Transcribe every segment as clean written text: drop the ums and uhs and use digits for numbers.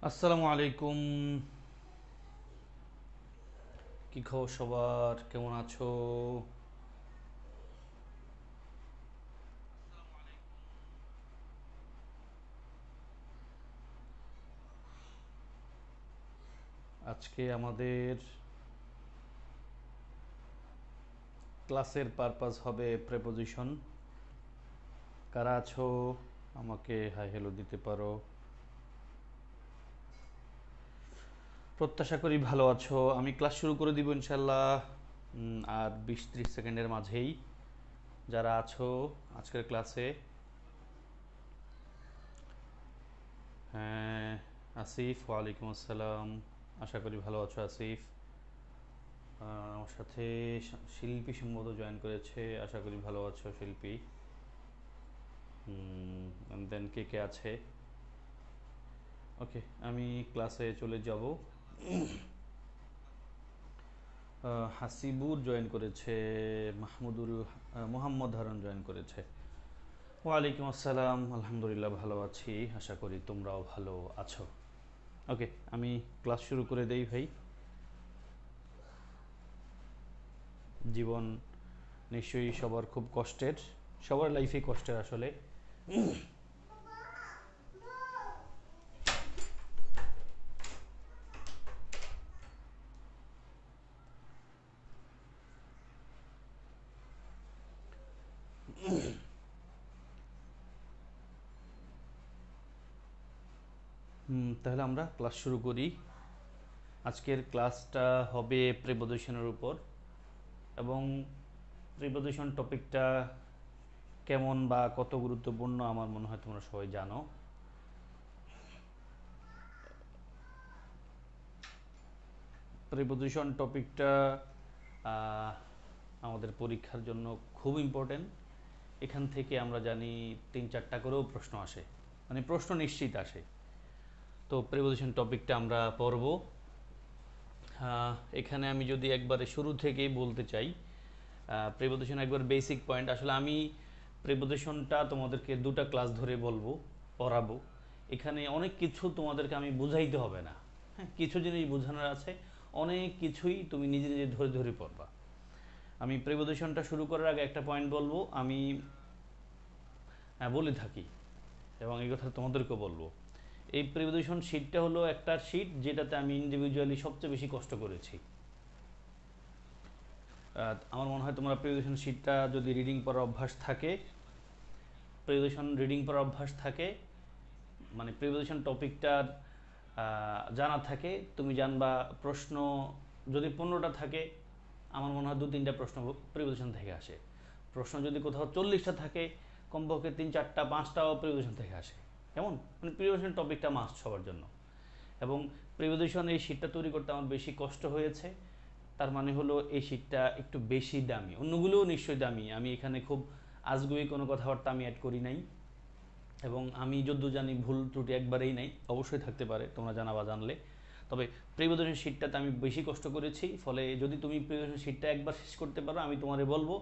আসসালামু আলাইকুম। কি খবর সবার, কেমন আছো? আজকে আমাদের ক্লাসের পারপাস হবে প্রেপোজিশন। কারা আছো আমাকে হাই হ্যালো দিতে পারো। প্রত্যাশা করি ভালো আছো। আমি ক্লাস শুরু করে দিব ইনশাল্লাহ আর 20-30 সেকেন্ডের মাঝেই। যারা আছো আজকের ক্লাসে, হ্যাঁ, আসিফ, ওয়ালাইকুম আসসালাম। আশা করি ভালো আছো আসিফ। আমার সাথে শিল্পী সম্ভবত জয়েন করেছে, আশা করি ভালো আছো শিল্পী। দেন কে কে আছে? ওকে, আমি ক্লাসে চলে যাব। হাসিবুর জয়েন করেছে, মাহমুদুল মোহাম্মদ হারুন জয়েন করেছে। ওয়ালাইকুম আসসালাম, আলহামদুলিল্লাহ ভালো আছি, আশা করি তোমরাও ভালো আছো। ওকে, আমি ক্লাস শুরু করে দেই ভাই। জীবন নিশ্চয়ই সবার খুব কষ্টের, সবার লাইফে কষ্টের আসলে। তাহলে আমরা ক্লাস শুরু করি। আজকের ক্লাসটা হবে প্রিপোজিশনের উপর, এবং প্রিপোজিশন টপিকটা কেমন বা কত গুরুত্বপূর্ণ আমার মনে হয় তোমরা সবাই জানো। প্রিপোজিশন টপিকটা আমাদের পরীক্ষার জন্য খুব ইম্পর্টেন্ট। এখান থেকে আমরা জানি 3-4টা করেও প্রশ্ন আসে, মানে প্রশ্ন নিশ্চিত আসে। তো প্রিপোজিশন টপিকটা আমরা পড়ব। এখানে আমি যদি একবারে শুরু থেকেই বলতে চাই, প্রিপোজিশন একবার বেসিক পয়েন্ট। আসলে আমি প্রিপোজিশনটা তোমাদেরকে 2টা ক্লাস ধরে বলবো, পড়াবো। এখানে অনেক কিছু তোমাদেরকে আমি বুঝাইতে হবে না। হ্যাঁ, কিছু জিনিস বোঝানোর আছে, অনেক কিছুই তুমি নিজে নিজে ধরে ধরে পড়বা। আমি প্রিপোজিশনটা শুরু করার আগে একটা পয়েন্ট বলবো, আমি বলে থাকি এবং এই কথা তোমাদেরকেও বলবো। এই প্রিপোজিশন শিটটা হলো একটা শিট যেটাতে আমি ইন্ডিভিজুয়ালি সবচেয়ে বেশি কষ্ট করেছি। আমার মনে হয় তোমরা প্রিপোজিশন শিটটা যদি রিডিং পড়ার অভ্যাস থাকে, প্রিপোজিশন রিডিং পড়ার অভ্যাস থাকে, মানে প্রিপোজিশন টপিকটার জানা থাকে, তুমি জানবা প্রশ্ন যদি 15টা থাকে, আমার মনে হয় 2-3টা প্রশ্ন প্রিপোজিশন থেকে আসে। প্রশ্ন যদি কোথাও 40টা থাকে, কমপক্ষে 3-4টা 5টাও প্রিপোজিশন থেকে আসে। কেমন, মানে প্রিপোজিশন টপিকটা মাস্ট সবার জন্য। এবং প্রিপোজিশন এই শীটটা তৈরি করতে আমার বেশি কষ্ট হয়েছে। তার মানে হলো এই শীটটা একটু বেশি দামি, অন্যগুলোও নিশ্চয়ই দামি। আমি এখানে খুব আজগুবি কোনো কথাবার্তা আমি অ্যাড করি নাই, এবং আমি যদ্দূর জানি ভুল ত্রুটি একবারেই নাই, অবশ্যই থাকতে পারে, তোমরা জানাবা জানলে। তবে প্রিপোজিশন শীটটাতে আমি বেশি কষ্ট করেছি, ফলে যদি তুমি প্রিপোজিশন শীটটা একবার শেষ করতে পারো, আমি তোমারে বলবো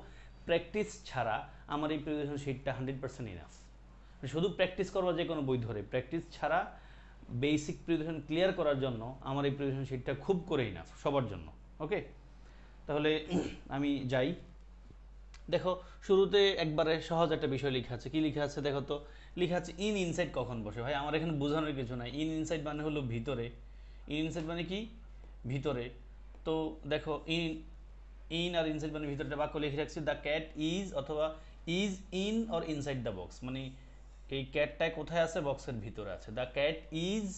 প্র্যাকটিস ছাড়া আমার এই প্রিপোজিশন শীটটা 100% ইনাফ। শুধু প্র্যাকটিস করবা যে কোনো বই ধরে, প্র্যাকটিস ছাড়া বেসিক প্রিপোজিশন ক্লিয়ার করার জন্য আমার এই প্রিপোজিশন শীটটা খুব করে ইনাফ সবার জন্য। ওকে, তাহলে আমি যাই। দেখো, শুরুতে একবারে সহজ একটা বিষয় লেখা আছে। কি লেখা আছে দেখো তো? লেখা আছে ইন ইনসাইড কখন বসে। ভাই আমার এখানে বোঝানোর কিছু নাই। ইন ইনসাইড মানে হলো ভিতরে। ইন ইনসাইড মানে কি? ভিতরে। তো দেখো, ইন ইন আর ইনসাইড মানে ভিতরটা বাক্য লিখে রাখছি, দ্য ক্যাট ইজ, অথবা is in or inside the box, মানে এই ক্যাটটা কোথায় আছে? বক্সের ভিতরে আছে। দ্য ক্যাট ইজ,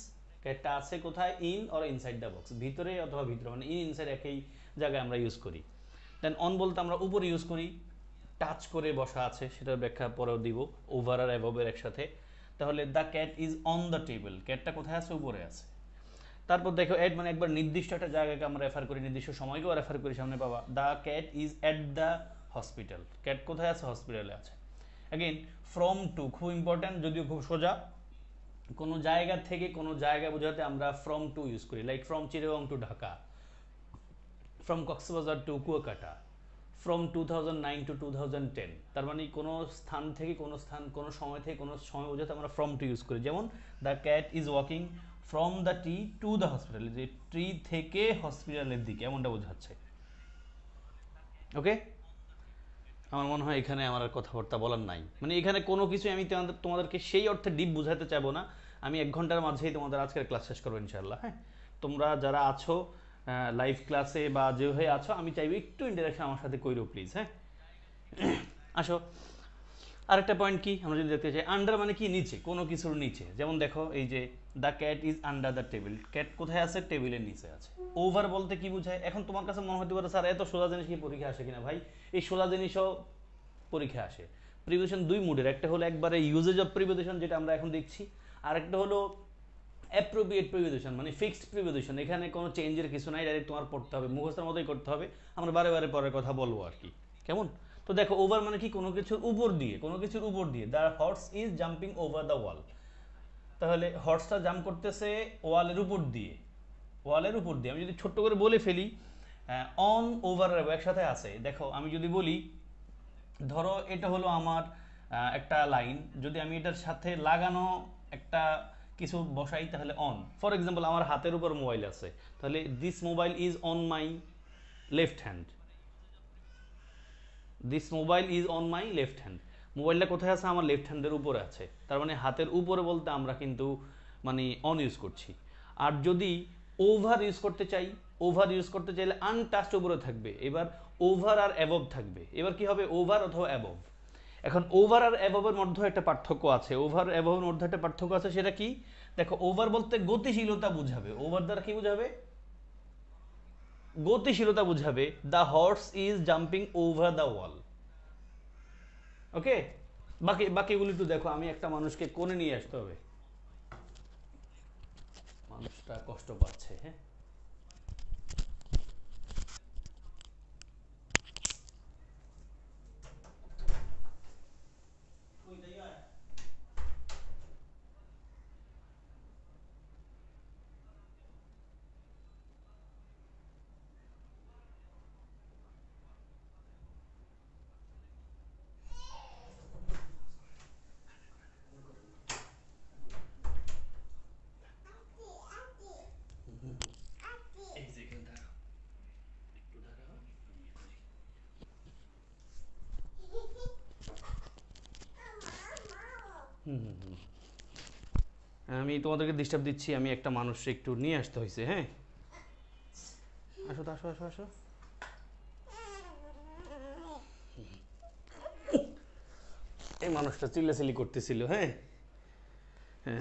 ক্যাটটা আছে কোথায়? In or inside the box, ভিতরে অথবা ভিতরে, মানে ইন ইনসাইড একই জায়গায় আমরা ইউজ করি। দেন অন বলতে আমরা উপরে ইউজ করি, টাচ করে বসা আছে, সেটার ব্যাখ্যা পরেও দিব, ওভার আর অ্যাবভের একসাথে। তাহলে the cat is on the table, ক্যাটটা কোথায় আছে? উপরে আছে। তারপর দেখো এট মানে একবার নির্দিষ্ট একটা জায়গাকে আমরা রেফার করি, নির্দিষ্ট সময়কেও রেফার করি, সামনে পাবা the cat is at the hospital, cat কোথায় আছে? হসপিটালে আছে। অ্যাগেন ফ্রম টু, খুব ইম্পর্ট্যান্ট, যদিও খুব সোজা। কোনো জায়গা থেকে কোনো জায়গা বোঝাতে আমরা ফ্রম টু ইউজ করি, like from Chittagong to Dhaka, from Cox's Bazar to Kuakata, from 2009 to 2010। তার মানে কোনো স্থান থেকে কোনো স্থান, কোনো সময় থেকে কোনো সময় বোঝাতে আমরা ফ্রম টু ইউজ করি। যেমন the cat is walking from the tree to the hospital, যে ট্রি থেকে হসপিটালের দিকে, এমনটা বোঝাচ্ছে। ওকে, আমার মনে হয় এখানে আমার আর কথাবার্তা বলার নাই, মানে এখানে কোনো কিছু আমি তোমাদেরকে সেই অর্থে ডিপ বুঝাতে চাইবো না। আমি 1 ঘন্টার মাঝেই তোমাদের আজকের ক্লাস শেষ করবো ইনশাআল্লাহ। হ্যাঁ, তোমরা যারা আছো লাইভ ক্লাসে বা যেভাবে আছো, আমি চাইবো একটু ইন্টারাকশন আমার সাথে কইরো প্লিজ। হ্যাঁ, আসো আরেকটা পয়েন্ট কি আমরা যদি দেখতে চাই, আন্ডার মানে কি নিচে, কোনো কিছুর নিচে। যেমন দেখো এই যে the cat is under the table, cat কোথায় আছে? টেবিলের নিচে আছে। ওভার বলতে কি বোঝায়? এখন তোমার কাছে মনে হতে পারে স্যার এত সোজা জিনিস কি পরীক্ষা আসে কিনা? ভাই, এই সোজা জিনিসও পরীক্ষা আসে। প্রিপোজিশন দুই মুডের, একটা হলো একবারে ইউজেজ অফ প্রিপোজিশন যেটা আমরা এখন দেখছি, আর একটা হলো অ্যাপ্রোপ্রিয়েট প্রিপোজিশন মানে ফিক্সড প্রিপোজিশন। এখানে কোনো চেঞ্জের কিছু নাই, ডাইরেক্ট তোমার পড়তে হবে, মুখস্থের মতোই করতে হবে। আমরা বারে বারে পরের কথা বলবো আর কি, কেমন? তো দেখো ওভার মানে কি? কোনো কিছুর উপর দিয়ে, কোনো কিছুর উপর দিয়ে। The horse is jumping over the wall, তাহলে হর্সটা জাম্প করতেছে ওয়ালের উপর দিয়ে, ওয়ালের উপর দিয়ে। আমি যদি ছোট্ট করে বলে ফেলি, অন ওভার একসাথে আছে। দেখো আমি যদি বলি, ধরো এটা হলো আমার একটা লাইন, যদি আমি এটার সাথে লাগানো একটা কিছু বসাই তাহলে অন। ফর এক্সাম্পল আমার হাতের উপর মোবাইল আছে, তাহলে this mobile is on my left hand, this mobile is on my left hand. মোবাইলটা কোথায় আছে? আমার লেফট হ্যান্ডের উপরে আছে। তার মানে হাতের উপরে বলতে আমরা কিন্তু মানে অন ইউজ করছি। আর যদি ওভার ইউজ করতে চাই, ওভার ইউজ করতে চাইলে আনটাচড উপরে থাকবে, এবার ওভার আর অ্যাবভ থাকবে। এবার কি হবে? ওভার অথবা অ্যাবভ। এখন ওভার আর অ্যাবভের মধ্যে একটা পার্থক্য আছে, ওভার অ্যাবভের মধ্যে একটা পার্থক্য আছে, সেটা কি? দেখো ওভার বলতে গতিশীলতা বুঝাবে, ওভার দ্বারা কি বুঝাবে? গতিশীলতা বুঝাবে। The horse is jumping over the wall. Okay, বাকিগুলি একটু দেখো। আমি একটা মানুষকে কোণে নিয়ে আসতে হবে, মানুষটা কষ্ট পাচ্ছে। হ্যাঁ, আমি তোমাদেরকে ডিস্টার্ব দিচ্ছি, আমি একটা মানুষকে একটু নিয়ে আসতে হয়েছে। হ্যাঁ, আসো তো, আসো আসো আসো। এই মানুষটা চিল্লাচিল্লি করতেছিল। হ্যাঁ হ্যাঁ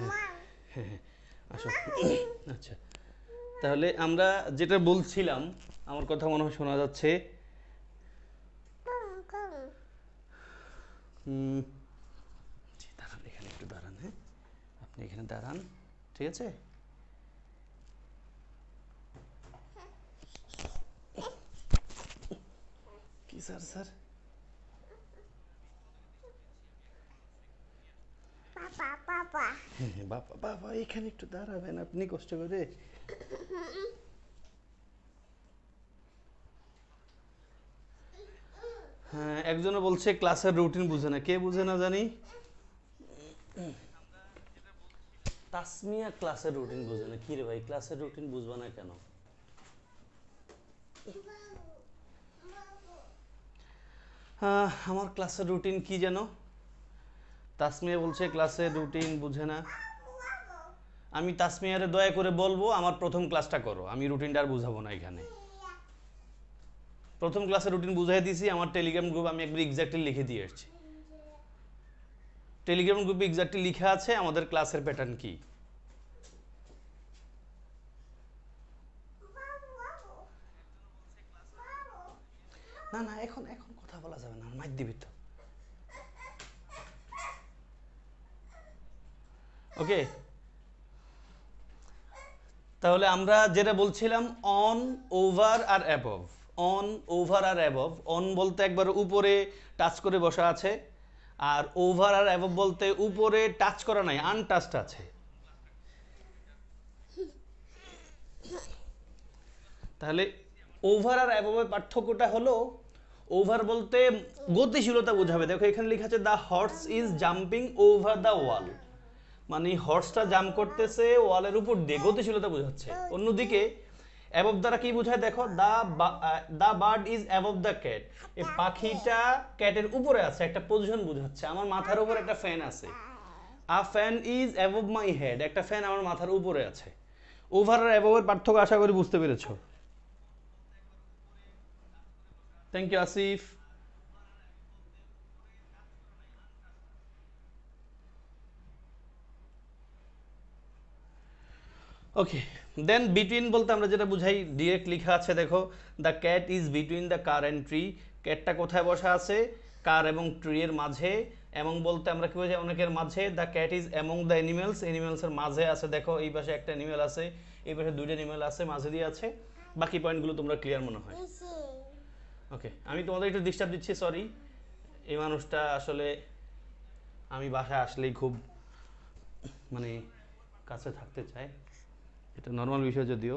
হ্যাঁ, আসো। আচ্ছা, তাহলে আমরা যেটা বলছিলাম, আমার কথা মনে হয় শোনা যাচ্ছে। দাঁড়ান, এখানে একটু দাঁড়ান। হ্যাঁ, আপনি এখানে দাঁড়ান, ঠিক আছে? কি স্যার? স্যার বাবা, বাবা এখানে একটু দাঁড়াবেন আপনি কষ্ট করে। হ্যাঁ, একজনে বলছে ক্লাসের রুটিন বুঝে না। কে বুঝে না জানি? তাসমিয়া ক্লাসের রুটিন বুঝে না। কি রে ভাই, ক্লাসের রুটিন বুঝবা না কেন? আমার ক্লাসের রুটিন কি যেন? তাসমিয়া বলছে ক্লাসের রুটিন বুঝে না। আমি তাসমিয়ারে দয়া করে বলবো আমার প্রথম ক্লাসটা করো, আমি রুটিনটা আর বুঝাবো না এখানে। প্রথম ক্লাসের রুটিন বুঝাই দিয়েছি, আমার টেলিগ্রাম গ্রুপ আমি একবার এক্স্যাক্টলি লিখে দিয়ে এসেছি। টেলিগ্রাম গ্রুপে এক্স্যাক্টলি লেখা আছে আমাদের ক্লাসের প্যাটার্ন কি। না না, এখন এখন কথা বলা যাবে না, মাইক দিবি তো। ওকে, তাহলে আমরা যেটা বলছিলাম, অন, ওভার আর অ্যাবভ। অন, ওভার আর অ্যাবভ। অন বলতে একবার উপরে টাচ করে বসা আছে, আর ওভার আর অ্যাবভ বলতে উপরে টাচ করা নাই, আনটাচড আছে। তাহলে ওভার আর অ্যাবভের পার্থক্যটা হলো, ওভার বলতে গতিশীলতা বোঝাবে। দেখো এখানে লেখা আছে the horse is jumping over the wall, মানে হর্সটা জাম্প করতেছে ওয়ালের উপর দিয়ে, গতিশীলতা বোঝাচ্ছে। অন্যদিকে অ্যাবভ দ্বারা কি বোঝায় দেখো, the bird is above the cat, এই পাখিটা ক্যাটের উপরে আছে, একটা পজিশন বোঝাচ্ছে। আমার মাথার উপর একটা ফ্যান আছে, a fan is above my head, একটা ফ্যান আমার মাথার উপরে আছে। ওভার আর অ্যাবভের পার্থক্য আশা করি বুঝতে পেরেছো। Thank you Asif. Okay, then between বলতে আমরা যেটা বুঝাই, ডিরেক্ট লেখা আছে দেখো, the cat is between the car and tree, ক্যাটটা কোথায় বসা আছে, কার এবং ট্রি এর মাঝে। এবং বলতে আমরা কি বোঝাই, অনেকের মাঝে। The cat is among the animals, অ্যানিমেলসের মাঝে আছে। দেখো এই পাশে একটা অ্যানিমেল আছে, এই পাশে দুইটা অ্যানিমেল আছে, মাঝে দিয়ে আছে। বাকি পয়েন্টগুলো তোমরা ক্লিয়ার মনে হয়। ওকে, আমি তোমাদের একটু ডিস্টার্ব দিচ্ছি, সরি। এই মানুষটা আসলে আমি বাসায় আসলেই খুব মানে কাছে থাকতে চায়, এটা নর্মাল বিষয়, যদিও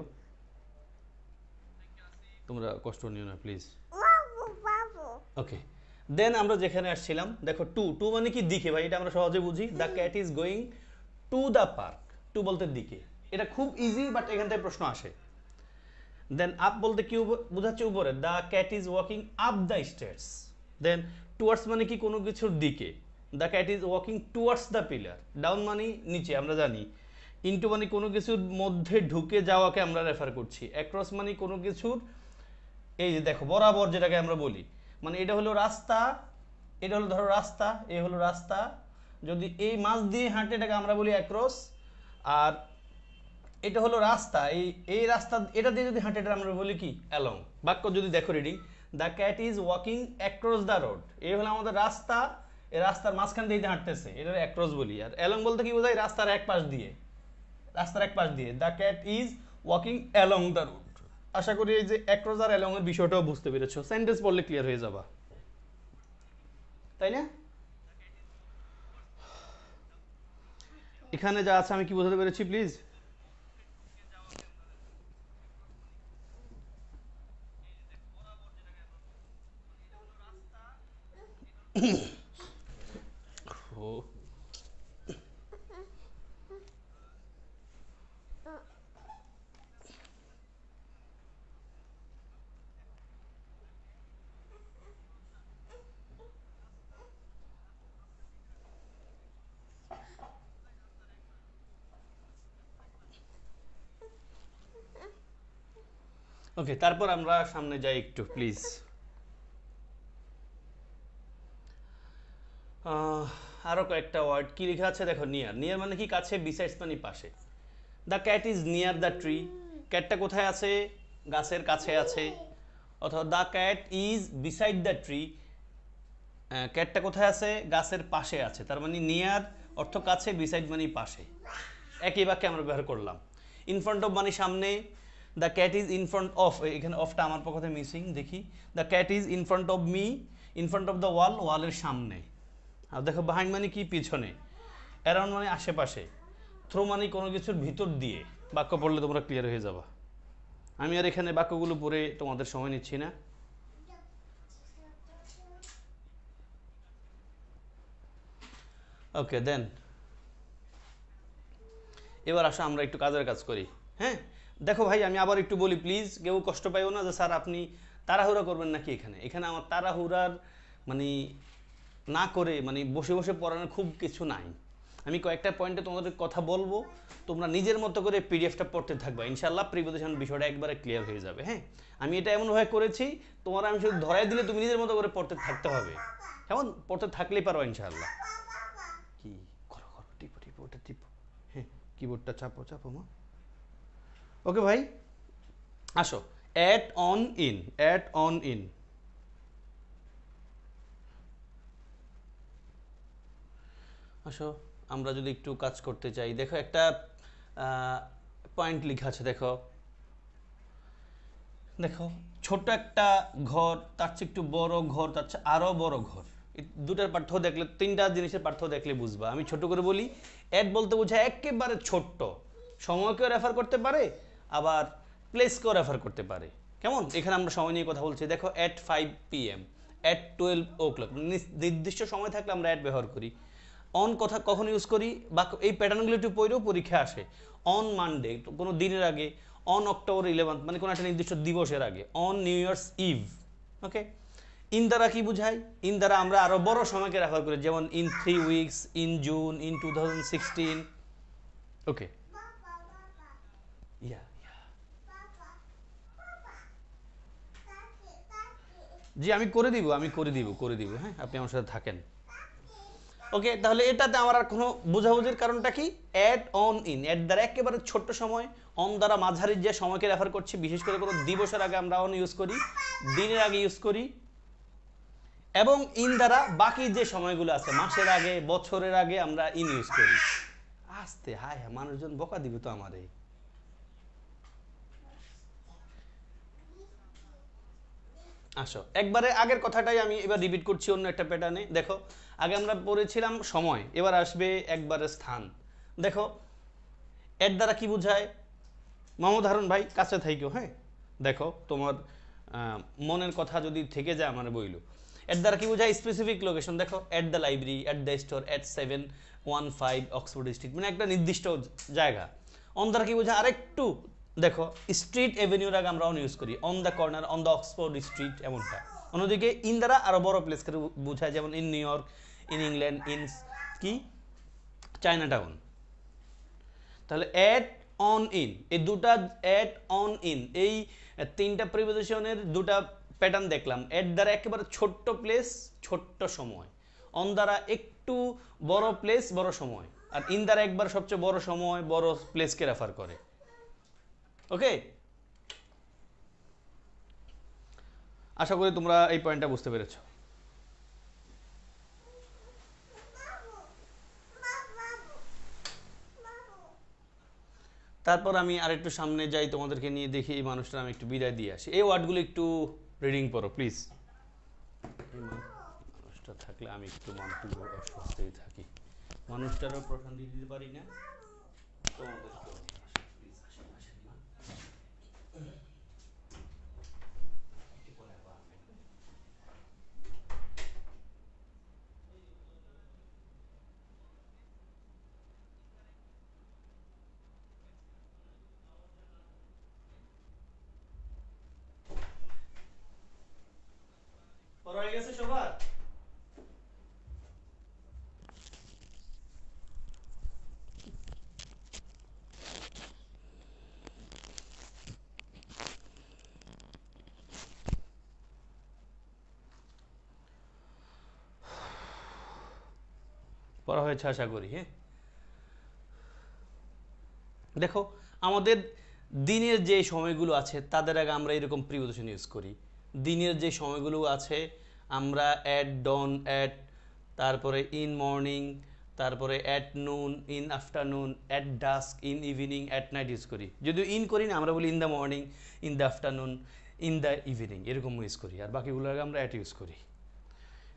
তোমরা কষ্ট নিও না প্লিজ। ওকে, দেন আমরা যেখানে আসছিলাম দেখো, টু টু মানে কি দিকে ভাই, এটা আমরা সহজে বুঝি। The cat is going to the park, to বলতে দিকে, এটা খুব ইজি, বাট এখান থেকে প্রশ্ন আসে। দেন আপ বলতে কি বোঝাচ্ছে, উপরে। The cat is walking up the stairs. Then towards মানে কি কোনো কিছুর দিকে, the cat is walking towards the pillar. Down মানে নিচে, আমরা জানি। ইনটু মানে কোনো কিছুর মধ্যে ঢুকে যাওয়াকে আমরা রেফার করছি। অ্যাক্রস মানে কোনো কিছুর, এই যে দেখো বরাবর যেটাকে আমরা বলি, মানে এটা হলো রাস্তা, এটা হলো ধরো রাস্তা, এই হলো রাস্তা, যদি এই মাঝ দিয়ে হাঁটে এটাকে আমরা বলি অ্যাক্রস। আর এটা হলো রাস্তা, এই রাস্তা এটা দিয়ে যদি হাঁটে এটা আমরা বলি কি, অ্যালং। বাক্য যদি দেখো reading, the cat is walking across the road, এই হলো আমাদের রাস্তা, এই রাস্তার মাঝখান দিয়ে হাঁটতেছে, এটা অ্যাক্রস বলি। আর অ্যালং বলতে কি বোঝায়, রাস্তার এক পাশ দিয়ে, রাস্তার এক পাশ দিয়ে। The cat is walking along the road. আশা করি এই যে অ্যাক্রস আর অ্যালং এর বিষয়টাও বুঝতে পেরেছো, সেন্টেন্স পড়লে ক্লিয়ার হয়ে যাবা, তাই না? এখানে যা আছে আমি কি বোঝাতে পেরেছি প্লিজ? ও ওকে, তারপর আমরা সামনে যাই একটু প্লিজ। আরো কয়েকটা ওয়ার্ড কি লেখা আছে দেখো, নিয়ার। নিয়ার মানে কি কাছে, বিসাইডস মানে পাশে। The cat is near the tree, ক্যাটটা কোথায় আছে, গাছের কাছে আছে। অথবা the cat is beside the tree, ক্যাটটা কোথায় আছে, গাছের পাশে আছে। তার মানে নিয়ার অর্থ কাছে, বিসাইড মানে পাশে। একই বাক্যে আমরা ব্যবহার করলাম। ইন ফ্রন্ট অফ মানে সামনে, the cat is in front of, এখানে অফটা আমার পক্ষে মিসিং, দেখি। The cat is in front of me, in front of the wall, ওয়ালের সামনে। আর দেখো বাহাইন্ড মানে কি, পিছনে। অ্যারাউন্ড মানে আশেপাশে। থ্রো মানে কোনো কিছুর ভিতর দিয়ে। বাক্য পড়লে তোমরা ক্লিয়ার হয়ে যাবা। আমি আর এখানে বাক্যগুলো পড়ে তোমাদের সময় নিচ্ছি না। ওকে, দেন এবার আসো আমরা একটু কাজের কাজ করি। হ্যাঁ, দেখো ভাই আমি আবার একটু বলি প্লিজ, কেউ কষ্ট পাইও না যে স্যার আপনি তাড়াহুড়া করবেন নাকি। এখানে এখানে আমার তাড়াহুড়ার মানে না করে মানে বসে বসে পড়ানোর খুব কিছু নাই। আমি কয়েকটা পয়েন্টে তোমাদের কথা বলবো, তোমরা নিজের মতো করে পিডিএফটা পড়তে থাকবা, ইনশাল্লাহ প্রিপারেশন বিষয়টা একবারে ক্লিয়ার হয়ে যাবে। হ্যাঁ, আমি এটা এমনভাবে করেছি, তোমার আমি শুধু ধরাই দিলে তুমি নিজের মতো করে পড়তে থাকতে হবে। কেমন, পড়তে থাকলেই পারো ইনশাল্লাহ। কি করো করো, টিপো টিপো, ওটা টিপো। হ্যাঁ, কিবোর্ডটা চাপো চাপো মা। ওকে ভাই, আসো। At on in, at on in. আসো আমরা যদি একটু কাজ করতে চাই, দেখো একটা পয়েন্ট লেখা আছে, দেখো দেখো ছোট একটা ঘর, তার চেয়ে একটু বড় ঘর, তার চেয়ে আরও বড় ঘর। এই দুটার পার্থক্য দেখলে, তিনটা জিনিসের পার্থক্য দেখলে বুঝবা। আমি ছোট করে বলি, অ্যাট বলতে বোঝায় একেবারে ছোট্ট, সময়কেও রেফার করতে পারে, আবার প্লেসকেও রেফার করতে পারে। কেমন, এখানে আমরা সময় নিয়ে কথা বলছি। দেখো at 5 PM, at 12 o'clock, নির্দিষ্ট সময় থাকলে আমরা অ্যাট ব্যবহার করি। অন কথা কখন ইউজ করি বা এই প্যাটার্নগুলো একটু পড়েও পরীক্ষা আসে। অন মানডে কোনো দিনের আগে, অন অক্টোবর 11 মানে কোনো একটা নির্দিষ্ট দিবসের আগে, on New Year's Eve. Okay, in দ্বারা কি বোঝায়? ইন দ্বারা আমরা আরো বড় সময়কে রেফার করি, যেমন in 3 weeks, in June, in 2016। ওকে, ইয়া জি আমি করে দিব, হ্যাঁ, আপনি আমার সাথে থাকেন। ওকে, তাহলে এটাতে আমার আর কোনো বোঝাবুঝির কারণটা কি? অ্যাড অন ইন, অ্যাড দ্বারা একেবারে ছোট্ট সময়, অন দ্বারা মাঝারি যে সময়কে রেফার করছি, বিশেষ করে কোনো দিবসের আগে আমরা অন ইউজ করি, দিনের আগে ইউজ করি, এবং ইন দ্বারা বাকি যে সময়গুলো আছে, মাসের আগে, বছরের আগে আমরা ইন ইউজ করি। আস্তে, হায় হ্যাঁ, মানুষজন বকা দিবে তো আমারে। আসো, একবারে আগের কথাটাই আমি এবার রিপিট করছি অন্য একটা প্যাটার্নে। দেখো, আগে আমরা পড়েছিলাম সময়, এবার আসবে একবারে স্থান। দেখো, এর দ্বারা কি বোঝায়? মোহাম্মদ হারুন ভাই কাছে থাইকো, হ্যাঁ, দেখো তোমার মনের কথা যদি থেকে যায় আমার বইলো। এর দ্বারা কি বোঝায়? Specific location. দেখো, at the library, at the store, at 715 Oxford street, মানে একটা নির্দিষ্ট জায়গা। অন দ্বারা কি বোঝায়? আরেকটু দেখো, স্ট্রিট এভিনিউর আগে আমরা অন ইউজ করি, on the corner, on the Oxford street, এমনটা। অন্যদিকে ইন দ্বারা আরো বড় প্লেস করে বোঝায়, যেমন in new York, in England, in কি চায়না টাউন। তাহলে অ্যাট অন ইন, এই দুটা অ্যাট অন ইন, এই তিনটা প্রিপোজিশনের দুটা প্যাটার্ন দেখলাম। অ্যাট দ্বারা একেবারে ছোট্ট প্লেস, ছোট্ট সময়। অন দ্বারা একটু বড় প্লেস, বড় সময়। আর ইন দ্বারা একবার সবচেয়ে বড় সময়, বড় প্লেসকে রেফার করে। ওকে, আশা করি তোমরা এই পয়েন্টটা বুঝতে পেরেছো। তারপর আমি আরেকটু সামনে যাই, তোমাদেরকে নিয়ে দেখি এই মানুষটা, আমি একটু বিদায় দিয়ে আসি। এই ওয়ার্ডগুলো একটু রিডিং পড়ো প্লিজ। মানুষটা থাকলে আমি একটু মানসিক অস্বস্তিই থাকি, মানুষটারও প্রশান্তি দিতে পারি না, তোমাদেরকেও। প্লিজ আসেন, আসেন না। পড়া হয়ে গেছে সবার? পড়া হয়েছে আশা করি, হ্যাঁ। দেখো, আমাদের দিনের যে সময়গুলো আছে তাদের আগে আমরা এরকম প্রিপোজিশন ইউজ করি। দিনের যে সময়গুলো আছে আমরা অ্যাট ডন, অ্যাট, তারপরে ইন মর্নিং, তারপরে at noon, in afternoon, at dusk, in evening, at night use করি। যদিও ইন করি না, আমরা বলি in the morning, in the afternoon, in the evening, এরকম ইউজ করি। আর বাকিগুলো আগে আমরা অ্যাট ইউজ করি।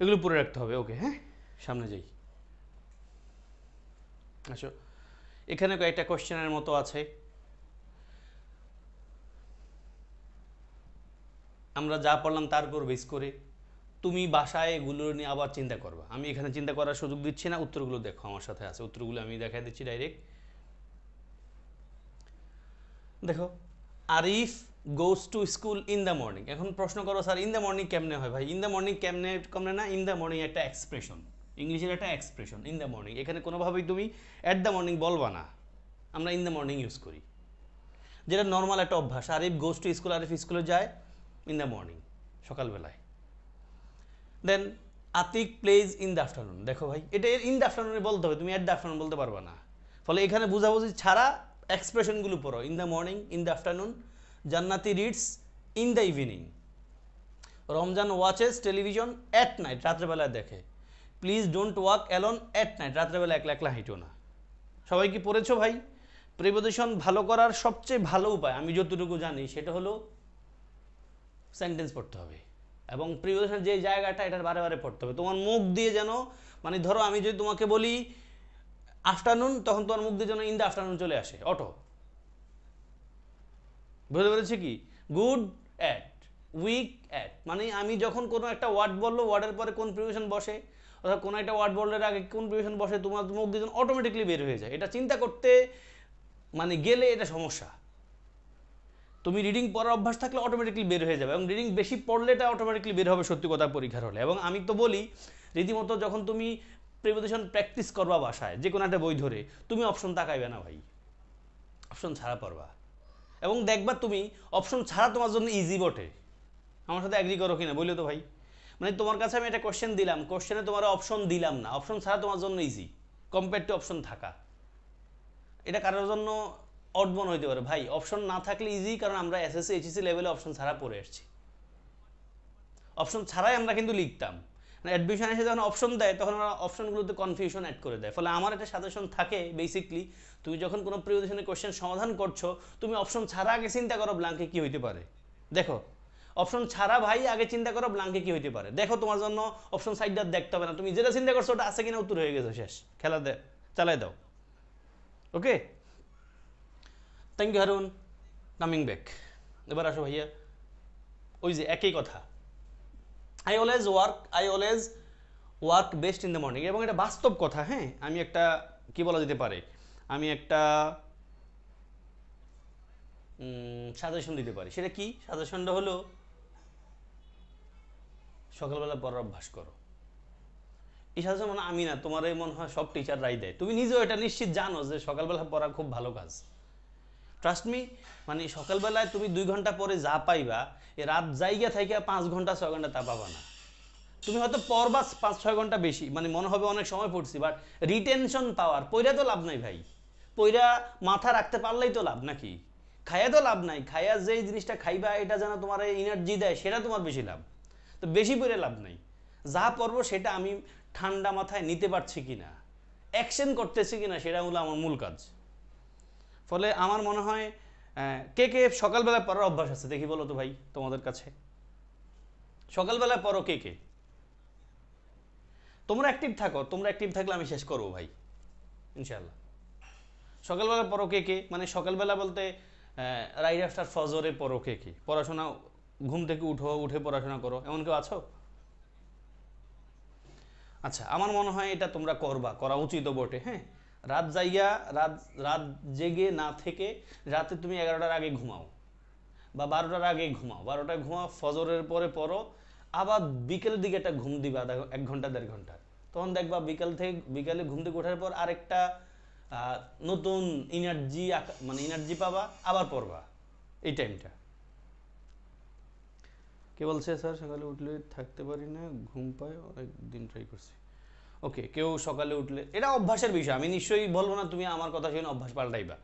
এগুলো পড়ে রাখতে হবে। ওকে, হ্যাঁ, সামনে যাই। আসো, এখানে কয়েকটা কোশ্চেনের মতো আছে, আমরা যা পড়লাম তার উপর বেস করে তুমি বাসায় এগুলো নিয়ে আবার চিন্তা করবা। আমি এখানে চিন্তা করার সুযোগ দিচ্ছি না, উত্তরগুলো দেখো আমার সাথে আছে, উত্তরগুলো আমি দেখাই দিচ্ছি ডাইরেক্ট। দেখো, Arif goes to school in the morning. এখন প্রশ্ন করো, স্যার ইন দ্য মর্নিং কেমনে হয়? ভাই, ইন দ্য মর্নিং কেমনে না, ইন দ্য মর্নিং একটা এক্সপ্রেশন, ইংলিশের একটা এক্সপ্রেশন ইন দ্য মর্নিং। এখানে কোনোভাবেই তুমি অ্যাট দ্য মর্নিং বলবা না, আমরা ইন দ্য মর্নিং ইউজ করি, যেটা নর্মাল একটা অভ্যাস। Arif goes to school, Arif স্কুলে যায় ইন দ্য মর্নিং, সকালবেলায়। Then Atik plays in the afternoon. দেখো ভাই, এটা ইন দ্য আফটারনুনে বলতে হবে, তুমি অ্যাট দ্য আফটারনুন বলতে পারবা না। ফলে এখানে বুঝাবুঝি ছাড়া এক্সপ্রেশনগুলো পড়ো, in the morning, in the afternoon. Jannati reads in the evening. Ramzan watches television at night, রাত্রেবেলায় দেখে। Please don't walk alone at night, রাত্রেবেলা একলা একলা হাঁটো না। সবাই কি পড়েছো ভাই? প্রিপোজিশন ভালো করার সবচেয়ে ভালো উপায় আমি যতটুকু জানি সেটা হলো সেন্টেন্স পড়তে হবে, এবং প্রিপোজিশন যে জায়গাটা এটার বারে বারে পড়তে হবে তোমার মুখ দিয়ে, যেন মানে ধরো আমি যদি তোমাকে বলি আফটারনুন, তখন তোমার মুখ দিয়ে যেন ইন দ্য আফটারনুন চলে আসে অটো। বুঝতে পেরেছি কি? গুড অ্যাট, উইক অ্যাট, মানে আমি যখন কোনো একটা ওয়ার্ড বললো, ওয়ার্ডের পরে কোন প্রিপোজিশন বসে, অর্থাৎ কোনো একটা ওয়ার্ড বলার আগে কোন প্রিপোজিশন বসে তোমার মুখ দিয়ে অটোমেটিকলি বের হয়ে যায়। এটা চিন্তা করতে মানে গেলে এটা সমস্যা। তুমি রিডিং পড়ার অভ্যাস থাকলে অটোমেটিকলি বের হয়ে যাবে, এবং রিডিং বেশি পড়লে এটা অটোমেটিকলি বের হবে সত্যি কথা পরীক্ষার হলে। এবং আমি তো বলি রীতিমতো যখন তুমি প্রিপোজিশন প্র্যাকটিস করবা বাসায় যে কোনো একটা বই ধরে, তুমি অপশন তাকাইবে না ভাই, অপশন ছাড়া পড়বা, এবং দেখবা তুমি অপশন ছাড়া তোমার জন্য ইজি বটে। আমার সাথে অ্যাগ্রি করো কিনা বললো তো ভাই? মানে তোমার কাছে আমি একটা কোশ্চেন দিলাম, কোশ্চেনে তোমার অপশন দিলাম না, অপশন ছাড়া তোমার জন্য ইজি কম্পেয়ার টু অপশন থাকা। এটা কারোর জন্য অড মনে হইতে পারে, ভাই অপশন না থাকলে ইজি, কারণ আমরা এসএসসি এইচএসসি লেভেলে অপশন ছাড়া পড়ে আসছি। অপশন ছাড়াই আমরা কিন্তু লিখতাম, মানে অ্যাডমিশন এসে যখন অপশন দেয় তখন আমরা অপশনগুলোতে কনফিউশন অ্যাড করে দেয়। ফলে আমার একটা সাজেশন থাকে বেসিকলি, তুমি যখন কোনো প্রিপোজিশনের কোশ্চেন সমাধান করছো, তুমি অপশন ছাড়া আগে চিন্তা করো ব্ল্যাঙ্কে কি হইতে পারে। দেখো অপশন ছাড়া ভাই আগে চিন্তা করো ব্ল্যাঙ্কে কি হইতে পারে। দেখো তোমার জন্য অপশন সাইডটা দেখতে হবে না, তুমি যেটা চিন্তা করছো ওটা আছে কিনা উত্তর হয়ে গেছে, শেষ, খেলা চালাই দাও। Okay, thank you Harun, coming back. এবার আসো ভাইয়া, ওই যে একই কথা, I always work best in the morning, এবং এটা বাস্তব কথা। হ্যাঁ, আমি একটা কি বলা যেতে পারে, আমি একটা সাজেশন দিতে পারি। সেটা কি সাজেশনটা হলো, সকালবেলা পড়ার অভ্যাস করো। এই সাজেশন মানে আমি না, তোমার এই মনে হয় সব টিচাররাই দেয়, তুমি নিজেও এটা নিশ্চিত জানো যে সকালবেলা পড়া খুব ভালো কাজ। ট্রাস্ট মি, মানে সকালবেলায় তুমি 2 ঘন্টা পরে যা পাইবা, এ রাত জায়গা থেকে 5 ঘন্টা 6 ঘন্টা তা পাবা না। তুমি হয়তো পড়বা 5-6 ঘন্টা বেশি, মানে মনে হবে অনেক সময় পড়ছি, বাট রিটেনশন পাওয়ার, পইরা তো লাভ নাই ভাই, পইরা মাথা রাখতে পারলেই তো লাভ, নাকি? খাইয়া তো লাভ নাই, খাইয়া যেই জিনিসটা খাইবা এটা যেন তোমার এনার্জি দেয়, সেটা তোমার বেশি লাভ। তো বেশি পড়ে লাভ নাই, যা পড়বো সেটা আমি ঠান্ডা মাথায় নিতে পারছি কিনা, অ্যাকশন করতেছি কিনা, সেটা হলো আমার মূল কাজ। ফলে আমার মনে হয় কে কে সকালবেলা পড়ার অভ্যাস আছে দেখি বলো তো ভাই তোমাদের কাছে, সকালবেলা পড়ো কে কে? তোমরা অ্যাক্টিভ থাকো, তোমরা অ্যাক্টিভ থাকলে আমি শেষ করবো ভাই ইনশাআল্লাহ। সকালবেলা পড়ো কে কে, মানে সকালবেলা বলতে রাইট আফটার ফজরে পড়ো কে কে? পড়াশোনা, ঘুম থেকে উঠে পড়াশোনা করো, এমন কেউ আছো? আচ্ছা, আমার মনে হয় এটা তোমরা করা উচিত বটে। হ্যাঁ, রাত জায়গা রাত জেগে না থেকে রাতে তুমি 11টার আগে ঘুমাও বা 12টার আগে ঘুমাও, 12টায় ঘুমাও, ফজরের পরে পড়ো, আবার বিকেলের দিকে একটা ঘুম দিবা 1 ঘন্টা 1.5 ঘন্টা, তখন দেখবা বিকালে ঘুম থেকে ওঠার পর আরেকটা নতুন এনার্জি পাবা, আবার পড়বা এই টাইমটা। কে বলছে স্যার সকালে উঠলে থাকতে পারি না, ঘুম পায়, অনেক দিন ট্রাই করছি। ওকে, কেউ সকালে উঠলে, এটা অভ্যাসের বিষয়, আমি নিশ্চয়ই বলবো না তুমি আমার কথা শুনে অভ্যাস পাল্টাইবা,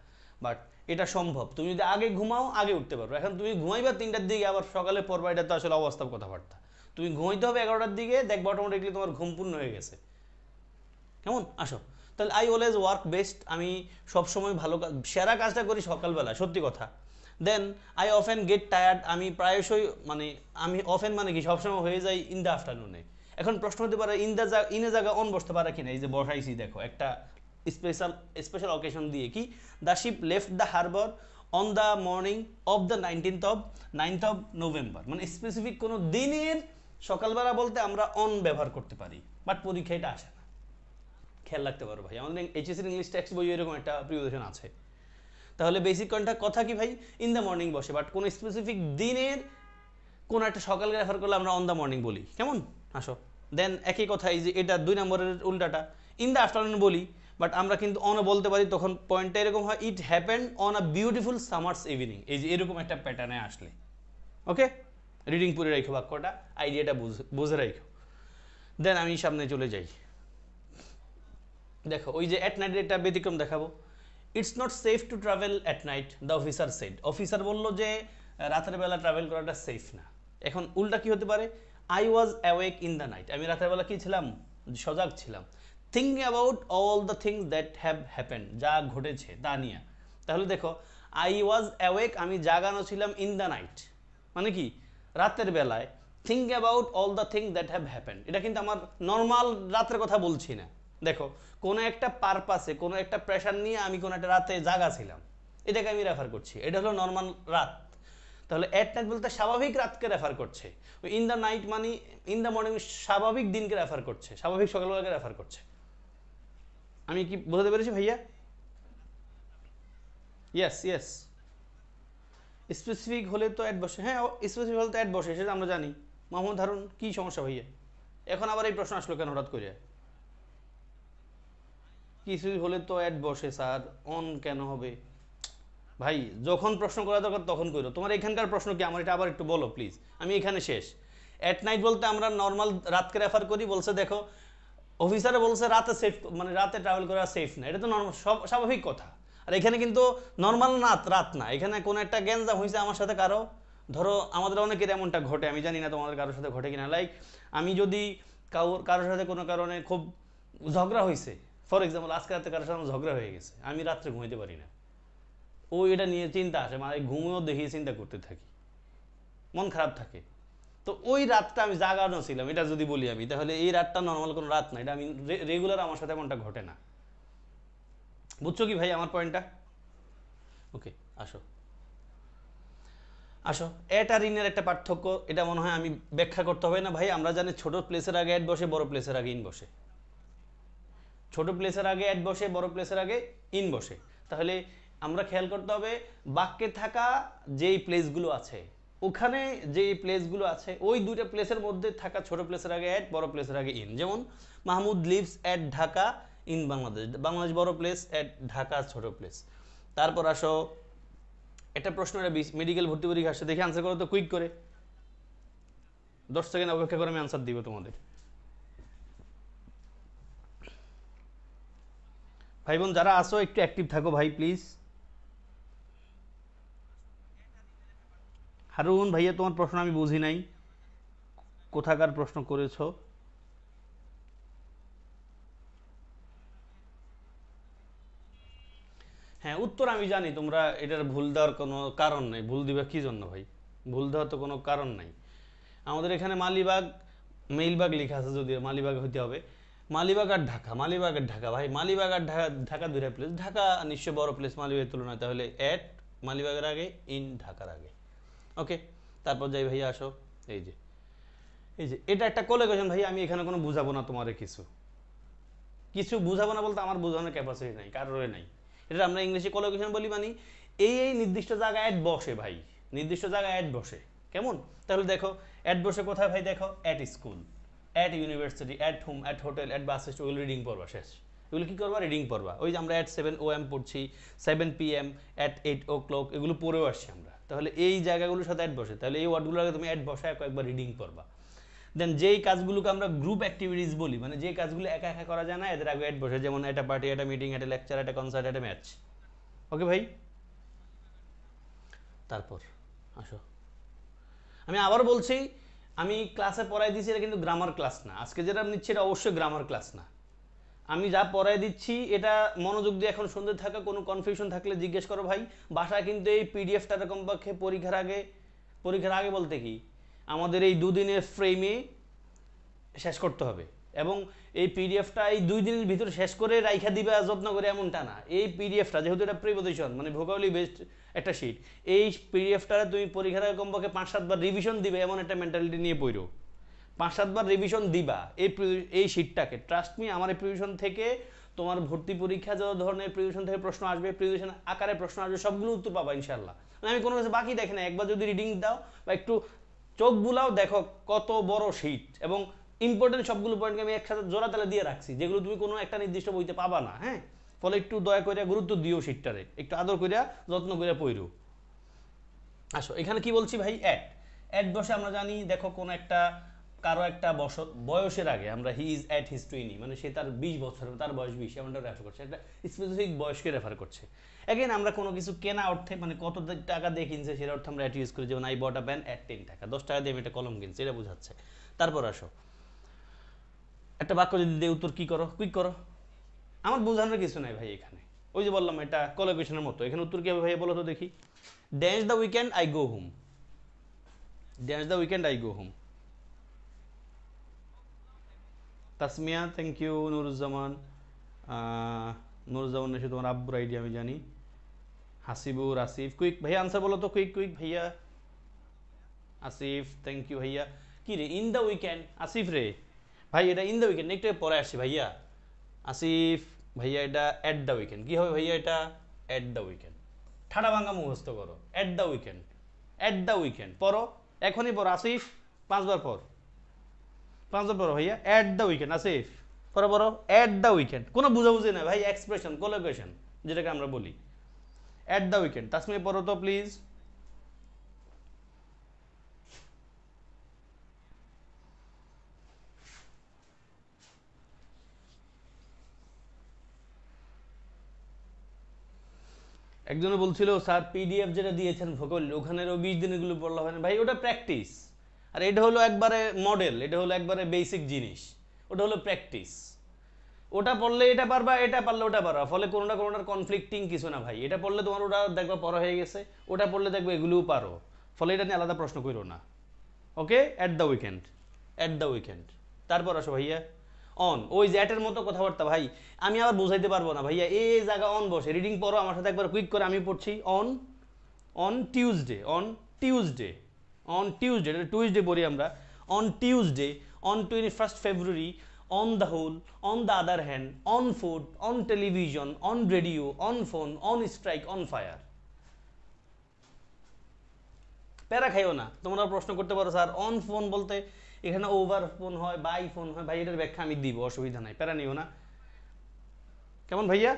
বাট এটা সম্ভব। তুমি যদি আগে ঘুমাও আগে উঠতে পারবে। এখন তুমি ঘুমাইবা 3টার দিকে, আবার সকালে পড়বা, এটা তো আসলে অবাস্তব কথাবার্তা। তুমি ঘুমাইতে হবে 11টার দিকে, দেখবা অটোমেটিকলি তোমার ঘুম পূর্ণ হয়ে গেছে। কেমন? আসো তাহলে, আই অলওয়েজ ওয়ার্ক বেস্ট, আমি সবসময় ভালো কাজ, সেরা কাজটা করি সকালবেলা, সত্যি কথা। Then I often get tired, আমি প্রায়শই আমি অফেন মানে কি সবসময় হয়ে যাই ইন দ্য আফটারনুনে। এখন প্রশ্ন হতে পারে ইনে জায়গা অন বসতে পারে কিনা, এই যে বসাইছি দেখো একটা স্পেশাল অকেশন দিয়ে, কি the ship left the harbour on the morning of the 9th of November, মানে স্পেসিফিক কোনো দিনের সকালবেলা বলতে আমরা অন ব্যবহার করতে পারি, বাট পরীক্ষা এটা আসে না। খেয়াল রাখতে পারো ভাই, আমাদের এইচএসসির ইংলিশ টেক্সট বই এরকম একটা প্রিপোজিশন আছে। তাহলে বেসিক কথা কি ভাই, ইন দ্য মর্নিং বসে, বাট কোন স্পেসিফিক দিনের কোন একটা সকাল রেফার করলে আমরা অন দ্য মর্নিং বলি। কেমন? আসো দেন একই কথা, এই যে এটা 2 নম্বরের উল্টাটা, ইন দ্য আফটারনুন বলি, বাট আমরা কিন্তু অনও বলতে পারি, তখন পয়েন্টটা এরকম হয়, it happened on a beautiful summer's evening, এই যে এরকম একটা প্যাটার্নে আসলে। ওকে, রিডিং পড়ে রাখো, বাক্যটা আইডিয়াটা বুঝে রাখো। দেন আমি সামনে চলে যাই, দেখো ওই যে অ্যাট নাইটের একটা ব্যতিক্রম দেখাবো। It's not safe to travel at night, the officer said, officer বললো যে রাতের বেলা ট্রাভেল করাটা সেফ না। এখন উল্টা কি হতে পারে, I was awake in the night, আমি রাতের বেলা কি ছিলাম, সজাগ ছিলাম, thinking about all the things that have happened, যা ঘটেছে তা নিয়ে। তাহলে দেখো আই ওয়াজ অ্যাওয়েক, আমি জাগানো ছিলাম, ইন দ্য নাইট মানে কি রাতের বেলায়, think about all the things that have happened, এটা কিন্তু আমার নর্মাল রাতের কথা বলছি না। দেখো কোনো একটা পারপাসে, কোনো একটা প্রেশার নিয়ে আমি কোনো একটা রাতে জাগা ছিলাম, এটাকে আমি রেফার করছি, এটা হলো নর্মাল রাত। তাহলে এট নাইট বলতে স্বাভাবিক রাতকে রেফার করছে, ওই ইন দ্য নাইট মানে ইন দ্য মর্নিং স্বাভাবিক দিনকে রেফার করছে, স্বাভাবিক সকালবেলাকে রেফার করছে। আমি কি বোঝাতে পেরেছি ভাইয়া? Yes yes. স্পেসিফিক হলে তো অ্যাড বসে, হ্যাঁ স্পেসিফিক হলে তো অ্যাড বসে, সেটা আমরা জানি। মোহাম্মদ হারুন কি সমস্যা ভাইয়া? এখন আবার এই প্রশ্ন আসলো কেন হঠাৎ করে? কিছু হলে তো অ্যাড বসে স্যার, অন কেন হবে? ভাই যখন প্রশ্ন করা দরকার তখন করো। তোমার এখানকার প্রশ্ন কি, আমার এটা আবার একটু বলো প্লিজ। আমি এখানে শেষ। অ্যাট নাইট বলতে আমরা নর্মাল রাতকে রেফার করি, বলছে দেখো অফিসারে বলছে রাতে সেফ, মানে রাতে ট্রাভেল করা সেফ না, এটা তো নর্মাল স্বাভাবিক কথা। আর এখানে কিন্তু নর্মাল রাত না, এখানে কোনো একটা গ্যাঞ্জাম হয়েছে আমার সাথে কারো, ধরো আমাদের অনেকের এমনটা ঘটে, আমি জানি না তোমাদের কারোর সাথে ঘটে কিনা। লাইক আমি যদি কারোর সাথে কোনো কারণে খুব ঝগড়া হয়েছে, ফর এক্সাম্পল আজকে রাতে কারোর সাথে ঝগড়া হয়ে গেছে, আমি রাত্রে ঘুমাইতে পারি না, ও এটা নিয়ে চিন্তা আসে, মানে ঘুমেও দেখিয়ে চিন্তা করতে থাকি, মন খারাপ থাকে। তো ওই রাতটা আমি জাগানো ছিলাম, এটা যদি বলি আমি, তাহলে এই রাতটা নর্মাল কোনো রাত না, এটা আমি রেগুলার আমার সাথে এমনটা ঘটে না। বুঝছো কি ভাই আমার পয়েন্টটা? ওকে, আসো আসো। এট আর ইনের একটা পার্থক্য, এটা মনে হয় আমি ব্যাখ্যা করতে হবে না ভাই, আমরা জানি ছোট প্লেসের আগে অ্যাড বসে, বড় প্লেসের আগে ইন বসে। ছোট প্লেসের আগে অ্যাড বসে, বড় প্লেসের আগে ইন বসে। তাহলে আমরা খেয়াল করতে হবে বাক্যে থাকা যেই প্লেসগুলো আছে, ওখানে যেই প্লেসগুলো আছে ওই দুইটা প্লেসের মধ্যে থাকা ছোট প্লেসের আগে অ্যাড, বড় প্লেসের আগে ইন। যেমন Mahmud lives at Dhaka in Bangladesh, Bangladesh বড় প্লেস, অ্যাট ঢাকা ছোট প্লেস। তারপর আসো একটা প্রশ্ন, এটা মেডিকেল ভর্তি পরীক্ষা আসছে, দেখে আনসার করো তো কুইক করে, 10 সেকেন্ড অপেক্ষা করে আমি আনসার দিব তোমাদের। ভাই বোন যারা আসো একটু অ্যাক্টিভ থাকো ভাই প্লিজ। হারুন ভাইয়া তোমার প্রশ্ন আমি বুঝি নাই, কোথাকার প্রশ্ন করেছো? হ্যাঁ উত্তর আমি জানি, তোমরা এটার ভুল দেওয়ার কোনো কারণ নেই, ভুল দিবা কি জন্য ভাই? ভুল দেওয়ার তো কোনো কারণ নাই। আমাদের এখানে মালিবাগ মেইলবাগ লেখা আছে, যদিও মালিবাগ হইতে হবে। মালিবাগ আর ঢাকা, মালিবাগ আর ঢাকা, ভাই মালিবাগ আর ঢাকা, ঢাকা দুইটা প্লেস, ঢাকা নিশ্চয় বড় প্লেস মালিবাগের তুলনায়, তাহলে অ্যাট মালিবাগের আগে, ইন ঢাকার আগে। ওকে, তারপর যাই ভাইয়া আসো। এই যে এই যে এটা একটা কোলেকশন ভাই, আমি এখানে কোনো বুঝাবো না তোমারে, কিছু কিছু বুঝাবো না বলতে আমার বোঝানোর ক্যাপাসিটি নাই, কারোর নাই। এটা আমরা ইংলিশে কোলোকেশন বলি, মানে এই নির্দিষ্ট জায়গায় অ্যাড বসে ভাই, নির্দিষ্ট জায়গায় অ্যাড বসে। কেমন? তাহলে দেখো অ্যাড বসে কোথায় ভাই, দেখো at school, at university, at home, at hotel, at bus station, ওগুলো রিডিং পড়বা শেষ। এগুলো কি করবা? রিডিং পড়বা। ওই যে আমরা অ্যাট 7 AM পড়ছি, 7 PM, অ্যাট 8 o'clock, এগুলো পড়েও আসছি আমরা। তাহলে এই জায়গাগুলোর সাথে অ্যাড বসে, তাহলে এই ওয়ার্ডগুলো আগে তুমি অ্যাড বসায় কয়েকবার রিডিং পড়বা। দেন যেই কাজগুলোকে আমরা গ্রুপ অ্যাক্টিভিটিস বলি, মানে যে কাজগুলো একা একা করা যায় না, এদের আগে অ্যাড বসে, যেমন একটা পার্টি, একটা মিটিং, একটা লেকচার, একটা কনসার্ট, একটা ম্যাচ। ওকে ভাই, তারপর আসো। আমি আবার বলছি, আমি ক্লাসে পড়াই দিচ্ছি, এটা কিন্তু গ্রামার ক্লাস না। আজকে যেটা নিচ্ছি এটা অবশ্যই গ্রামার ক্লাস না। আমি যা পড়াই দিচ্ছি এটা মনোযোগ দিয়ে এখন শুনতে থাকা, কোনো কনফিউশন থাকলে জিজ্ঞেস করো ভাই। বাসায় কিন্তু এই পিডিএফটা কমপক্ষে পরীক্ষার আগে বলতে কি আমাদের এই দুদিনের ফ্রেমে শেষ করতে হবে। এবং এই পিডিএফটা এই 2 দিনের ভিতরে শেষ করে রাইখা দিবে যত্ন করে, এমনটা না। এই পিডিএফটা যেহেতু এটা প্রিপোজিশন, মানে ভোকাবুলারি বেসড একটা শিট, এই পিডিএফটা তুমি পরীক্ষার আগে কমপক্ষে 5-7 বার রিভিশন দিবে, এমন একটা মেন্টালিটি নিয়ে পড়ো। 5-7 বার রিভিশন দিবা এই শিটটাকে। ট্রাস্ট মি, আমার এই প্রিভিশন থেকে তোমার ভর্তি পরীক্ষা যত ধরনের প্রিভিশন থেকে প্রশ্ন আসবে, প্রিভিশন আকারে প্রশ্ন আসবে, সবগুলো উত্তর পাবা ইনশাল্লাহ। মানে আমি কোনো কিছু বাকি দেখি না, একবার যদি রিডিং দাও বা একটু চোখ বুলাও, দেখো কত বড় শিট, এবং ইম্পর্টেন্ট সবগুলো পয়েন্টকে আমি একসাথে জোড়া তালে দিয়ে রাখছি, যেগুলো তুমি কোনো একটা নির্দিষ্ট বইতে পাবা না। হ্যাঁ, ফলে একটু দয়া করে গুরুত্ব দিও শিটটারে, একটু আদর করিয়া যত্ন করিয়া পড়ো। আসো এখানে কি বলছি ভাই, অ্যাট বসে আমরা জানি, দেখো কোন একটা কারো একটা বয়সের আগে আমরা হি ইজ অ্যাট হিজ 20, মানে সে তার 20 বছর, তার বয়স 20, এমনটা রেফার করছে, একটা স্পেসিফিক বয়সকে রেফার করছে। এগেন আমরা কোনো কিছু কেনা অর্থে, মানে কত টাকা দিয়ে কিনছে সেটা অর্থে আমরা অ্যাট ইউজ করি, যেমন I bought a pen at 10 taka, 10 টাকা দিয়ে আমি একটা কলম কিনছি, এটা বোঝাচ্ছে। তারপর আসো একটা বাক্য যদি দিয়ে উত্তর কি করো, কুইক করো। আমার বোঝানোর কিছু নাই ভাই এখানে, ওই যে বললাম এটা কোলাকুশনের মতো। এখানে উত্তর কি হবে ভাই বলো তো দেখি। Dance the weekend I go home, dance the weekend I go home. Tasmia thank you. Nuruzzaman এসে তোমার আব্বুর আইডি আমি জানি। হাসিবুর আসিফ কুইক ভাইয়া আনসার বলো তো, কুইক কুইক ভাইয়া। আসিফ থ্যাংক ইউ ভাইয়া। কি রে ইন দ্য উইকেন্ড আসিফ রে ভাই, এটা ইন দ্য উইকেন্ড একটু পরে আসছি ভাইয়া। আসিফ ভাইয়া এটা অ্যাট দ্য উইকেন্ড কি হবে ভাইয়া? এটা অ্যাট দ্য উইকেন্ড। ঠাডা ভাঙ্গা মুখস্থ করো, at the weekend, at the weekend পড়ো, এখনই পড়ো আসিফ, 5 বার পর, 5 বার পড়ো ভাইয়া, অ্যাট দ্য উইকেন্ড আসিফ, পড়ো পড়ো, অ্যাট দ্য উইকেন্ড। কোনো বুঝাবুঝি না ভাই, এক্সপ্রেশন কোলোকেশন যেটাকে আমরা বলি, অ্যাট দ্য উইকেন্ড। তাসমিয়া পড়ো তো প্লিজ। একজনে বলছিল স্যার পিডিএফ যেটা দিয়েছেন ভূগোল ওখানেরও 20 দিন এগুলো পড়লে হবে না ভাই, ওটা প্র্যাকটিস। আর এটা হলো একবারে মডেল, এটা হলো একবারে বেসিক জিনিস, ওটা হলো প্র্যাকটিস। ওটা পড়লে এটা পারবা, এটা পারলে ওটা পারবা, ফলে কোনোটা কোনোটার কনফ্লিক্টিং কিছু না ভাই। এটা পড়লে তোমার ওটা দেখবা পড়া হয়ে গেছে, ওটা পড়লে দেখবে এগুলোও পারো, ফলে এটা নিয়ে আলাদা প্রশ্ন করো না। Okay, at the weekend, at the weekend. তারপর আসো ভাইয়া অন, ওই জ্যাটের মতো কথাবার্তা ভাই আমি আবার বুঝাইতে পারবো না ভাইয়া, এই জায়গা অন বসে রিডিং পড়ো আমার সাথে একবার কুইক করে, আমি পড়ছি on, on Tuesday, on Tuesday, on Tuesday, Tuesday পড়ি আমরা, on Tuesday, on 21 February, on the whole, on the other hand, on food, on television, on radio, on phone, on strike, on fire. প্যারা খাইও না, তোমরা প্রশ্ন করতে পারো sir on phone বলতে এখানে ওভার ফোন হয়, বাই ফোন হয়, ভাই এটার ব্যাখ্যা আমি দিব, অসুবিধা নাই, প্যারা নিও না। কেমন ভাইয়া?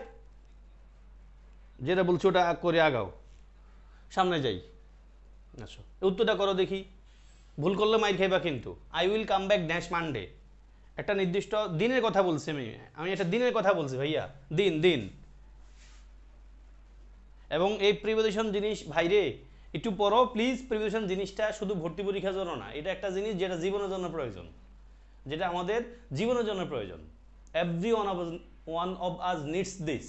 যেটা বলছো ওটা করে আগাও, সামনে যাই। আচ্ছা উত্তরটা করো দেখি, ভুল করলে মাইর খাইবা কিন্তু। I will come back dash Monday, একটা নির্দিষ্ট দিনের কথা বলছি আমি, আমি একটা দিনের কথা বলছি ভাইয়া, দিন দিন। এবং এই প্রিপোজিশন জিনিস ভাইরে একটু পড়ো প্লিজ। প্রিপোজিশন জিনিসটা শুধু ভর্তি পরীক্ষার জন্য না, এটা একটা জিনিস যেটা জীবনের জন্য প্রয়োজন, যেটা আমাদের জীবনের জন্য প্রয়োজন। Every one of us needs this,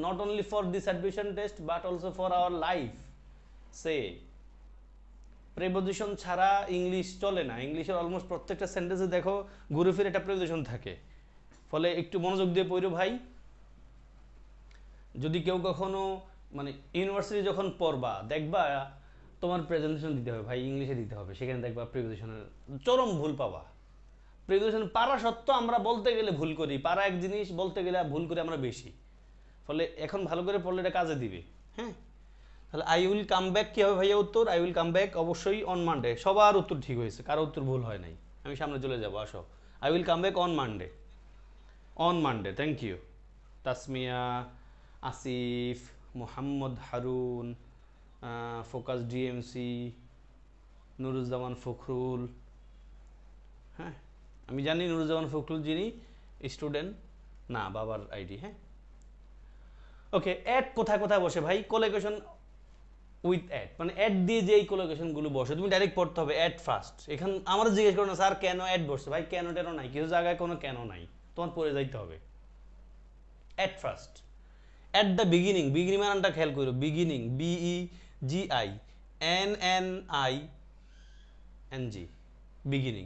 not only for this admission test but also for our life. Say preposition ছাড়া ইংলিশ চলে না, ইংলিশের অলমোস্ট প্রত্যেকটা সেন্টেন্সে দেখো ঘুরে ফিরে একটা প্রিপোজিশন থাকে, ফলে একটু মনোযোগ দিয়ে পড়ো ভাই। যদি কেউ কখনো মানে ইউনিভার্সিটি যখন পড়বা দেখবা তোমার প্রেজেন্টেশন দিতে হবে ভাই, ইংলিশে দিতে হবে, সেখানে দেখবা প্রিপোজিশনের চরম ভুল পাবা। প্রিপোজিশন পারা সত্ত্বেও আমরা বলতে গেলে ভুল করি, পারা এক জিনিস, বলতে গেলে ভুল করি আমরা বেশি, ফলে এখন ভালো করে পড়লে এটা কাজে দিবে। হ্যাঁ, তাহলে আই উইল কাম ব্যাক কী হবে ভাইয়া উত্তর? আই উইল কাম ব্যাক অবশ্যই অন মানডে, সবার উত্তর ঠিক হয়েছে, কারো উত্তর ভুল হয় নাই। আমি সামনে চলে যাবো, আসো। I will come back on Monday, on Monday, thank you. Tasmia, Asif, Mohammad Harun, focus DMC, Nuruzzaman Fakhrul. হ্যাঁ, আমি জানি নুরুজ্জামান ফখরুল যিনি স্টুডেন্ট না, বাবার আইডি। হ্যাঁ, ওকে। অ্যাড কোথায় কোথায় বসে ভাই? কোলোকেশন উইথ অ্যাড, মানে অ্যাড দিয়ে যে এই কোলোকেশনগুলো বসে তুমি ডাইরেক্ট পড়তে হবে অ্যাড ফার্স্ট। এখানে আমার জিজ্ঞেস করো না স্যার কেন অ্যাড বসছে, ভাই কেন টেন নাই, কিছু জায়গায় কোনো কেন নাই, তোমার পড়ে যাইতে হবে at first. At the beginning, beginning মানটা খেয়াল করো, beginning, BEGINING, beginning.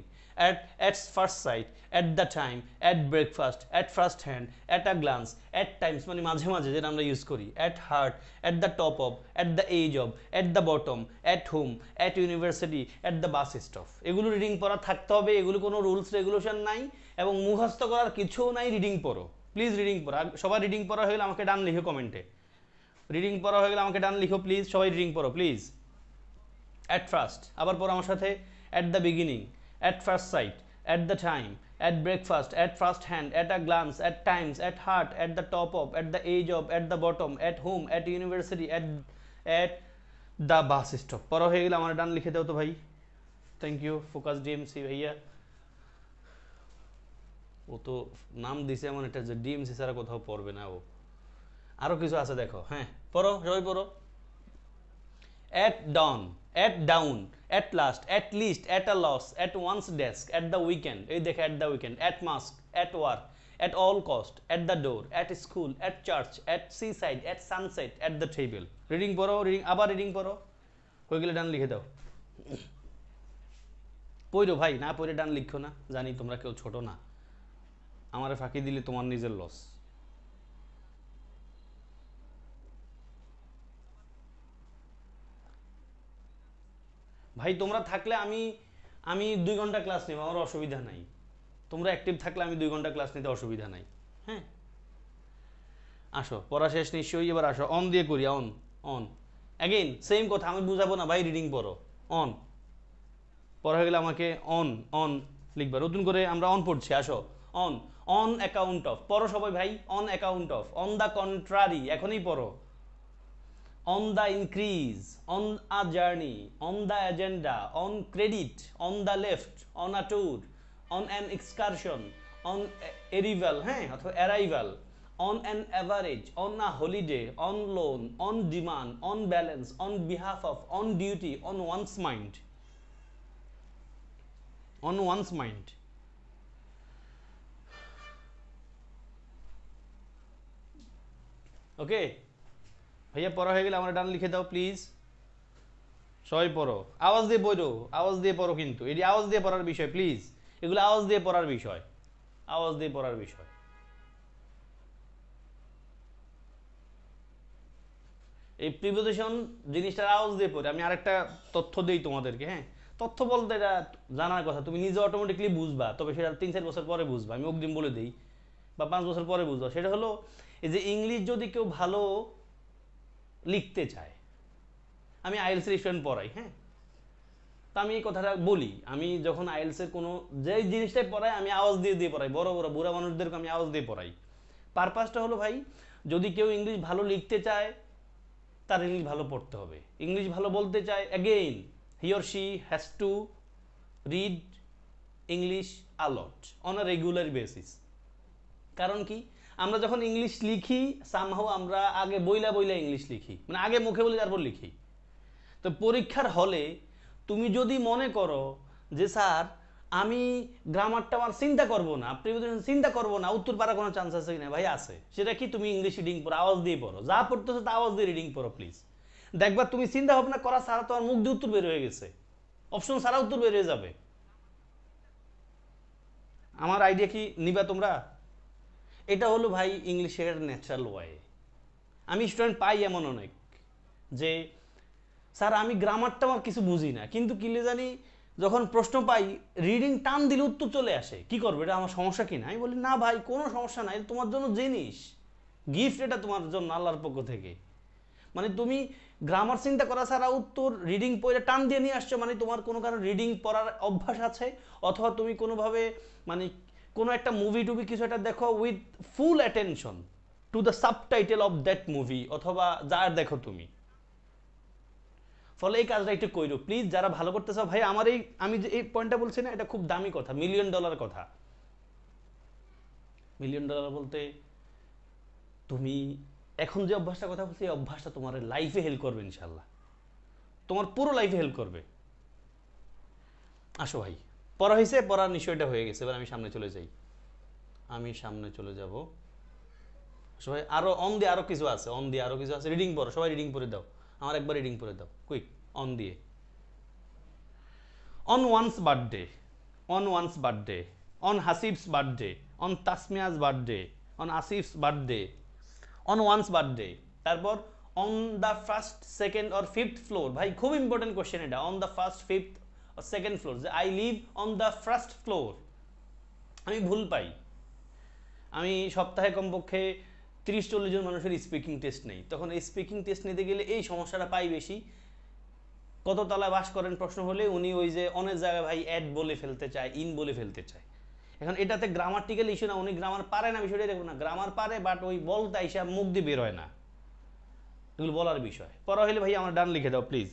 at first sight, at the time, at breakfast, at first hand, at a glance, at times মানে মাঝে মাঝে যেটা আমরা ইউজ করি, at heart, at the top of, at the age of, at the bottom, at home, at university, at the bus stop। এগুলো reading পড়া থাকতে হবে, এগুলো কোনো রুলস রেগুলেশন নাই এবং মুখস্থ করার কিছুও নাই, রিডিং পড়ো প্লিজ, রিডিং পড়ো। সবাই রিডিং পড়া হয়ে গেলে আমাকে ডান লিখো কমেন্টে, রিডিং পড়া হয়ে গেলে আমাকে ডান লিখো প্লিজ, সবাই রিডিং পড়ো প্লিজ। অ্যাট ফার্স্ট, আবার পড়ো আমার সাথে, at the beginning, at first sight, at the time, at breakfast, at first hand, at a glance, at times, at heart, at the top of, at the age of, at the bottom, at home, at university, at the bus stop। পড়া হয়ে গেলে আমার ডান লিখে দাও তো ভাই, thank you. Focus DMC ভাইয়া, ও তো নাম দিছে এমন একটা যে ডিএমসি ছাড়া কোথাও পড়বে না ও। আরো কিছু আছে দেখো, হ্যাঁ পড়ো সবাই পড়ো। at dawn, at down, at last, at least, at a loss, at one's desk, at the weekend, এই দেখো at the weekend, at mask, at work, at all cost, at the door, at school, at church, at seaside, at sunset, at the table। Reading পড়ো, reading আবার reading পড়ো, কই গেলে ডান লিখে দাও, পড়ো ভাই, না পড়ে ডান লিখো না, জানি তোমরা কেউ ছোট না, আমারে ফাঁকি দিলে তোমার নিজের লস। ভাই তোমরা থাকলে আমি আমি 2 ঘন্টা ক্লাস নেব, আমার অসুবিধা নাই। তোমরা অ্যাক্টিভ থাকলে আমি 2 ঘন্টা ক্লাস নিতে অসুবিধা নাই। হ্যাঁ, আসো, পড়া শেষ নিশ্চয়ই, এবার আসো অন দিয়ে করি। অন, অন অ্যাগেইন সেম কথা, আমি বুঝাবো না ভাই, রিডিং পড়ো। অন পড়া হয়ে গেলে আমাকে অন, অন লিখবা। নতুন করে আমরা অন পড়ছি, আসো। অন, অন অ্যাকাউন্ট অফ, পড়ো সবাই ভাই। On account of, on the contrary, এখনই পড়ো। On the increase, on a journey, on the agenda, on credit, on the left, on a tour, on an excursion, on arrival, হ্যাঁ, অথবা arrival, on an average, on a holiday, on loan, on demand, on balance, on behalf of, on duty, on one's mind, on one's mind. Okay ভাইয়া, পড়া হয়ে গেলে আমার ডান লিখে দাও please. সবাই পড়ো, আওয়াজ দিয়ে পড়ো, আওয়াজ দিয়ে পড়ো, কিন্তু এটি আওয়াজ দিয়ে পড়ার বিষয় প্লিজ, এগুলো আওয়াজ দিয়ে পড়ার বিষয়, আওয়াজ দিয়ে পড়ার বিষয়। এই প্রিপোজিশন জিনিসটার আওয়াজ দিয়ে পড়ে। আমি আরেকটা তথ্য দিই তোমাদেরকে, হ্যাঁ, তথ্য বলতে এটা জানার কথা, তুমি নিজে অটোমেটিকলি বুঝবা, তবে সেটা 3-4 বছর পরে বুঝবা, আমি অগ্রিম বলে দিই, বা 5 বছর পরে বুঝবা। সেটা হলো এই যে ইংলিশ যদি কেউ ভালো লিখতে চায়, আমি আইএলটিএস স্টুডেন্ট পড়াই, হ্যাঁ, তা আমি এই কথাটা বলি, আমি যখন আইএলটিএস এর কোনো যে জিনিসটাই পড়াই আমি আওয়াজ দিয়ে দিয়ে পড়াই, বড় বড় বুড়া মানুষদেরকে আমি আওয়াজ দিয়ে পড়াই। পারপাসটা হলো ভাই, যদি কেউ ইংলিশ ভালো লিখতে চায় তার ইংলিশ ভালো পড়তে হবে। ইংলিশ ভালো বলতে চায়, again he or she has to read English আলট on a regular basis. কারণ কি, আমরা যখন ইংলিশ লিখি সামহাও আমরা আগে বইলা বইলা ইংলিশ লিখি, মানে আগে মুখে বলি তারপর লিখি। তো পরীক্ষার হলে তুমি যদি মনে করো যে স্যার আমি গ্রামারটা আমার চিন্তা করবো না, প্রিপোজিশন চিন্তা করবো না, উত্তর পারার কোনো চান্স আছে কিনা? ভাই আছে। সেটা কি, তুমি ইংলিশ রিডিং পড়ো, আওয়াজ দিয়ে পড়ো, যা পড়তেছো তা আওয়াজ দিয়ে রিডিং পড়ো প্লিজ। দেখবা তুমি চিন্তা ভাবনা করা ছাড়া তোমার মুখ দিয়ে উত্তর বের হয়ে গেছে, অপশন ছাড়া উত্তর বের হয়ে যাবে। আমার আইডিয়া কি নিবা তোমরা? এটা হলো ভাই ইংলিশের ন্যাচারাল ওয়ে। আমি স্টুডেন্ট পাই এমন অনেক যে স্যার আমি গ্রামারটা আমার কিছু বুঝি না, কিন্তু কিলে জানি যখন প্রশ্ন পাই রিডিং টান দিলে উত্তর চলে আসে, কি করবো, এটা আমার সমস্যা কি না? আমি বলি না ভাই, কোনো সমস্যা নাই, তোমার জন্য জিনিস, গিফট, এটা তোমার জন্য আল্লাহর পক্ষ থেকে। মানে তুমি গ্রামার চিন্তা করা ছাড়া উত্তর রিডিং পড়ে টান দিয়ে নিয়ে আসছো, মানে তোমার কোনো কারণে রিডিং পড়ার অভ্যাস আছে, অথবা তুমি কোনোভাবে মানে কোনো একটা মুভি টুভি কিছু একটা দেখো with full attention to the subtitle of that movie, অথবা যার দেখো তুমি। ফলে এই কাজটা একটু কইরো প্লিজ, যারা ভালো করতে চাও। ভাই আমার এই আমি যে এই পয়েন্টটা বলছি না, এটা খুব দামি কথা, $1,000,000 কথা। $1,000,000 বলতে তুমি এখন যে অভ্যাসটা কথা বলছি, এই অভ্যাসটা তোমার লাইফে হেল্প করবে ইনশাল্লাহ, তোমার পুরো লাইফে হেল্প করবে। আসো ভাই, পড়া হয়েছে, পড়ার নিশ্চয়টা হয়ে গেছে, এবার আমি সামনে চলে যাই, আমি সামনে চলে যাব। সবাই আরো অন দিয়ে আরো কিছু আছে, অন দিয়ে আরো কিছু আছে, রিডিং পড়ো সবাই, রিডিং পড়ে দাও, আমার একবার রিডিং পড়ে দাও কুইক, অন দিয়ে। On one's birthday, on one's birthday, on Hasib's birthday, on Tasmia's birthday, on Asif's birthday, on one's birthday, তারপর on the first, second or fifth floor, ভাই খুব ইম্পর্টেন্ট কোশ্চেন এটা, on the first, fifth or second floor, যে I live on the first floor, আমি ভুল পাই, আমি সপ্তাহে কমপক্ষে 30-40 জন মানুষের স্পিকিং টেস্ট নেই, তখন এই স্পিকিং টেস্ট নিতে গেলে এই সমস্যাটা পাই বেশি। কত তলায় বাস করেন প্রশ্ন হলে উনি ওই যে অনেক জায়গায় ভাই অ্যাড বলে ফেলতে চায়, ইন বলে ফেলতে চায়। এখন এটাতে গ্রামাটিক্যাল ইস্যু না, উনি গ্রামার পারে না বিষয়টা দেখবো না, গ্রামার পারে বাট ওই বলতে হিসাব মুখ দিয়ে বের হয় না, এগুলো বলার বিষয়। পড়া হলে ভাই আমার ডান লিখে দাও please.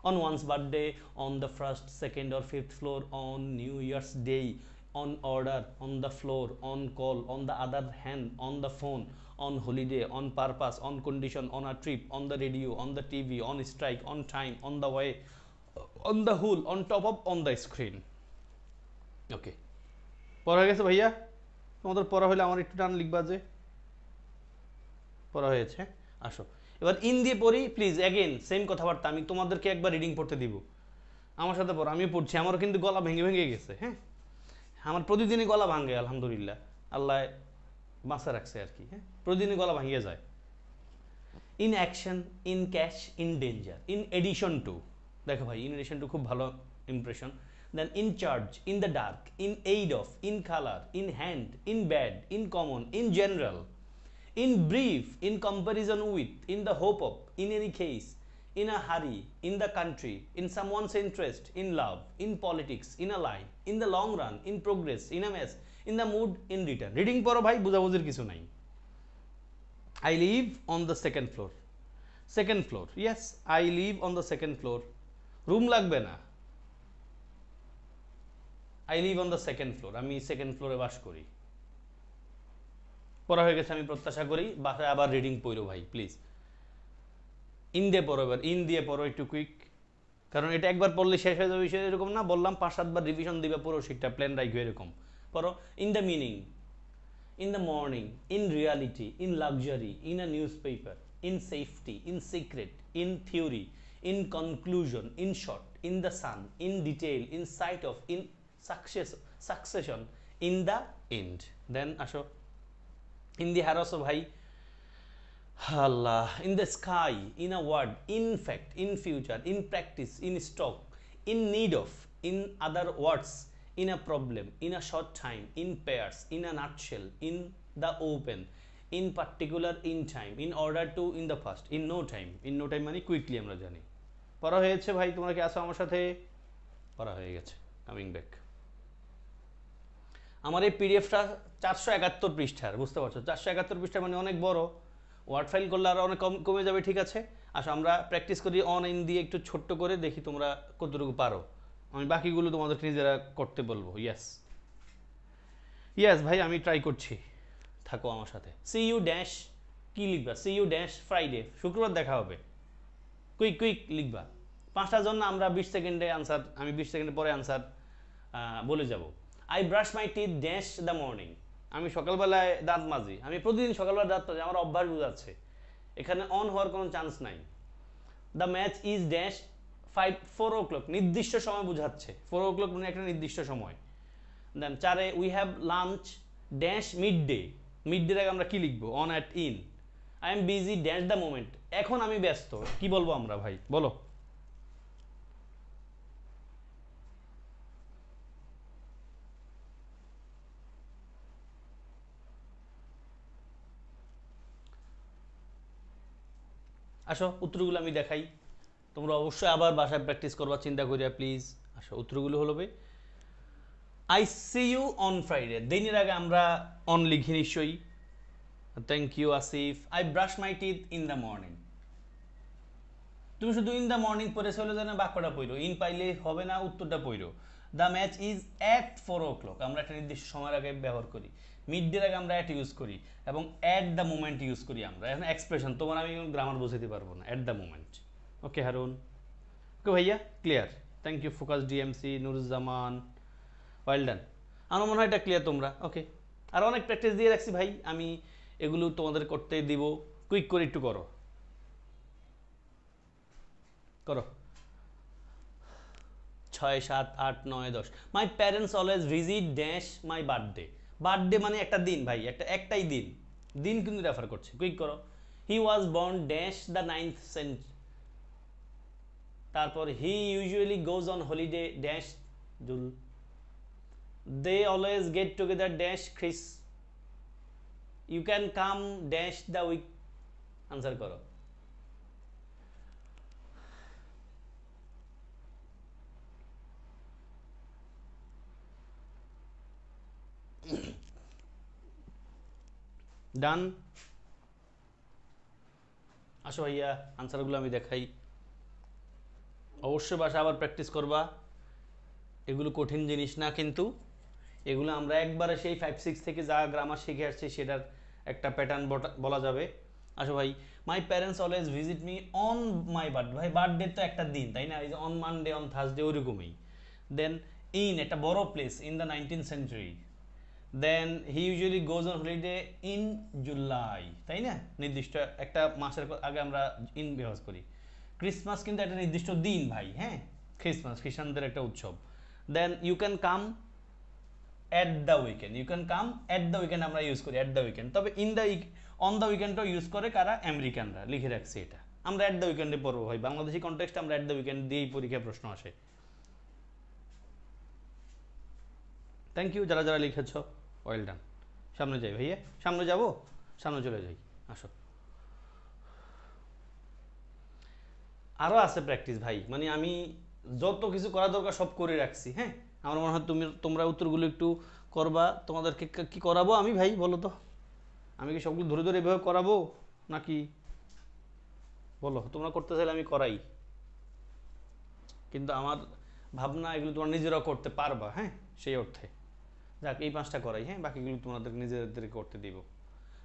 On one's birthday, on the first, second or fifth floor, on New Year's Day, on order, on the floor, on call, on the other hand, on the phone, on holiday, on purpose, on condition, on a trip, on the radio, on the TV, on strike, on time, on the way, on the whole, on top of, on the screen. ওকে, পড়া গেছে ভাইয়া? তোমাদের পড়া হলে আমার একটু টান লিখবা যে পড়া হয়েছে। আসো এবার ইন দিয়ে পড়ি প্লিজ, অ্যাগেন সেম কথাবার্তা, আমি তোমাদেরকে একবার রিডিং পড়তে দিব, আমার সাথে পড়ো, আমি পড়ছি, আমারও কিন্তু গলা ভেঙে ভেঙে গেছে, হ্যাঁ, আমার প্রতিদিনই গলা ভাঙে, আলহামদুলিল্লাহ, আল্লাহ বাঁচা রাখছে আর কি, হ্যাঁ, প্রতিদিনই গলা ভাঙিয়ে যায়। In action, in cash, in danger, in addition to, দেখো ভাই, ইন রিলেশন টু খুব ভালো impression. Then in charge, in the dark, in aid of, in colour, in hand, in bad, in common, in general, in brief, in comparison with, in the hope of, in any case, in a hurry, in the country, in someone's interest, in love, in politics, in a line, in the long run, in progress, in a mess, in the mood, in return. Reading পড়ো ভাই, বুঝাবুঝির কিছু নাই। I live on the second floor. Second floor, yes, I live on the second floor. Room লাগবে না, I live on the second floor, আমি second ফ্লোরে বাস করি। পড়া হয়ে গেছে আমি প্রত্যাশা করি, বাসায় আবার রিডিং পড়ো ভাই প্লিজ। ইন দিয়ে পড়ো, এবার ইন দিয়ে পড়ো একটু কুইক, কারণ এটা একবার পড়লে শেষ হয়ে যাবে বিষয় এরকম না, বললাম 5-7 বার রিভিশন দিবে পুরো শীটটা, প্ল্যান রাখবে এরকম পড়ো। In the meaning, in the morning, in reality, in luxury, in a newspaper, in safety, in secret, in theory, in conclusion, in short, in the sun, in detail, in sight of, in succession, in the end. Then আসো in the harass of bhai, Allah, in the sky, in a word, in fact, in future, in practice, in stock, in need of, in other words, in a problem, in a short time, in pairs, in a nutshell, in the open, in particular, in time, in order to, in the past, in no time মানে quickly আমরা জানি। পড়া হয়েছে ভাই, তোমরা কি আসো আমার সাথে? পড়া হয়ে গেছে, কামিং ব্যাক। আমার এই পিডিএফটা 471 পৃষ্ঠার, বুঝতে পারছো? 471 পৃষ্ঠা মানে অনেক বড়, ওয়ার্ড ফাইল করলে আরও অনেক কমে যাবে, ঠিক আছে? আসো আমরা প্র্যাকটিস করি অন ইন দিয়ে একটু ছোট্ট করে, দেখি তোমরা কতটুকু পারো। আমি বাকিগুলো তোমাদেরকে নিজেরা করতে বলবো। ইয়েস ইয়েস ভাই, আমি ট্রাই করছি, থাকো আমার সাথে। সি ইউ ড্যাশ, কি লিখবা? সি ইউ ড্যাশ ফ্রাইডে, শুক্রবার দেখা হবে। কুইক কুইক লিখবা, 5টা জন না, আমরা 20 সেকেন্ডে আনসার, আমি 20 সেকেন্ডের পরে আনসার বলে যাব। I brush my teeth dash the morning, আমি সকালবেলায় দাঁত মাজি, আমি প্রতিদিন সকালবেলা দাঁত মাজি, আমার অভ্যাস বোঝাচ্ছে, এখানে অন হওয়ার কোনো চান্স নাই। The match is dash 4 o'clock, নির্দিষ্ট সময় বোঝাচ্ছে, 4 o'clock মানে একটা নির্দিষ্ট সময়। দেন 4 we have lunch dash mid day, mid ডের আগে আমরা কি লিখবো? On at in. I am busy dash the moment, এখন আমি ব্যস্ত, কি বলবো আমরা ভাই, বলো? আসো উত্তরগুলো আমি দেখাই, তোমরা অবশ্যই আবার বাসায় প্র্যাকটিস করবা চিন্তা করিয়া প্লিজ। আসো উত্তরগুলো হলো, I see you on Friday, দিনের আগে আমরা অন লিখি নিশ্চয়ই, thank you Asif. I brush my teeth in the morning, তুমি শুধু ইন দ্য মর্নিং পরে চলে যাও না, বাক্যটা পড়ো, ইন পাইলে হবে না, উত্তরটা পড়ো। The match is at 4 o'clock, আমরা একটা নির্দিষ্ট সময়ের আগে ব্যবহার করি। মিড ডের আগে আমরা অ্যাট ইউজ করি, এবং অ্যাট দ্য মোমেন্ট ইউজ করি আমরা। এখন এক্সপ্রেশন তোমার আমি গ্রামার বোঝাতে পারবো না, at the moment. Okay Harun, okay ভাইয়া, clear, thank you. Focus DMC, Nuruzzaman, well done. আমার মনে হয় এটা ক্লিয়ার তোমরা। ওকে, আর অনেক প্র্যাকটিস দিয়ে রাখছি ভাই আমি, এগুলো তোমাদের করতে দিব, কুইক করে একটু করো করো। 6, 7, 8, 9, 10, my parents always visit dash my birthday, birthday মানে একটা দিন ভাই, একটাই দিন, দিন কিন্তু রেফার করছে, কুইক করো। He was born dash the 9th century, তারপর he usually goes on holiday dash July, they always get together dash Chris, you can come dash the week, answer করো। ডান, আসো ভাইয়া আনসারগুলো আমি দেখাই। অবশ্যই বাসা আবার প্র্যাকটিস করবা, এগুলো কঠিন জিনিস না কিন্তু, এগুলো আমরা একবারে সেই 5-6 থেকে যা গ্রামার শিখে আসছি সেটার একটা প্যাটার্ন বলা যাবে। আসো ভাই, my parents always visit me on my birthday, ভাই বার্থডে তো একটা দিন তাই না, এই যে অন মানডে, অন থার্সডে, ওইরকমই। দেন ইন, একটা বড় place, in the 19th century। Then he usually goes on holiday in July, তাই না, নির্দিষ্ট একটা মাসের আগে আমরা ইন ব্যবহার করি। ক্রিসমাস কিন্তু একটা নির্দিষ্ট দিন ভাই, হ্যাঁ, ক্রিসমাস খ্রিস্টানদের একটা উৎসব। Then you can come at the weekend, you can come at the weekend আমরা ইউজ করি, অ্যাট দ্য উইকেন্ড। তবে ইন দ্য অন দ্য উইকেন্ডটাও ইউজ করে কারা? আমেরিকানরা, লিখে রাখছি এটা, আমরা অ্যাট দ্য উইকেন্ডে পড়বো ভাই, বাংলাদেশি কনটেক্সটে আমরা অ্যাট দ্য উইকেন্ড দিয়েই পরীক্ষায় প্রশ্ন আসে। থ্যাংক ইউ যারা যারা লিখেছ, ওয়েল ডান। সামনে যাই ভাইয়া, সামনে যাব, সামনে চলে যাই, আসো। আরও আছে প্র্যাকটিস ভাই, মানে আমি যত কিছু করা দরকার সব করে রাখছি। হ্যাঁ, আমার মনে হয় তোমরা উত্তরগুলো একটু করবা। তোমাদেরকে কি করাবো আমি ভাই বলো তো? আমি কি সবগুলো ধরে ধরে এভাবে করাবো নাকি বলো? তোমরা করতে চাইলে আমি করাই, কিন্তু আমার ভাবনা এগুলো তোমরা নিজেরাও করতে পারবা। হ্যাঁ, সেই অর্থে যাক এই 5টা করাই। হ্যাঁ, বাকিগুলো তোমাদের নিজেদের করতে দিব।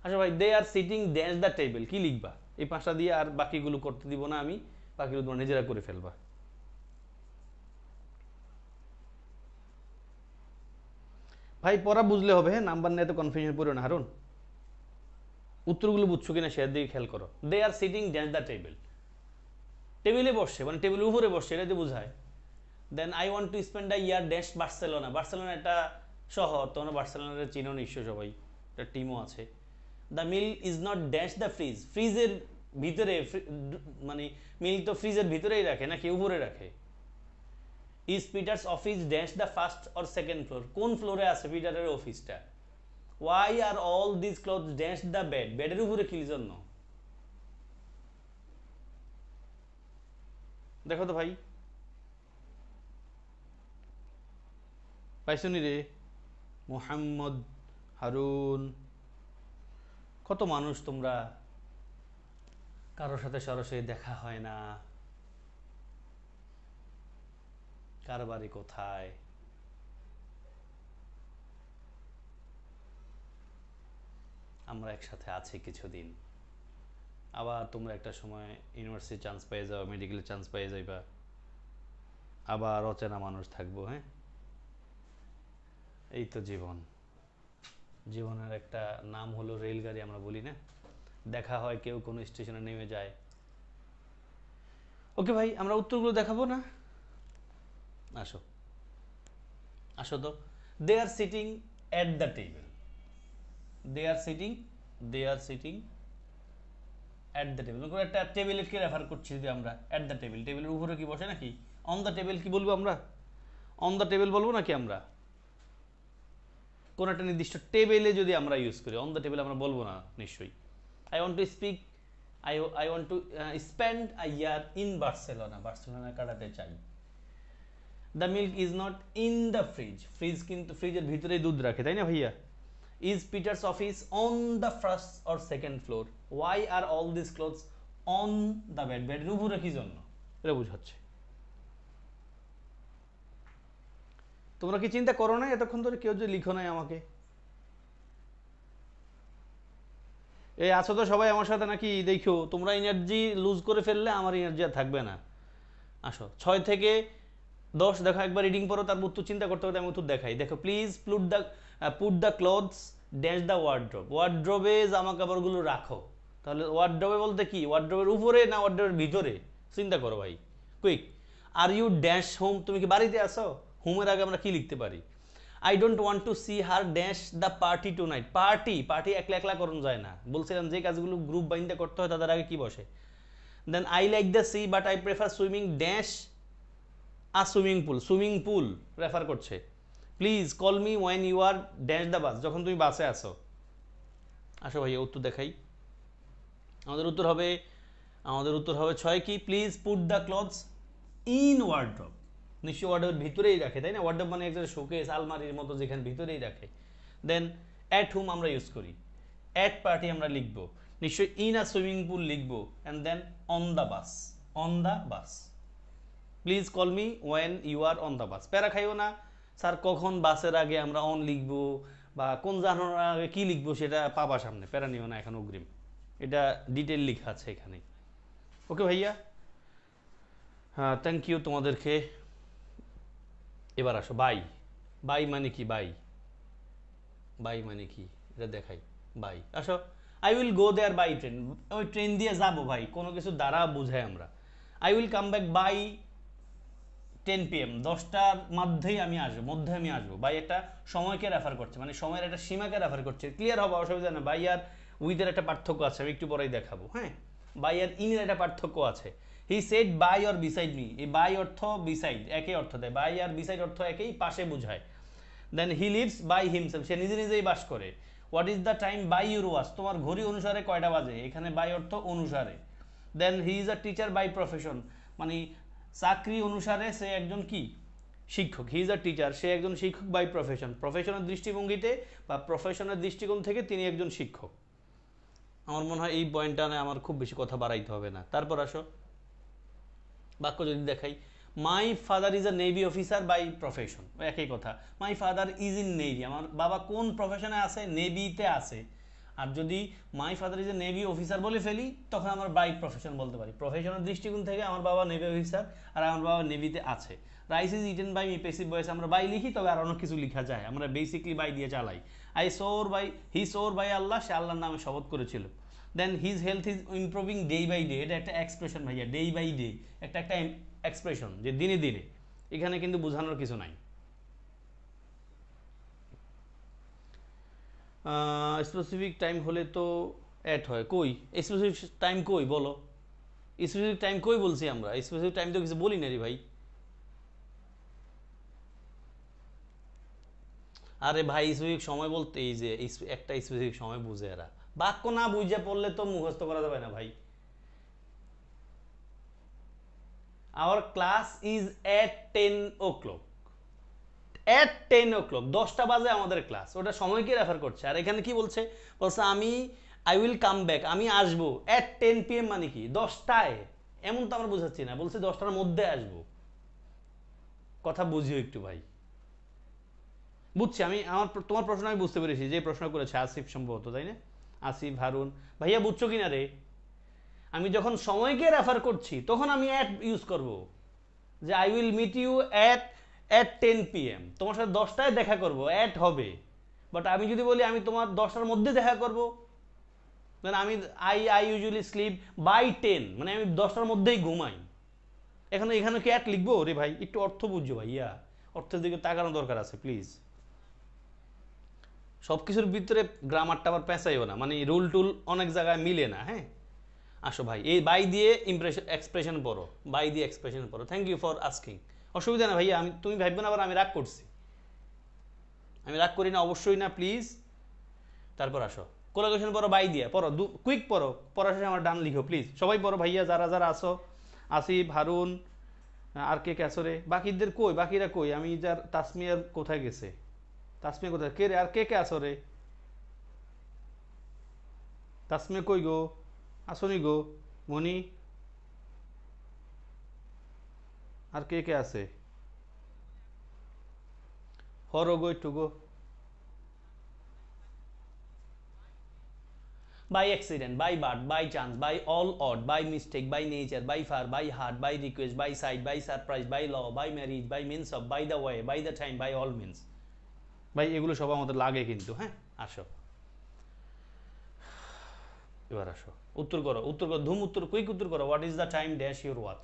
আচ্ছা ভাই, they are sitting dash the table, কি লিখবা? এই 5টা দিয়ে আর বাকিগুলো করতে দিব না আমি, বাকিগুলো তোমরা নিজেরা করে ফেলবা। ভাই পড়া বুঝলে হবে, হ্যাঁ, নাম্বার নিয়ে তো কনফিউশন পড়ো না হারুন। উত্তরগুলো বুঝছো কিনা সেটার দিকে খেয়াল করো। They are sitting dash the table, টেবিলে বসছে মানে টেবিলের উপরে বসছে, এটা দিয়ে বোঝায়। Then I want to spend the year dash Barcelona, Barcelona একটা শহর, তোমরা বার্সেলোনার চিনো নিশ্চয় সবাই, একটা টিমও আছে। The meal is not dash the fridge, ফ্রিজের ভিতরে, মানে মিল তো ফ্রিজের ভিতরেই রাখে নাকি উপরে রাখে? Is Peter's office dash the first or second floor, কোন ফ্লোরে আছে পিটারের অফিসটা? Why are all this cloth dash the bed, বেডের উপরে কি জন্য? দেখো তো ভাই, পাইছনি রে? মোহাম্মদ, হারুন, কত মানুষ তোমরা, কারোর সাথে সরাসরি দেখা হয় না, কার বাড়ি কোথায়। আমরা একসাথে আছি কিছুদিন, আবার তোমরা একটা সময় ইউনিভার্সিটি চান্স পেয়ে যাও, মেডিকেলে চান্স পেয়ে যাইবা, আবার অচেনা মানুষ থাকবো। হ্যাঁ, এই তো জীবন। জীবনের একটা নাম হলো রেলগাড়ি, আমরা বলি না? দেখা হয়, কেউ কোনো স্টেশনে নেমে যায়। ওকে ভাই, আমরা উত্তরগুলো দেখাবো না? আসো, আসো তো। They are sitting at the table, they are sitting, they are sitting at the table. একটা টেবিলকে রেফার করছি যদি আমরা, এট দ্য টেবিল, টেবিলের উপরে কি বসে নাকি? অন দ্য টেবিল কি বলবো আমরা? অন দ্য টেবিল বলবো নাকি আমরা? কোন একটা নির্দিষ্ট টেবিলে যদি আমরা ইউজ করি, অন দ্য টেবিল আমরা বলবো না নিশ্চয়ই। I want to speak, I want to spend a year in Barcelona, Barcelona কাটাতে চাই। The milk is not in the fridge, fridge কিন্তু ফ্রিজের ভিতরেই দুধ রাখে, তাই না ভাইয়া? Is Peter's office on the first or second floor, why are all this clothes on the bed, বেডের উপরে কি জন্য? এটা বুঝাচ্ছে। তোমরা কি চিন্তা করো না এতক্ষণ ধরে? কেউ যে লিখো নাই আমাকে। এই আছো তো সবাই আমার সাথে নাকি? দেখো তোমরা এনার্জি লুজ করে ফেললে আমার এনার্জি আর থাকবে না। আসো, 6 থেকে 10 দেখো, একবার রিডিং পড়ো, তার উত্তর চিন্তা করতে করতে আমি উত্তর দেখাই। দেখো, please put the clothes dash the wardrobe, ওয়ার্ড্রোবে জামা কাপড়গুলো রাখো। তাহলে ওয়ার্ড্রোবে বলতে কি? ওয়ার্ড্রোবের উপরে না ওয়ার্ড্রোবের ভিতরে? চিন্তা করো ভাই, quick. Are you dash home, তুমি কি বাড়িতে আসো? হোমের আগে আমরা কি লিখতে পারি? I don't want to see her dash the party tonight, party, party একলা একলা করুন যায় না, বলছিলাম যে কাজগুলো গ্রুপ বাইন্ডে করতে হয় তাদের আগে কি বসে? Then I like the sea but I prefer swimming dash a swimming pool, swimming pool refer করছে। Please call me when you are dash the bus, যখন তুমি বাসে আসো। আসো ভাইয়া উত্তর দেখাই। আমাদের উত্তর হবে 6 কি? Please put the clothes in wardrobe, নিশ্চয়ই ওয়ার্ড্রোবের ভিতরেই রাখে, তাই না? ওয়ার্ড্রোব মানে একটা শোকেস, আলমারির মতো যেখানে ভিতরেই রাখে। দেন অ্যাট হোম আমরা ইউজ করি, অ্যাট পার্টি আমরা লিখবো, নিশ্চয়ই ইন আ সুইমিং পুল লিখবো, and then on the bus, on the bus. Please call me when you are on the bus. প্যারা খাইও না স্যার, কখন বাসের আগে আমরা অন লিখবো বা কোন জানানোর আগে কি লিখবো সেটা পাবা সামনে, প্যারা নিও না এখন অগ্রিম, এটা ডিটেল লেখা আছে এখানে। ওকে ভাইয়া, হ্যাঁ থ্যাংক ইউ তোমাদেরকে। এবার আসো, বাই, বাই মানে কি? বাই, বাই মানে কি এটা দেখাই। বাই, আসো। I will go there by train, ওই ট্রেন দিয়ে যাবো ভাই, কোনো কিছু দ্বারা বুঝাই আমরা। I will come back by 10 PM, 10টার মধ্যেই আমি আসবো, বাই একটা সময়কে রেফার করছে, মানে সময়ের একটা সীমাকে রেফার করছে। ক্লিয়ার হবে, অসুবিধা না। বাই আর উইথের একটা পার্থক্য আছে, আমি একটু পরেই দেখাবো। হ্যাঁ, বাই আর ইনের একটা পার্থক্য আছে। He said by or beside me, এই বাই অর্থ বিসাইড একই অর্থ দেয়, বাই আর বিসাইড অর্থ একই, পাশে বোঝায়। Then he lives by himself, সে নিজে নিজেই বাস করে। What is the time by your watch, তোমার ঘড়ি অনুসারে কয়টা বাজে, এখানে বাই অর্থ অনুসারে। Then he is a teacher by profession, মানে চাকরি অনুসারে সে একজন কি শিক্ষক। হি ইজ আ টিচার, সে একজন শিক্ষক বাই প্রফেশন, প্রফেশনের দৃষ্টিভঙ্গিতে বা প্রফেশনের দৃষ্টিকোণ থেকে তিনি একজন শিক্ষক। আমার মনে হয় এই পয়েন্টটা আমার খুব বেশি কথা বাড়াইতে হবে না। তারপর আসো বাক্য যদি দেখাই, my father is a navy officer by profession, একই কথা। My father is in navy, আমার বাবা কোন প্রফেশনে আছে, নেভিতে আছে। আর যদি my father is a navy officer বলে ফেলি তখন আমরা বাই প্রফেশন বলতে পারি। প্রফেশনের দৃষ্টিকোণ থেকে আমার বাবা নেভি অফিসার আর আমার বাবা নেভিতে আছে। Rice is eaten by me, passive voice আমরা বাই লিখি, তবে আর অনেক কিছু লেখা যায়, আমরা বেসিকলি বাই দিয়ে চালাই। I swore by, he swore by Allah, সে আল্লাহর নামে শপথ করেছিল। Then his health is improving day by day, এটা একটা এক্সপ্রেশন ভাইয়া, ডে বাই ডে একটা এক্সপ্রেশন, যে দিনে দিনে, এখানে কিন্তু বোঝানোর কিছু নাই। স্পেসিফিক টাইম হলে তো অ্যাড হয়, কই স্পেসিফিক টাইম কই বলো, স্পেসিফিক টাইম কই বলছি আমরা, স্পেসিফিক টাইম তো কিছু বলি না রে ভাই। আরে ভাই স্পেসিফিক সময় বলতে এই যে একটা স্পেসিফিক সময় বুঝে এরা, বাক্য না বুঝে পড়লে তো মুখস্থ করা যাবে না ভাই। Our class is at 10 o'clock, at 10 o'clock 10টা বাজে আমাদের ক্লাস, ওটা সময়কে রেফার করছে। আর এখানে কি বলছে, বলছে আমি আই উইল কাম ব্যাক, আমি আসবো এট 10 PM, মানে কি 10টায়, এমন তো আমরা বুঝাচ্ছি না, বলছে 10টার মধ্যে আসবো। কথা বুঝিও একটু ভাই। বুঝছি আমি, আমার তোমার প্রশ্ন আমি বুঝতে পেরেছি, যে প্রশ্ন করেছে আসিফ সম্ভবত, তাই না? আসিফ, হারুন ভাইয়া বুঝছো কিনা রে? আমি যখন সময়কে রেফার করছি তখন আমি অ্যাট ইউজ করব, যে I will meet you at 10 PM, তোমার সাথে 10টায় দেখা করব, অ্যাট হবে। বাট আমি যদি বলি আমি তোমার 10টার মধ্যে দেখা করব, দেন আমি আই ইউজুয়ালি স্লিপ বাই 10, মানে আমি 10টার মধ্যেই ঘুমাই। এখানে কি অ্যাট লিখবো রে ভাই? একটু অর্থ বুঝছো ভাইয়া, অর্থের দিকে তাকানো দরকার আছে প্লিজ। সব কিছুর ভিতরে গ্রামারটা আবার পেঁচাইও না, মানে রুল টুল অনেক জায়গায় মিলে না। হ্যাঁ আসো ভাই, এই বাই দিয়ে এক্সপ্রেশন পড়ো, বাই দিয়ে এক্সপ্রেশন পড়ো। থ্যাংক ইউ ফর আস্কিং, অসুবিধা না ভাইয়া, আমি তুমি ভাববে না আবার আমি রাগ করছি, আমি রাগ করি না অবশ্যই না, প্লিজ। তারপর আসো কোলাগেশন পড়ো, বাই দিয়ে পড়ো, কুইক পড়ো, পড়া শেষে আমার ডান লিখো প্লিজ, সবাই পড়ো ভাইয়া, যারা যারা আসো, আসিফ, হারুন, আর কে কে আসো রে, বাকিদের কই, বাকিরা কই, আমি যার তাসমিয়ার কোথায় গেছে, তাসমিয়া কোথায়, কে রে, আর কে কে আসো রে, তাসমিয়া কই গো, আসনি গো, মনি, আর কে কে আছে, হরো গো একটু গো। By accident, by birth, by chance, by all odd, by mistake, by nature, by far, by heart, by request, by sight, by surprise, by law, by marriage, by means of, by the way, by the time, by all means। ভাই এগুলো সব আমাদের লাগে কিন্তু। হ্যাঁ আসো এবার আসো, উত্তর করো, উত্তর করো, ধুম উত্তর, কুইক উত্তর করো। What is the time dash your watch?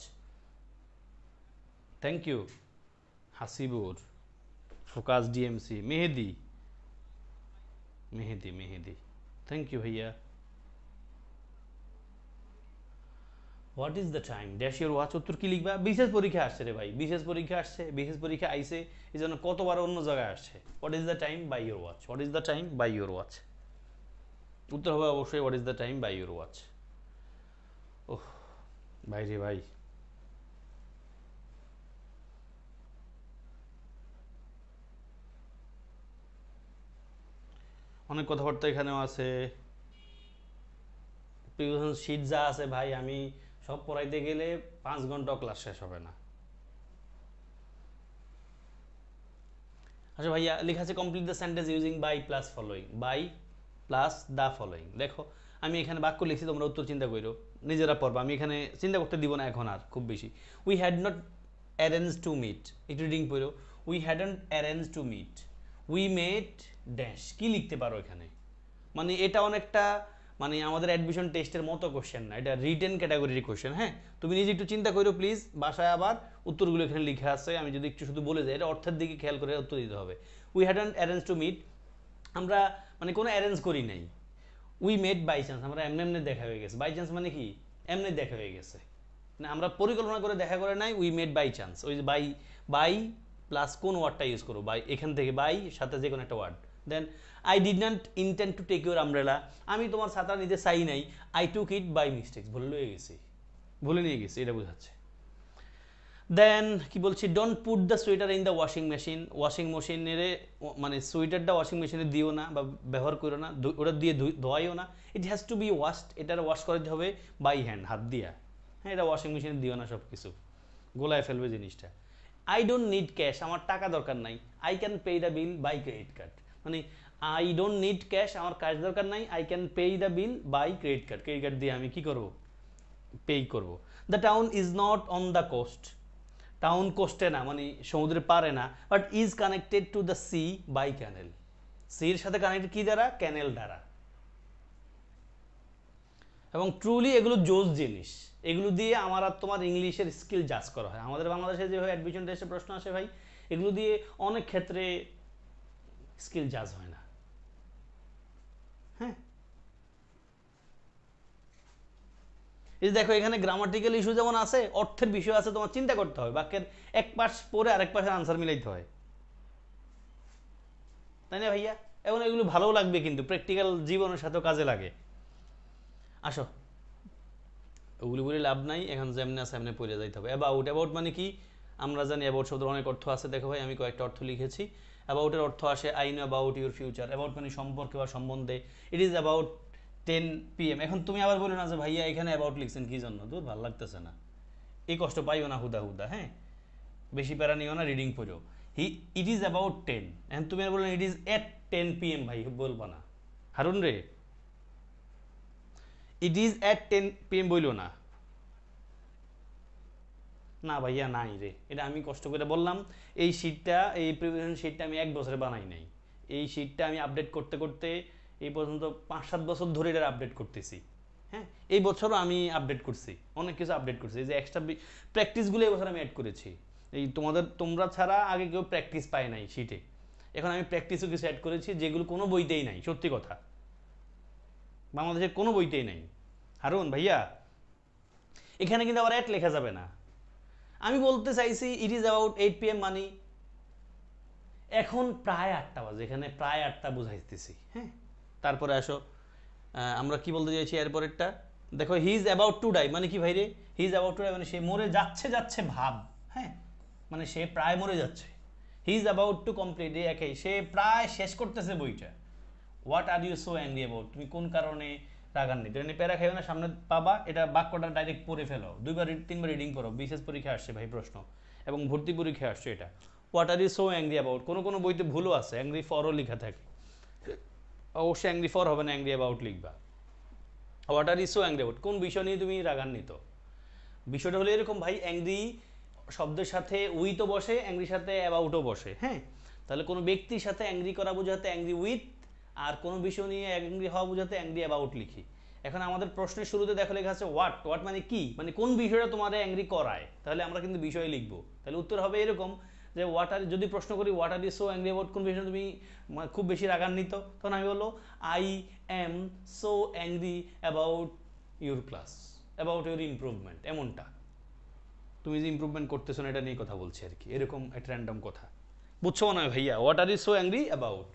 Thank you Hasibur, focus DMC, Mehedi, Mehedi, Mehedi, thank you ভাইয়া। What is the time dash your watch, উত্তর কি লিখবা? বিশেষ পরীক্ষা আসছে রে ভাই, বিশেষ পরীক্ষা আসছে, বিশেষ পরীক্ষা আইসে, এই জন্য কতবার অন্য জায়গায় আসছে। What is the time by your watch, what is the time by your watch, উত্তর হবে অবশ্যই what is the time by your watch. ওহ ভাই রে ভাই, অনেক কথাবার্তা এখানেও আছে, প্রিভিয়াস শিট যা আছে ভাই, আমি সব পড়াইতে গেলে 5 ঘন্টা ক্লাস শেষ হবে না। আচ্ছা ভাইয়া লেখা আছে complete the sentence using by plus following, by plus the following. দেখো আমি এখানে বাক্য লিখছি, তোমরা উত্তর চিন্তা করো, নিজেরা পড়বা, আমি এখানে চিন্তা করতে দিব না এখন আর খুব বেশি। We had not arrange to meet, একটু রিডিং পড়ো। We hadn't arrange to meet, we made dash, কি লিখতে পারো এখানে? মানে এটা অনেকটা মানে আমাদের অ্যাডমিশন টেস্টের মতো কোশ্চেন না, এটা রিটেন ক্যাটাগরির কোশ্চেন। হ্যাঁ তুমি নিজে একটু চিন্তা করো প্লিজ, বাসায় আবার উত্তরগুলো এখানে লিখে আছে, আমি যদি একটু শুধু বলে যাই, এটা অর্থের দিকে খেয়াল করে উত্তর দিতে হবে। We hadn't arrange to meet, আমরা মানে কোনো অ্যারেঞ্জ করি নাই। উই মেড বাই চান্স, আমরা এমনি এমনি দেখা হয়ে গেছে। বাই চান্স মানে কি, এমনি দেখা হয়ে গেছে, না আমরা পরিকল্পনা করে দেখা করে নাই, উই মেড বাই চান্স। ওই যে বাই, বাই প্লাস কোন ওয়ার্ডটা ইউজ করবো, বাই এখান থেকে বাই সাথে যে কোনো একটা word. Then I did not intend to take your umbrella, আমি তোমার ছাতা নিতে চাই নাই, I took it by mistake, ভুলে নিয়ে গেছি, ভুলে নিয়ে গেছি, এটা বোঝাচ্ছে। দেন কি বলছি, don't put the sweater in the washing machine, washing মেশিনের মানে সোয়েটারটা ওয়াশিং মেশিনে দিও না বা ব্যবহার করো না, ওটা দিয়ে ধোয়াইও না, it has to B washed, এটার ওয়াশ করতে হবে বাই হ্যান্ড, হাত দিয়া। হ্যাঁ, এটা ওয়াশিং মেশিনে দিও না সব কিছু, গোলায় ফেলবে জিনিসটা। আই ডোন্ট নিড ক্যাশ, আমার টাকা দরকার নাই, I can pay the bill by credit card, মানে আই ডোন্ট নিড ক্যাশ, আমার ক্যাশ দরকার নাই, I can pay the bill by credit card, credit card দিয়ে আমি কি করবো, পে করবো। The town is not on the coast, town কোস্টে না মানে সমুদ্রে পারে না, but is connected to the sea by canal, সির সাথে কানেক্টেড কি দ্বারা, ক্যানেল দ্বারা। এবং ট্রুলি এগুলো জোস জিনিস, এগুলো দিয়ে আমার আর তোমার ইংলিশের স্কিল জাজ করা হয়। আমাদের বাংলাদেশে যেভাবে অ্যাডমিশন টেস্টে প্রশ্ন আসে ভাই, এগুলো দিয়ে অনেক ক্ষেত্রে স্কিল জাজ হয় না। হ্যাঁ, এই দেখো এখানে গ্রামাটিক্যাল ইস্যু যেমন আছে, অর্থের বিষয় আছে, তোমার চিন্তা করতে হয়, বাক্যের এক পাশ পরে আরেক পাশের আনসার মিলাইতে হয়, তাই না ভাইয়া? এবং এগুলো ভালো লাগবে, কিন্তু প্র্যাকটিক্যাল জীবনের সাথেও কাজে লাগে। আসো, ওগুলি বলে লাভ নাই, এখন যেমনি আছে এমনি পড়ে যাইতে হবে। অ্যাবাউট, অ্যাবাউট মানে কি আমরা জানি, অ্যাবাউট শব্দের অনেক অর্থ আছে। দেখো ভাই আমি কয়েকটা অর্থ লিখেছি। অ্যাবাউটের অর্থ আসে I know about your future, about মানে সম্পর্কে বা সম্বন্ধে। It is about 10 PM। এখন তুমি আবার বলো না যে ভাইয়া এখানে অ্যাবাউট লিখছেন কি জন্য, দূর ভালো লাগতেছে না, এই কষ্ট পাইও না হুদা হুদা। হ্যাঁ, বেশি প্যারা নিও না, রিডিং পড়ো। ইট ইজ অ্যাবাউট 10, এখন তুমি আর বললেন ইট ইজ এট 10 PM, ভাই বলবা না হারুন রে, ইট ইজ এট 10 PM বইলো না, না ভাইয়া নাই রে, এটা আমি কষ্ট করে বললাম। এই শীটটা, এই প্রিপারেশন শীটটা আমি 1 বছরে বানাই নাই, এই শীটটা আমি আপডেট করতে করতে এই পর্যন্ত 5-7 বছর ধরে এটা আপডেট করতেছি। হ্যাঁ, এই বছরও আমি আপডেট করছি, অনেক কিছু আপডেট করছি, এই যে এক্সট্রা প্র্যাকটিসগুলো এই বছর আমি অ্যাড করেছি। এই তোমরা ছাড়া আগে কেউ প্র্যাকটিস পায় নাই শীটে, এখন আমি প্র্যাকটিসও কিছু অ্যাড করেছি যেগুলো কোনো বইতেই নাই, সত্যি কথা, বাংলাদেশের কোনো বইতেই নাই। হারুন ভাইয়া, এখানে কিন্তু আবার অ্যাড লেখা যাবে না। আমি বলতে চাইছি ইট ইজ অ্যাবাউট 8 PM মানে এখন প্রায় 8টা বাজে, এখানে প্রায় 8টা বুঝাইতেছি। হ্যাঁ, তারপরে আসো, আমরা কি বলতে চাইছি এরপরেরটা দেখো, he is about to die মানে কি ভাই রে, he is about to die মানে সে মরে যাচ্ছে যাচ্ছে ভাব। হ্যাঁ, মানে সে প্রায় মরে যাচ্ছে। He is about to complete, একই সে প্রায় শেষ করতেছে বইটা। What are you so angry about, তুমি কোন কারণে রাগান্বিত, এটা প্যারা খাইও না, সামনে পাবা, এটা বাক্যটা ডাইরেক্ট পড়ে ফেলো, 2-3বার রিডিং করো, বিশেষ পরীক্ষা আসছে ভাই প্রশ্ন, এবং ভর্তি পরীক্ষা আসছে এটা। What are you so angry about, কোনো কোনো বইতে ভুলও আছে, অ্যাংরি ফরও লেখা থাকে, অবশ্যই অ্যাংরি ফর হবে না, অ্যাংরি অ্যাবাউট লিখবা। What are you so angry about, কোন বিষয় নিয়ে তুমি রাগান্বিত। বিষয়টা হলো এরকম ভাই, অ্যাংরি শব্দের সাথে উইথও বসে, অ্যাংরির সাথে অ্যাবাউটও বসে। হ্যাঁ, তাহলে কোনো ব্যক্তির সাথে অ্যাংরি করা বোঝাতে অ্যাংরি উইথ, আর কোনো বিষয় নিয়ে অ্যাংরি হওয়া বোঝাতে অ্যাংরি অ্যাবাউট লিখি। এখন আমাদের প্রশ্নের শুরুতে দেখো লেখা আছে হোয়াট, হোয়াট মানে কি, মানে কোন বিষয়টা তোমার অ্যাংরি করায়, তাহলে আমরা কিন্তু বিষয় লিখবো, তাহলে উত্তর হবে এরকম যে হোয়াট আর, যদি প্রশ্ন করি what are you so angry about, কোন বিষয়ে তুমি খুব বেশি রাগান্বিত, তখন আমি বললো I am so angry about your class, about your improvement, এমনটা তুমি যে ইমপ্রুভমেন্ট করতেছো না এটা নিয়ে কথা বলছি আর কি, এরকম একটা র্যান্ডম কথা, বুঝছো না ভাইয়া? What are you so angry about.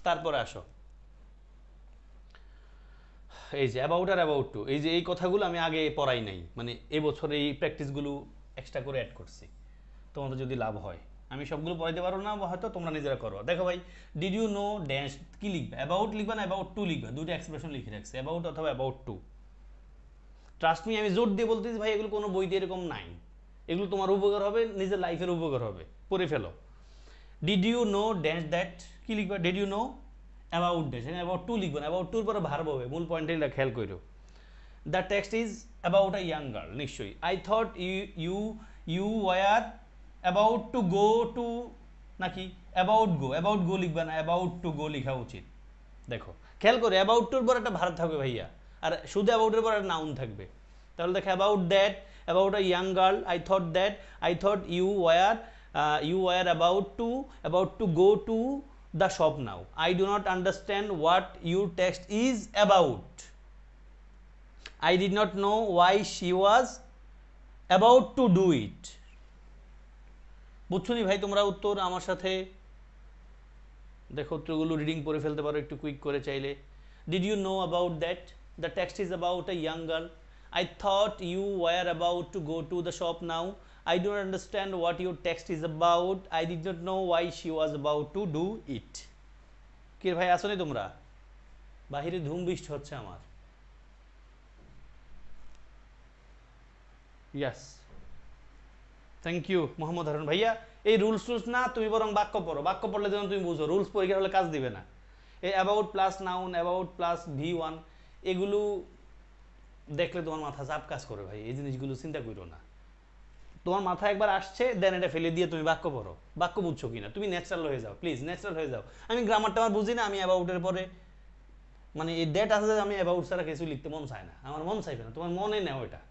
তারপরে আসো, এই যে অ্যাবাউট আর অ্যাবাউট টু, এই যে এই কথাগুলো আমি আগে পড়াই নাই, মানে এবছর এই প্র্যাকটিসগুলো এক্সট্রা করে অ্যাড করছি, তোমাদের যদি লাভ হয়। আমি সবগুলো পড়াইতে পারো না, হয়তো তোমরা নিজেরা করো। দেখো ভাই, ডিড ইউ নো ড্যাশ, কি লিখবে, অ্যাবাউট লিখবা না অ্যাবাউট টু লিখবা, দুটো এক্সপ্রেশন লিখে রাখছে, অ্যাবাউট অথবা অ্যাবাউট টু। ট্রাস্ট মি, আমি জোর দিয়ে বলতেছি ভাই, এগুলো কোনো বইতে এরকম নাই, এগুলো তোমার উপকার হবে, নিজের লাইফের উপকার হবে, পড়ে ফেলো। Did you know dash that, কি লিখবা, did you know about dash, এখানে অ্যাবাউট টু লিখবা না, অ্যাবাউট টুর পরে ভার্ব হবে, মূল পয়েন্টটা খেয়াল করো। The text is about a young girl, নিশ্চয়ই। I thought you you were about to go to, নাকি অ্যাবাউট গো লিখবা না, অ্যাবাউট টু গো লিখা উচিত। দেখো খেয়াল করে, অ্যাবাউট টুর পর একটা ভার্ব থাকবে ভাইয়া, আর শুধু অ্যাবাউটের পর একটা নাউন থাকবে। তাহলে দেখো about that, about a young girl, I thought you were about to go to the shop now, I do not understand what your text is about. I did not know why she was about to do it. বুঝছো নি ভাই তোমরা উত্তর আমার সাথে দেখো উত্তরগুলো reading পড়ে ফেলতে পারো একটু কুইক করে চাইলে। Did you know about that? The text is about a young girl. I thought you were about to go to the shop now. I don't understand what your text is about. I did not know why she was about to do it. কি ভাই আসো নি তোমরা? বাহিরে ধুম বৃষ্টি হচ্ছে আমার। Yes. Thank you Mohammad Harun ভাইয়া। এই রুলস টুলস না, তুমি বরং বাক্য পড়ো, বাক্য পড়লে যেন তুমি বুঝো, রুলস পরীক্ষা হলে কাজ দিবে না। এই about plus noun, about plus V1 এগুলো দেখলে তোমার মাথা চাপ কাজ করে ভাই, এই জিনিসগুলো চিন্তা করো না। তোমার মাথা একবার আসছে দেন এটা ফেলে দিয়ে তুমি বাক্য পড়ো, বাক্য বুঝছো কিনা, তুমি ন্যাচারাল হয়ে যাও, প্লিজ ন্যাচারাল হয়ে যাও। আমি গ্রামারটা আমার বুঝি না, আমি অ্যাবাউটের পরে মানে এই ডেট আছে যে আমি অ্যাবাউট ছাড়া কিছু লিখতে মন চায় না, আমার মন চাইবে না, তোমার মনে নেও এটা।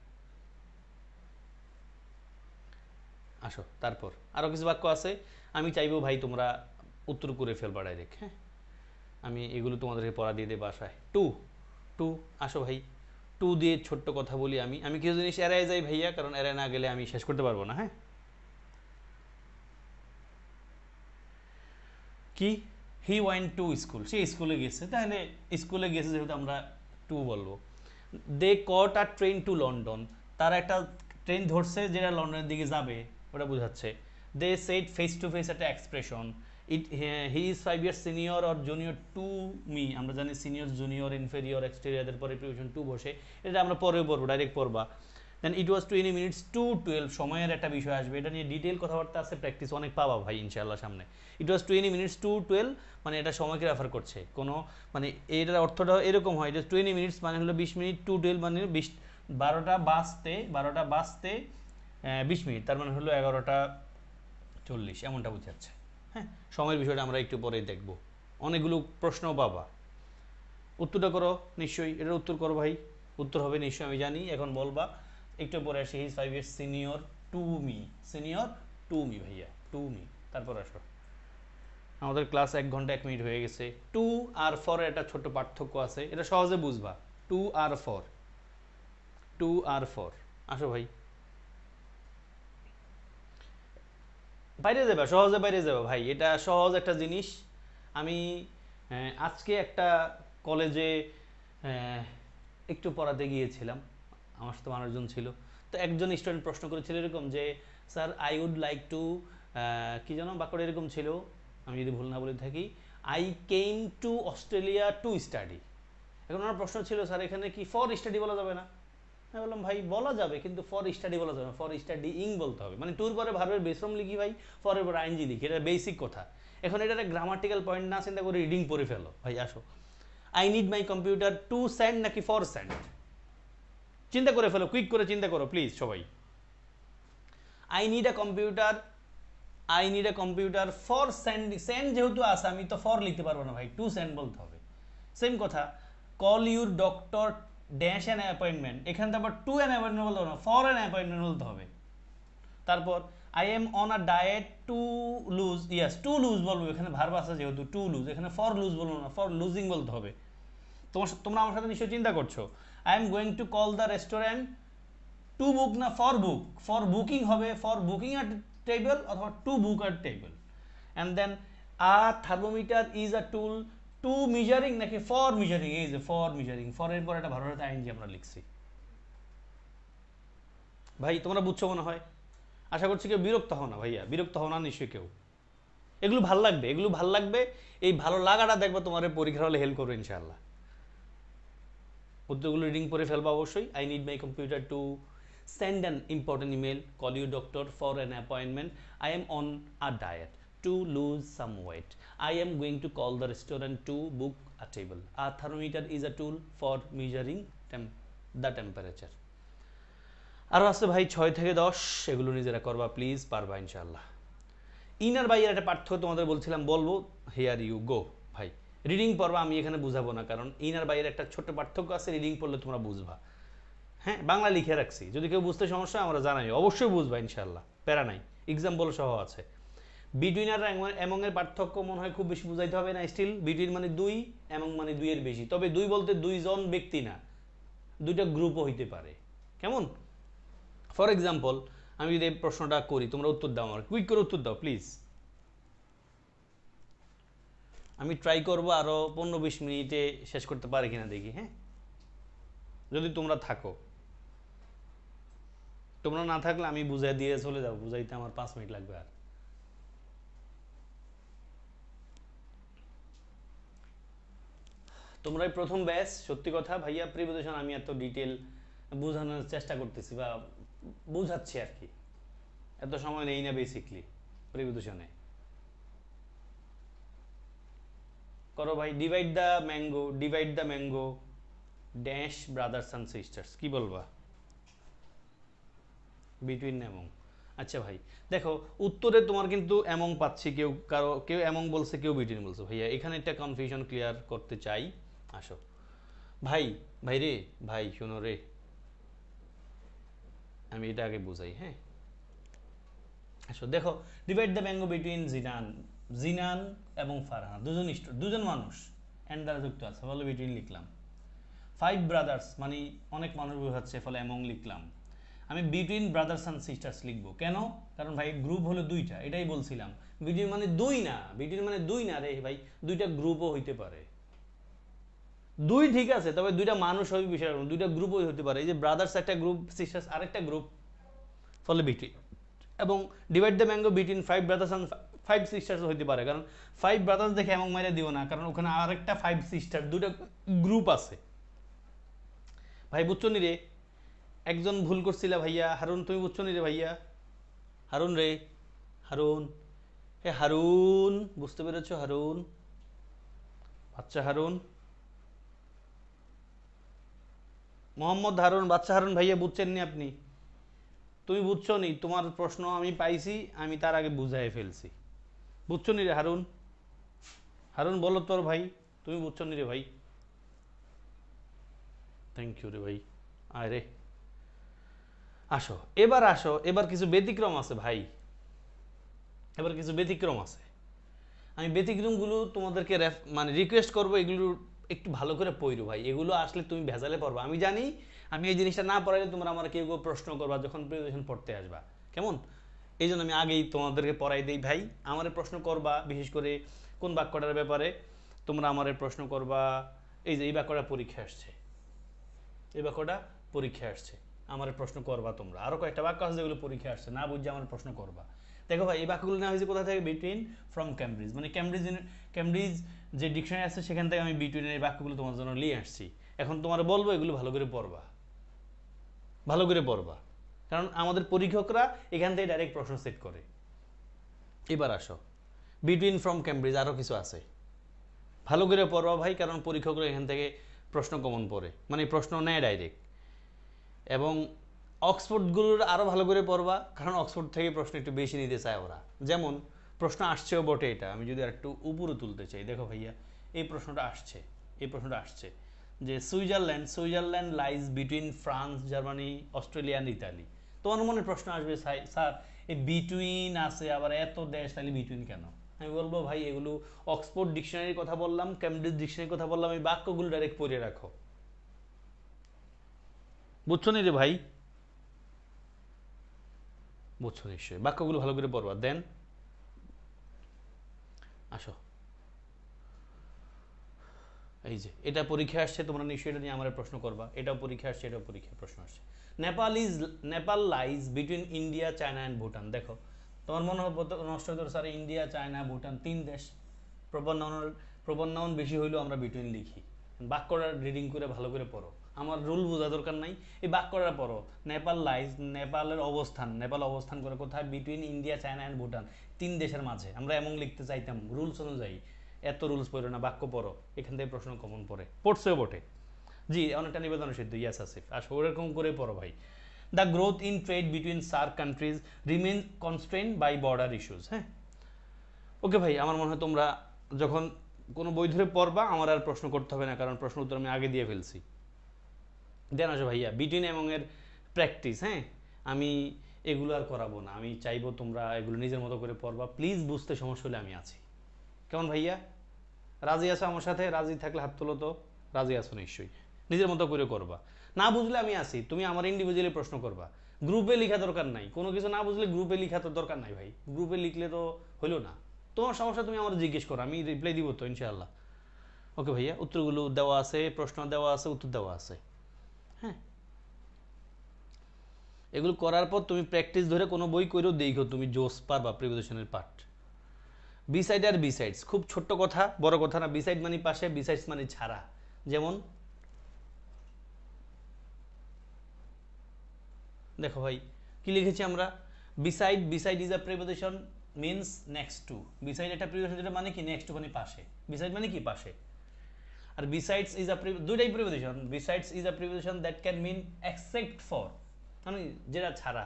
আসো তারপর আরও কিছু বাক্য আছে, আমি চাইবো ভাই তোমরা উত্তর করে ফেলবা ডাইরেক্ট। হ্যাঁ, আমি এগুলো তোমাদেরকে পড়া দিয়ে দেবো বাসায়। টু আসো ভাই, টু দিয়ে ছোট্ট কথা বলি। আমি কিছু জিনিস এড়াই যাই ভাইয়া, কারণ এড়াই না গেলে আমি শেষ করতে পারবো না। হ্যাঁ, কি হি ওয়েন্ট টু স্কুল, সে স্কুলে গেছে, তাহলে স্কুলে গেছে যেহেতু আমরা টু বলবো। দে কট আর ট্রেন টু লন্ডন, তারা একটা ট্রেন ধরছে যেটা লন্ডনের দিকে যাবে, ওটা বোঝাচ্ছে। They said face to face একটা এক্সপ্রেশন। He is 5 years senior or junior to me, আমরা জানি সিনিয়র জুনিয়র ইনফেরিয়র এক্সটেরিয়রদের পরে প্রিপোজিশন টু বসে, এটা আমরা পরে পড়বো, ডাইরেক্ট পড়বা। দেন ইট ওয়াজ 20 minutes to 12, সময়ের একটা বিষয় আসবে, এটা নিয়ে ডিটেল কথাবার্তা আছে, প্র্যাকটিস অনেক পাবা ভাই ইনশাআল্লাহ সামনে। ইট ওয়াজ 20 minutes to 12 মানে এটা সময়কে রেফার করছে, কোনো মানে এটার অর্থটা এরকম হয়, এটা 20 minutes মানে হলো 20 মিনিট, টু 12 মানে 12টা বাজতে 20 মিনিট, তার মানে হলো 11:40 এমনটা বুঝাচ্ছে। হ্যাঁ, সময়ের বিষয়টা আমরা একটু পরেই দেখব, অনেকগুলো প্রশ্নও পাবা। উত্তরটা করো নিশ্চয়ই, এটার উত্তর করো ভাই, উত্তর হবে নিশ্চয়ই আমি জানি, এখন বলবা। একটু পরে আসি, হি is 5 years senior to me, senior to me ভাইয়া, টু মি। তারপর আসো, আমাদের ক্লাস 1 ঘন্টা 1 মিনিট হয়ে গেছে। টু আর ফর একটা ছোট্ট পার্থক্য আছে, এটা সহজে বুঝবা। টু আর ফর, টু আর ফর। আসো ভাই, বাইরে যাবা, সহজে বাইরে যাবা ভাই, এটা সহজ একটা জিনিস। আমি আজকে একটা কলেজে একটু পড়াতে গিয়েছিলাম, আমার সাথে মানুষজন ছিল, তো একজন স্টুডেন্ট প্রশ্ন করেছিল এরকম যে, sir I would like to, কি যেন বাক্যটা এরকম ছিল, আমি যদি ভুল না বলে থাকি, I came to Australia to study. এখন আমার প্রশ্ন ছিল, স্যার এখানে কি ফর স্টাডি বলা যাবে না? আমি বললাম ভাই বলা যাবে, কিন্তু ফর স্টাডি বলা যাবে না, ফর স্টাডিং বলতে হবে, মানে টুর পরে ভার্বের বেসরম লিখি ভাই, ফরের পরে আইনজি লিখি, এটা বেসিক কথা। এখন এটা একটা গ্রামাটিক্যাল পয়েন্ট না চিন্তা করে রিডিং পড়ে ফেলো ভাই। আসো, I need my computer to send নাকি ফর সেন্ড, চিন্তা করে ফেলো, কুইক করে চিন্তা করো প্লিজ সবাই। I need a computer for send, send যেহেতু আছে আমি তো ফর লিখতে পারবো না ভাই, টু সেন্ড বলতে হবে। সেম কথা, call your doctor dash an appointment, এখানে তো আবার টু অ্যান অ্যাপয়েন্টমেন্ট বলতে হবে না, ফর অ্যান অ্যাপয়েন্টমেন্ট বলতে হবে। তারপর I am on a diet to loose, yes to lose বলবো, এখানে ভার্ব আছে যেহেতু টু লুজ, এখানে ফর লুজ বলবো না, ফর লুজিং বলতে হবে। তোমরা আমার সাথে নিশ্চয়ই চিন্তা করছো। I am going to call the restaurant to book না ফর বুক, ফর বুকিং হবে, ফর বুকিং আ টেবিল অথবা to book a table. And then a thermometer is a tool to measuring নাকি ফর মেজারিং, এই যে for measuring, ফরের পর একটা ভালো ING আমরা লিখছি ভাই, তোমরা বুঝছো মনে হয়। আশা করছি কেউ বিরক্ত হও না ভাইয়া, বিরক্ত হও না নিশ্চয়ই কেউ, এগুলো ভাল লাগবে, এগুলো ভাল লাগবে, এই ভালো লাগাটা দেখবো তোমার পরীক্ষার হলে হেল্প করবে ইনশাআল্লাহ। উত্তরগুলো রিডিং করে ফেলবো অবশ্যই। I need my computer to send an important email, call you doctor for an appointment, I am on a diet to lose some weight, I am going to call the restaurant to book a table, a thermometer is a tool for measuring the temperature. আরও আছে ভাই 6 থেকে 10, এগুলো নিজেরা করবা please, পারবা ইনশাআল্লাহ। Inner বাইয়ের একটা পার্থক্য তোমাদের বলছিলাম বলবো, হেয়ার ইউ গো ভাই, রিডিং পড়বা, আমি এখানে বুঝাবো না, কারণ ইনার বাইয়ের একটা ছোট্ট পার্থক্য আছে, রিডিং পড়লে তোমরা বুঝবা। হ্যাঁ, বাংলা লিখে রাখছি, যদি কেউ বুঝতে সমস্যা আমরা জানাই, অবশ্যই বুঝবা ইনশাআল্লাহ, প্যারা নাই, এক্সাম্পল সহ আছে। বিটুইন আর এমং এর পার্থক্য মনে হয় খুব বেশি বুঝাইতে হবে না, স্টিল বিটুইন মানে দুই, এমং মানে দুইয়ের বেশি, তবে দুই বলতে দুইজন ব্যক্তি না, দুইটা গ্রুপও হইতে পারে। কেমন? ফর এক্সাম্পল আমি যদি এই প্রশ্নটা করি, তোমরা উত্তর দাও, আমার কুইক করে উত্তর দাও প্লিজ। আমি ট্রাই করবো আরো 15-20 মিনিটে শেষ করতে পারি কিনা দেখি, হ্যাঁ, যদি তোমরা থাকো। তোমরা না থাকলে আমি বুঝাই দিয়ে চলে যাবো, বুঝাইতে আমার 5 মিনিট লাগবে। আর তোমরাই প্রথম ব্যাচ, সত্যি কথা ভাইয়া, প্রিপারেশন আমি এত ডিটেল বোঝানোর চেষ্টা করতেছি বা বুঝাচ্ছি আর কি, এত সময় নেই না বেসিকলি প্রিপারেশনে। করো ভাই, divide the mango dash brothers and sisters, কি বলবা? Between among. আচ্ছা ভাই দেখো, উত্তরে তোমার কিন্তু অ্যামং পাচ্ছি, কেউ অ্যামং বলছে, কেউ বিটুইন বলছে। ভাইয়া এখানে একটা কনফিউশন ক্লিয়ার করতে চাই, আসো ভাই। ভাই রে, ভাই শোনো রে, আমি এটা আগে বুঝাই, হ্যাঁ। আসো দেখো, ডিভাইড দ্য ম্যাঙ্গো বিটুইন জিনান এবং ফারহান, দুজন মানুষ এন্ড দ্বারা যুক্ত আছে, ফলে বিটুইন লিখলাম। 5 ব্রাদার্স মানে অনেক মানুষ বোঝাচ্ছে, ফলে অ্যামং লিখলাম। আমি বিটুইন ব্রাদার্স অ্যান্ড সিস্টার্স লিখবো কেন? কারণ ভাই গ্রুপ হলো দুইটা, এটাই বলছিলাম। বিটুইন মানে দুই না রে ভাই, দুইটা গ্রুপও হইতে পারে। দুই ঠিক আছে, তবে দুইটা মানুষ হবে বিষয়, দুইটা গ্রুপও হতে পারে। এই যে ব্রাদার্স একটা গ্রুপ, সিস্টার্স আরেকটা গ্রুপ, ফলে বিটুইন। এবং divide the mango between 5 brothers and 5 sisters হইতে পারে, কারণ 5 ব্রাদার্স দেখে এমন মাইরা দিও না, কারণ ওখানে আরেকটা 5 সিস্টার, দুইটা গ্রুপ আছে। ভাই বুঝছো নি রে? একজন ভুল করছিল ভাইয়া, হারুন, তুমি বুঝছো নি রে ভাইয়া? হারুন রে, হারুন, হে হারুন, বুঝতে পেরেছো? হারুন, বাচ্চা হারুন, মোহাম্মদ হারুন, বাচ্চা হারুন ভাইয়া, বুঝছেন নি আপনি? তুমি বুঝছো নি? তোমার প্রশ্ন আমি পাইছি, আমি তার আগে বুঝাই ফেলছি। বুঝছো নি রে হারুন? হারুন বলো তোর ভাই, তুমি বুঝছো নি রে ভাই? থ্যাংক ইউ রে ভাই। আয় রে, আসো এবার কিছু ব্যতিক্রম আছে ভাই, এবার কিছু ব্যতিক্রম আছে। আমি ব্যতিক্রমগুলো তোমাদেরকে মানে রিকোয়েস্ট করবো, এগুলো একটু ভালো করে পড়ো ভাই, এগুলো আসলে তুমি ভেজালে পড়বা। আমি জানি আমি এই জিনিসটা না পড়াইলে তোমরা আমার কেউ প্রশ্ন করবা যখন প্রেজেন্টেশন পড়তে আসবা, কেমন? এই জন্য আমি আগেই তোমাদেরকে পড়াই দিই ভাই। আমার প্রশ্ন করবা, বিশেষ করে কোন বাক্যটার ব্যাপারে তোমরা আমার প্রশ্ন করবা। এই যে এই বাক্যটা পরীক্ষা আসছে, এই বাক্যটা পরীক্ষা আসছে, আমার প্রশ্ন করবা তোমরা। আরো কয়েকটা বাক্য আছে যেগুলো পরীক্ষা আসছে, না বুঝে আমার প্রশ্ন করবা। দেখো ভাই, এই বাক্যগুলো নেওয়া হয়েছে কোথা থেকে? বিটুইন ফ্রম ক্যামব্রিজ, মানে ক্যামব্রিজ যে ডিকশনারি আছে সেখান থেকে আমি বিটুইনের এই বাক্যগুলো তোমার জন্য নিয়ে আসছি। এখন তোমার বলবো এগুলো ভালো করে পড়বা, ভালো করে পড়বা, কারণ আমাদের পরীক্ষকরা এখান থেকে ডাইরেক্ট প্রশ্ন সেট করে। এবার আসো, বিটুইন ফ্রম ক্যামব্রিজ আরও কিছু আছে, ভালো করে পড়বা ভাই, কারণ পরীক্ষকরা এখান থেকে প্রশ্ন কমন পড়ে, মানে প্রশ্ন নেয় ডাইরেক্ট। এবং অক্সফোর্ডগুলোর আরও ভালো করে পড়বা, কারণ অক্সফোর্ড থেকে প্রশ্ন একটু বেশি নিতে চায় ওরা। যেমন প্রশ্ন আসছেও বটে, এটা আমি যদি একটু উপরে তুলতে চাই, দেখো ভাইয়া এই প্রশ্নটা আসছে যে Switzerland lies between France, Germany, Australia and Italy. তোমার মনে প্রশ্ন আসবে, স্যার এই বিটুইন আছে আবার এত দেশ, তাহলে বিটুইন কেন? আমি বলবো ভাই, এগুলো অক্সফোর্ড ডিকশনারির কথা বললাম, ক্যামব্রিজ ডিকশনারির কথা বললাম, এই বাক্যগুলো ডাইরেক্ট পড়ে রাখো। বুঝছো নি রে ভাই? বুঝছো নিশ্চয়ই, বাক্যগুলো ভালো করে পড়বা। দেন আসো, এই যে এটা পরীক্ষা আসছে, তোমরা নিশ্চয়ই এটা নিয়ে আমার প্রশ্ন করবা। এটাও পরীক্ষা আসছে, এটাও পরীক্ষায় প্রশ্ন আসছে। Nepal lies between India, China and Bhutan. দেখো তোমার মনে হবে নষ্ট হতো, স্যার ইন্ডিয়া, চায়না, ভুটান 3 দেশ, প্রবন নাউন বেশি হইলেও আমরা বিটুইন লিখি। বাক্যটা রিডিং করে ভালো করে পড়ো, আমার রুল বোঝা দরকার নাই, এই বাক্যটা পড়ো। নেপাল অবস্থান করে কোথায়? Between India, China and Bhutan, 3 দেশের মাঝে। আমরা এমন লিখতে চাইতাম রুলস অনুযায়ী, এত রুলস পড়ো না, বাক্য পড়ো, এখান থেকে প্রশ্ন কমন পড়ে, পড়ছেও বটে। জি, অনেকটা নিবেদন সিদ্ধ, ইয়াস আসিফ, আসো ওরকম করে পড়ো ভাই। The growth in trade between SAARC countries remain constrained by border issues. হ্যাঁ, ওকে ভাই, আমার মনে হয় তোমরা যখন কোনো বই ধরে পড়বা আমার আর প্রশ্ন করতে হবে না, কারণ প্রশ্ন উত্তর আমি আগে দিয়ে ফেলছি। দেন আসো ভাইয়া, বিটুইন এবং এর প্র্যাকটিস। হ্যাঁ, আমি এগুলো আর করাবো না, আমি চাইবো তোমরা এগুলো নিজের মতো করে পড়বা। প্লিজ, বুঝতে সমস্যা হলে আমি আছি। কেমন ভাইয়া? রাজি আছো আমার সাথে? রাজি থাকলে হাত তোলো তো। রাজি আছো নিশ্চয়ই, নিজের মতো করে করবা। না বুঝলে আমি আসি, তুমি আমার ইন্ডিভিজুয়ালি প্রশ্ন করবা, গ্রুপে লেখা দরকার নাই, কোনো কিছু না বুঝলে গ্রুপে লেখা তো দরকার নাই ভাই, গ্রুপে লিখলে তো হলো না। তোমার সমস্যা তুমি আমার জিজ্ঞেস করো, আমি রিপ্লাই দিব তো ইনশাআল্লাহ। ওকে ভাইয়া, উত্তরগুলো দেওয়া আছে, প্রশ্ন দেওয়া আছে, উত্তর দেওয়া আছে। হ্যাঁ, এগুলো করার পর তুমি প্র্যাকটিস ধরে কোনো বই করেও দেখো, তুমি জোস পারবা প্রিপোজিশনের পার্ট। বিসাইড আর বিসাইডস খুব ছোট্ট কথা, বড় কথা না। বিসাইড মানে পাশে, বিসাইডস মানে ছাড়া। যেমন দেখো ভাই কি লিখেছি আমরা, beside, beside is a preposition means next to. Beside একটা প্রিপোজিশন যেটা মানে কি নেক্সট টু মানে পাশে, বিসাইড মানে কি পাশে। আর বিসাইডস ইজ আ দুইটাই preposition, besides is a preposition that can mean except for, মানে যেটা ছাড়া।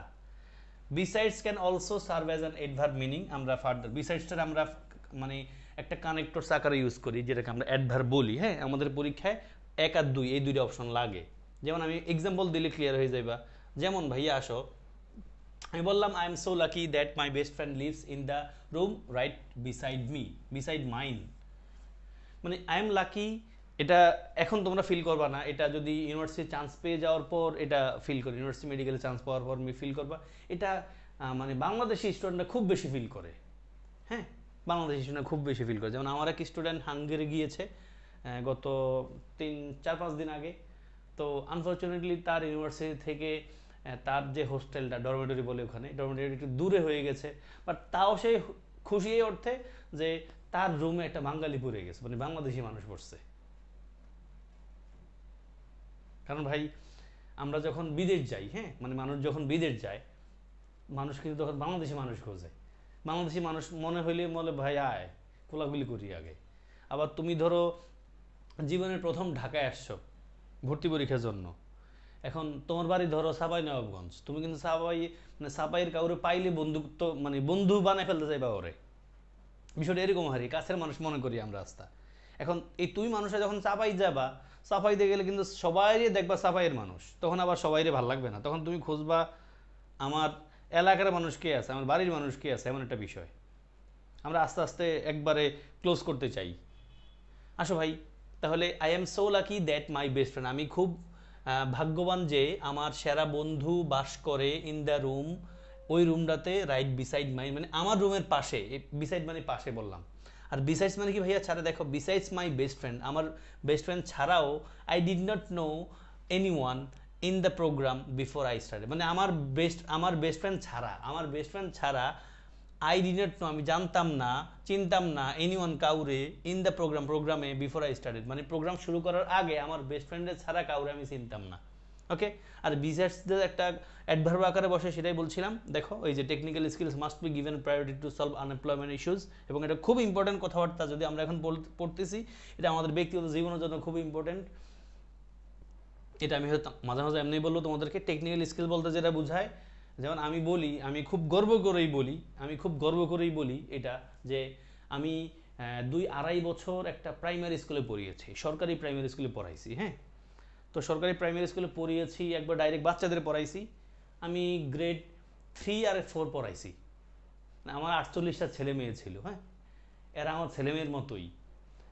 Besides can also serve as an adverb meaning. আমরা ফার্দার বিসাইডসটার আমরা মানে একটা কানেক্টরস আকারে ইউজ করি, যেটাকে আমরা অ্যাডভার্ব বলি। হ্যাঁ, আমাদের পরীক্ষায় 1 আর 2 এই দুইটা অপশন লাগে। যেমন আমি এক্সাম্পল দিলে ক্লিয়ার হয়ে যাইবা। যেমন ভাইয়া আসো, আমি বললাম I am so lucky that my best friend lives in the room right beside me, beside mine. মানে আই এম লাকি, এটা এখন তোমরা ফিল করবা না, এটা যদি ইউনিভার্সিটি চান্স পেয়ে যাওয়ার পর এটা ফিল করি, ইউনিভার্সিটি মেডিকেলে চান্স পাওয়ার পর ফিল করবা। এটা মানে বাংলাদেশি স্টুডেন্টরা খুব বেশি ফিল করে। হ্যাঁ, বাংলাদেশি স্টুডেন্ট খুব বেশি ফিল করে। যেমন আমার এক স্টুডেন্ট হাঙ্গেরি গিয়েছে গত 3-4-5 দিন আগে। তো আনফর্চুনেটলি তার ইউনিভার্সিটি থেকে তার যে হোস্টেলটা, ডরমেটরি বলে ওখানে, ডরমেটরি একটু দূরে হয়ে গেছে। বাট তাও সে খুশি এই অর্থে যে তার রুমে একটা বাঙালি পড়ে গেছে, মানে বাংলাদেশি মানুষ পড়ছে। কারণ ভাই আমরা যখন বিদেশ যাই, হ্যাঁ মানে মানুষ যখন বিদেশ যায়, মানুষ কিন্তু তখন বাংলাদেশি মানুষ খোঁজে। বাংলাদেশি মানুষ মনে হইলে বলে ভাই আয় কোলাগুলি করি আগে। আবার তুমি ধরো জীবনের প্রথম ঢাকায় আসছো ভর্তি পরীক্ষার জন্য, এখন তোমার বাড়ি ধরো সাপাই নবাবগঞ্জ, তুমি কিন্তু সাপাই মানে সাপাইয়ের কাউরে পাইলে বন্ধুত্ব মানে বন্ধু বানায় ফেলতে চাইবা ওরে। বিষয়টা এরকম হারি, কাছের মানুষ মনে করি আমরা রাস্তা। এখন এই তুই মানুষে যখন চাপাই যাবা, চাপাইতে গেলে কিন্তু সবাই দেখবা চাপাইয়ের মানুষ, তখন আবার সবাইরে ভাল লাগবে না, তখন তুমি খুঁজবা আমার এলাকার মানুষ কে আছে, আমার বাড়ির মানুষ কে আছে, এমন একটা বিষয়। আমরা আস্তে আস্তে একবারে ক্লোজ করতে চাই। আসো ভাই, তাহলে I am so lucky that my best friend, আমি খুব ভাগ্যবান যে আমার সেরা বন্ধু বাস করে ইন দ্য রুম, ওই রুমটাতে রাইট বিসাইড মাই, মানে আমার রুমের পাশে। বিসাইড মানে পাশে বললাম। আর বিসাইডস মানে কি ভাইয়া, ছাড়া দেখো, বিসাইডস মাই বেস্ট ফ্রেন্ড, আমার বেস্ট ফ্রেন্ড ছাড়াও I did not know any one in the program before I started, মানে আমার বেস্ট ফ্রেন্ড ছাড়া, আমার বেস্ট ফ্রেন্ড ছাড়া আই ডিড নট নো, আমি জানতাম না, চিনতাম না, এনিওয়ান কাউরে ইন দ্য প্রোগ্রামে বিফোর আই স্টার্টেড, মানে প্রোগ্রাম শুরু করার আগে আমার বেস্ট ফ্রেন্ডের ছাড়া কাউরে আমি চিনতাম না। ওকে, আর বিসাইডসদের একটা অ্যাডভার্ব আকারে বসে, সেটাই বলছিলাম। দেখো ওই যে technical skills must be given priority to solve unemployment issues, এবং এটা খুব ইম্পর্টেন্ট কথাবার্তা যদি আমরা এখন পড়তেছি, এটা আমাদের ব্যক্তিগত জীবনের জন্য খুব ইম্পর্টেন্ট। এটা আমি হয়তো মাঝে মাঝে এমনি বলবো তোমাদেরকে। টেকনিক্যাল স্কিল বলতে যেটা বোঝায়, যেমন আমি বলি, আমি খুব গর্ব করেই বলি এটা, যে আমি 2-2.5 বছর একটা প্রাইমারি স্কুলে পড়িয়েছি, সরকারি প্রাইমারি স্কুলে পড়াইছি। হ্যাঁ, তো সরকারি প্রাইমারি স্কুলে পড়িয়েছি, একবার ডাইরেক্ট বাচ্চাদের পড়াইছি। আমি গ্রেড 3 আর 4 পড়াইছি। আমার 48টা ছেলে মেয়ে ছিল। হ্যাঁ, এরা আমার ছেলে মেয়ের মতোই,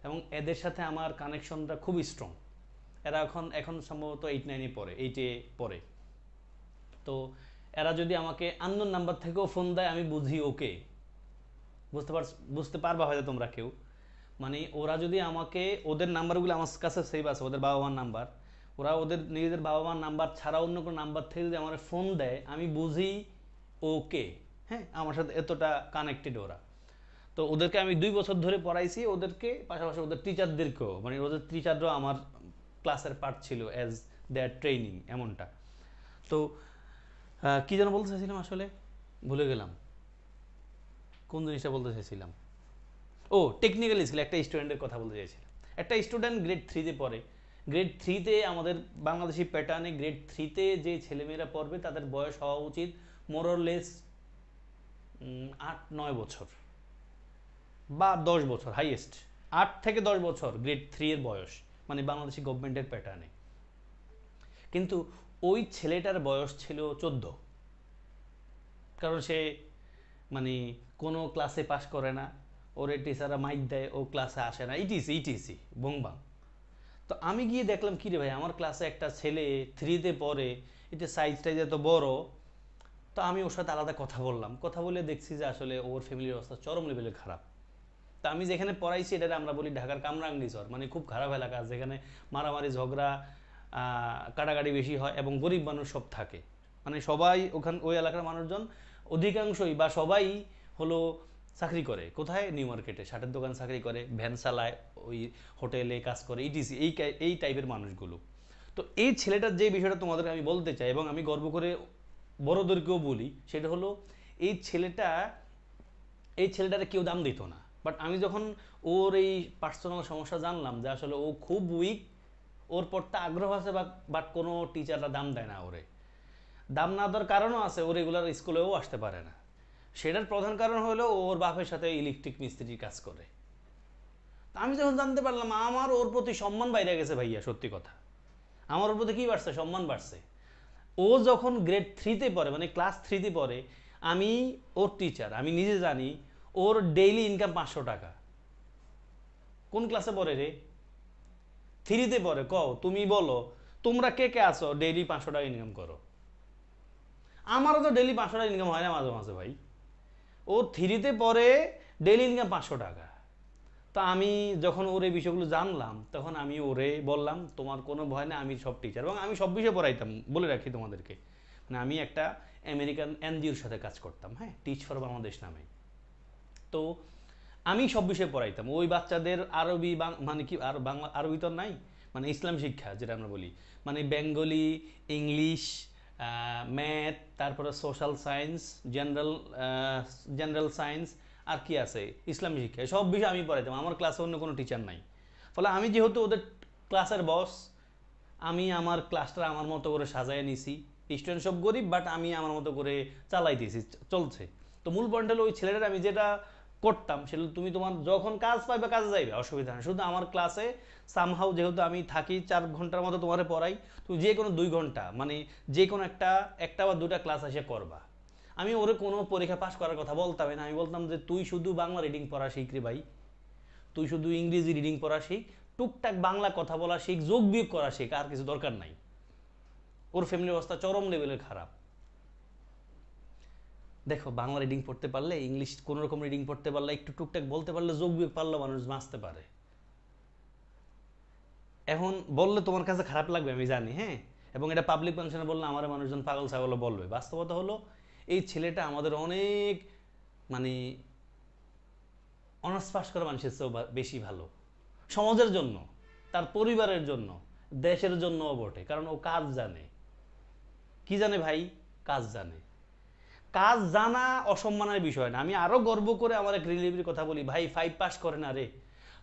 এবং এদের সাথে আমার কানেকশনটা খুবই স্ট্রং। এরা এখন সম্ভবত 8-9-এ পড়ে, 8-এ পড়ে। তো এরা যদি আমাকে আননোন নাম্বার থেকেও ফোন দেয়, আমি বুঝি ওকে, বুঝতে পারবা হয়তো তোমরা কেউ, মানে ওরা যদি আমাকে, ওদের নাম্বারগুলো আমার কাছে সেভ আছে, ওদের বাবা মার নাম্বার, ওরা ওদের নিজেদের বাবা মার নাম্বার ছাড়া অন্য কোনো নাম্বার থেকে যদি আমার ফোন দেয়, আমি বুঝি ওকে, হ্যাঁ আমার সাথে এতটা কানেক্টেড ওরা। তো ওদেরকে আমি 2 বছর ধরে পড়াইছি, ওদেরকে পাশাপাশি ওদের টিচারদেরকেও, মানে ওদের টিচাররাও আমার ক্লাসের পার্ট ছিল অ্যাজ দেয়ার ট্রেনিং, এমনটা। তো কি যেন বলতে চাইছিলাম, আসলে ভুলে গেলাম কোন জিনিসটা বলতে চাইছিলাম। ও, টেকনিক্যাল স্কিল, একটা স্টুডেন্টের কথা বলতে চাইছিলাম। একটা স্টুডেন্ট গ্রেড 3-তে পড়ে। গ্রেড 3-তে আমাদের বাংলাদেশি প্যাটার্নে গ্রেড 3-তে যে ছেলেমেয়েরা পড়বে তাদের বয়স হওয়া উচিত মোরলেস 8-9 বছর বা 10 বছর, হাইয়েস্ট 8 থেকে 10 বছর গ্রেড 3 এর বয়স, মানে বাংলাদেশি গভর্নমেন্টের প্যাটার্নে। কিন্তু ওই ছেলেটার বয়স ছিল 14, কারণ সে মানে কোনো ক্লাসে পাস করে না, ওরে টিচাররা মাইক দেয়, ও ক্লাসে আসে না, ইটিসি বংবাং। তো আমি গিয়ে দেখলাম কি রে ভাই, আমার ক্লাসে একটা ছেলে 3-তে পড়ে, এটা সাইজ টাইজ এত বড়। তো আমি ওর সাথে আলাদা কথা বললাম, কথা বলে দেখছি যে আসলে ওর ফ্যামিলির অবস্থা চরম লেভেলে খারাপ। তা আমি যেখানে পড়াইছি এটাতে আমরা বলি ঢাকার কামরাঙ্গি চর, মানে খুব খারাপ এলাকা, যেখানে মারামারি ঝগড়া কাটাকাটি বেশি হয় এবং গরিব মানুষ সব থাকে। মানে সবাই ওই এলাকার মানুষজন অধিকাংশই বা সবাই হলো চাকরি করে কোথায়, নিউ মার্কেটে শার্টের দোকান চাকরি করে, ভ্যান চালায়, ওই হোটেলে কাজ করে, ইটিসি এই টাইপের মানুষগুলো। তো এই ছেলেটার যে বিষয়টা তোমাদের আমি বলতে চাই এবং আমি গর্ব করে বড়দেরকেও বলি, সেটা হলো এই ছেলেটা এই ছেলেটারে কেউ দাম দিত না। বাট আমি যখন ওর এই পার্সোনাল সমস্যা জানলাম যে আসলে ও খুব উইক, ওর পড়তে আগ্রহ আছে বাট কোনো টিচাররা দাম দেয় না ওরে। দাম না দেওয়ার কারণও আছে, ও রেগুলার স্কুলেও আসতে পারে না। সেটার প্রধান কারণ হলো ওর বাপের সাথে ইলেকট্রিক মিস্ত্রির কাজ করে। আমি যখন জানতে পারলাম, আমার ওর প্রতি সম্মান বাইরে গেছে ভাইয়া, সত্যি কথা। আমার ওর প্রতি কী বাড়ছে, সম্মান বাড়ছে। ও যখন গ্রেড 3-তে পড়ে, মানে ক্লাস 3-তে পড়ে, আমি ওর টিচার, আমি নিজে জানি ওর ডেইলি ইনকাম 500 টাকা। কোন ক্লাসে পড়ে রে? 3-তে পড়ে। কও তুমি বলো, তোমরা কে কে আছো ডেইলি 500 টাকা ইনকাম করো? আমারও তো ডেইলি 500 টাকা ইনকাম হয় না মাঝে মাঝে ভাই। ও 3-তে পড়ে, ডেইলি ইনকাম 500 টাকা। তা আমি যখন ওর এই বিষয়গুলো জানলাম, তখন আমি ওরে বললাম তোমার কোনো ভয় না, আমি সব টিচার, এবং আমি সব বিষয়ে পড়াইতাম। বলে রাখি তোমাদেরকে, মানে আমি একটা আমেরিকান এনজিওর সাথে কাজ করতাম, হ্যাঁ, টিচ ফর বাংলাদেশ নামে। তো আমি সব বিষয়ে পড়াইতাম ওই বাচ্চাদের। আরবি মানে কি, আর বাংলা আরবি তো নাই, মানে ইসলাম শিক্ষা যেটা আমরা বলি, মানে বেঙ্গলি, ইংলিশ, ম্যাথ, তারপরে সোশ্যাল সায়েন্স, জেনারেল সায়েন্স, আর কি আছে, ইসলামী শিক্ষা, সব বিষয় আমি পড়াইতাম। আমার ক্লাসে অন্য কোনো টিচার নাই। ফলে আমি যেহেতু ওদের ক্লাসের বস, আমি আমার ক্লাসটা আমার মতো করে সাজায় নিছি। স্টুডেন্ট সব গরিব, বাট আমি আমার মতো করে চালাইতেছি, চলছে। তো মূল পয়েন্ট হলো ওই ছেলেটা আমি যেটা করতাম সেটা তুমি তোমার যখন কাজ পাইবে কাজে যাইবে, অসুবিধা নেই। শুধু আমার ক্লাসে সামহাউ যেহেতু আমি থাকি 4 ঘন্টার মতো তোমারে পড়াই, তুমি যে কোনো 2 ঘন্টা, মানে যে কোনো একটা বা দুটা ক্লাস এসে করবা। আমি ওরে কোনো পরীক্ষা পাস করার কথা বলতামই না। আমি বলতাম যে তুই শুধু বাংলা রিডিং পড়া শিখ রে ভাই, তুই শুধু ইংরেজি রিডিং পড়া শিখ, টুকটাক বাংলা কথা বলা শিখ, যোগ বিয়োগ করা শিখ, আর কিছু দরকার নাই। ওর ফ্যামিলির অবস্থা চরম লেভেলের খারাপ। দেখো, বাংলা রিডিং পড়তে পারলে, ইংলিশ কোনো রকম রিডিং পড়তে পারলে, একটু টুকটাক বলতে পারলে, যোগ বিয়োগ পারলে মানুষ বাঁচতে পারে। এখন বললে তোমার কাছে খারাপ লাগবে আমি জানি, হ্যাঁ, এবং এটা পাবলিক ফাংশনে বললে আমার মানুষজন পাগল ছাগল বলবে। বাস্তবতা হলো এই ছেলেটা আমাদের অনেক, মানে অনার্স পাস করা মানুষের চেয়েও বেশি ভালো সমাজের জন্য, তার পরিবারের জন্য, দেশের জন্যও বটে। কারণ ও কাজ জানে। কি জানে ভাই? কাজ জানে। কাজ জানা অসম্মানের বিষয় না। আমি আরো গর্ব করে আমার এক রিলেটিভের কথা বলি, ভাই 5 পাস করে না রে,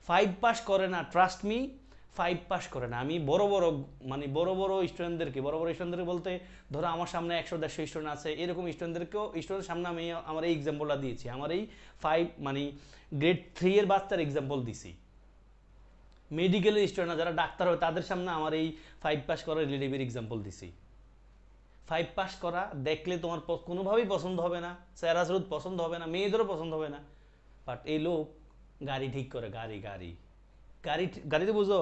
5 পাস করে না, ট্রাস্ট মি, 5 পাস করে না। আমি বড় বড়, মানে বড় বড় স্টুডেন্টদেরকে বলতে ধরো আমার সামনে 100-150 স্টুডেন্ট আছে, এরকম স্টুডেন্টের সামনে আমি আমার এই এক্সাম্পলটা দিয়েছি। আমার এই 5, মানে গ্রেড 3 এর বাচ্চার এক্সাম্পল দিছি। মেডিকেলের স্টুডেন্ট যারা ডাক্তার হয় তাদের সামনে আমার এই 5 পাস করা রিলেটিভের এক্সাম্পল দিছি। 5 পাস করা দেখলে তোমার কোনোভাবেই পছন্দ হবে না, চেহারা সুরত পছন্দ হবে না, মেয়েদেরও পছন্দ হবে না। বাট এই লোক গাড়ি ঠিক করে, গাড়িতে বুঝো,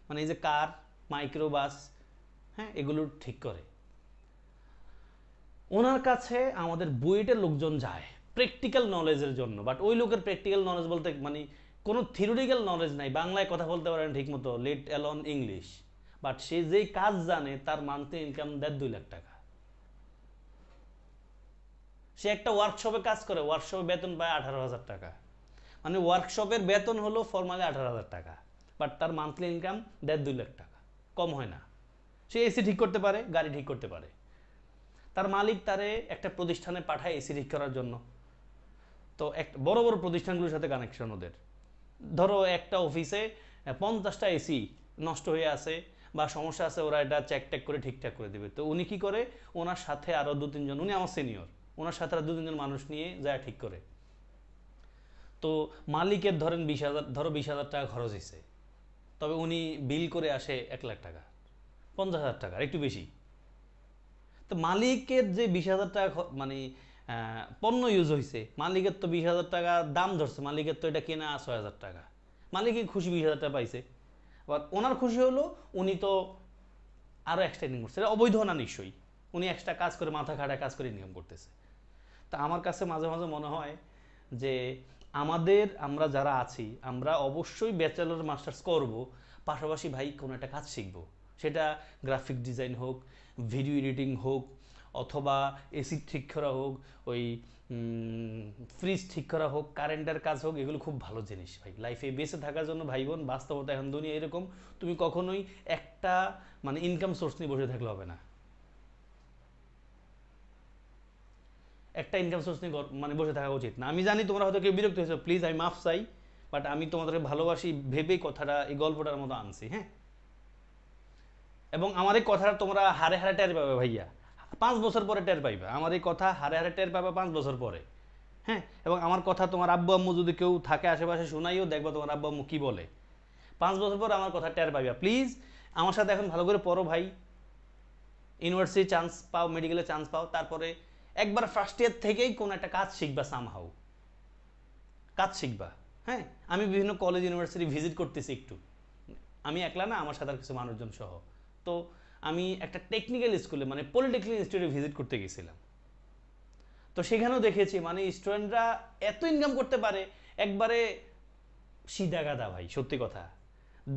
মানে এই যে কার, মাইক্রো বাস, হ্যাঁ, এগুলো ঠিক করে। ওনার কাছে আমাদের বুয়েটের লোকজন যায় প্র্যাকটিক্যাল নলেজের জন্য। বাট ওই লোকের প্র্যাকটিক্যাল নলেজ বলতে মানে কোনো থিওরিটিক্যাল নলেজ নাই, বাংলায় কথা বলতে পারেন ঠিক মতো, লেট অ্যালন ইংলিশ। বাট সে যেই কাজ জানে তার মান্থলি ইনকাম 1.5-2 লাখ টাকা। সে একটা ওয়ার্কশপে কাজ করে, ওয়ার্কশপে বেতন পায় 18,000 টাকা। মানে ওয়ার্কশপের বেতন হলো ফরমালি 18,000 টাকা, বাট তার মান্থলি ইনকাম 1.5-2 লাখ টাকা, কম হয় না। সে এসি ঠিক করতে পারে, গাড়ি ঠিক করতে পারে। তার মালিক তারে একটা প্রতিষ্ঠানে পাঠায় এসি ঠিক করার জন্য। তো একটা বড় বড় প্রতিষ্ঠানগুলোর সাথে কানেকশন ওদের। ধরো একটা অফিসে 50টা এসি নষ্ট হয়ে আছে বা সমস্যা আছে, ওরা এটা চেক টেক করে ঠিকঠাক করে দেবে। তো উনি কি করে, ওনার সাথে আরো 2-3 জন, উনি আমার সিনিয়র, ওনার সাথে আরো 2-3 জন মানুষ নিয়ে যায় ঠিক করে। তো মালিকের ধরেন 20,000, ধরো 20,000 টাকা খরচ হয়েছে, তবে উনি বিল করে আসে 1 লাখ টাকা, 50,000 টাকা একটু বেশি। তো মালিকের যে 20,000 টাকা মানে পণ্য ইউজ হয়েছে, মালিকের তো 20,000 টাকা দাম ধরছে, মালিকের তো এটা কেনা 6,000 টাকা, মালিকের খুশি 20,000 টাকা পাইছে। আবার ওনার খুশি হলো উনি তো আরও এক্সট্রা ইনকাম করছে, এটা অবৈধ না নিশ্চয়ই, উনি এক্সট্রা কাজ করে মাথা খাটায় কাজ করে ইনকাম করতেছে। তা আমার কাছে মাঝে মাঝে মনে হয় যে আমরা যারা আছি আমরা অবশ্যই ব্যাচেলর মাস্টার্স করব, পাশাপাশি ভাই কোনো একটা কাজ শিখব, সেটা গ্রাফিক ডিজাইন হোক, ভিডিও এডিটিং হোক, অথবা এসি ঠিক করা হোক, ওই ফ্রিজ ঠিক করা হোক, কারেন্টের কাজ হোক, এগুলো খুব ভালো জিনিস ভাই লাইফে বেঁচে থাকার জন্য। ভাই বোন, বাস্তবতা এখন দুনিয়া এরকম, তুমি কখনোই একটা মানে ইনকাম সোর্স নিয়ে বসে থাকলে হবে না, একটা ইনকাম সোর্স নিয়ে মানে বসে থাকা উচিত না। আমি জানি তোমরা হয়তো কেউ বিরক্ত হয়েছো, প্লিজ আমি মাফ চাই, বাট আমি তোমাদেরকে ভালোবাসি ভেবেই কথাটা এই গল্পটার মতো আনছি। হ্যাঁ, এবং আমার এই কথাটা তোমরা হারে হারে টের পাবে ভাইয়া, 5 বছর পরে টের পাইবে, আমার এই কথা হারে হারে টের পাবে 5 বছর পরে। হ্যাঁ, এবং আমার কথা তোমার আব্বু আম্মু যদি কেউ থাকে আশেপাশে শোনাইও, দেখবা তোমার আব্বু আম্মু কী বলে, 5 বছর পর আমার কথা টের পাইবা। প্লিজ আমার সাথে এখন ভালো করে পড়ো ভাই, ইউনিভার্সিটি চান্স পাও, মেডিকেলে চান্স পাও, তারপরে একবার ফার্স্ট ইয়ার থেকেই কোনো একটা কাজ শিখবা, সামহাউ কাজ শিখবা। হ্যাঁ, আমি বিভিন্ন কলেজ ইউনিভার্সিটি ভিজিট করতেছি একটু, আমি একলা না, আমার সাথে আর কিছু মানুষজন সহ। তো আমি একটা টেকনিক্যাল স্কুলে মানে পলিটেকনিক ইনস্টিটিউটে ভিজিট করতে গেছিলাম। তো সেখানেও দেখেছি মানে স্টুডেন্টরা এত ইনকাম করতে পারে, একবারে সিধা গাদা ভাই, সত্যি কথা,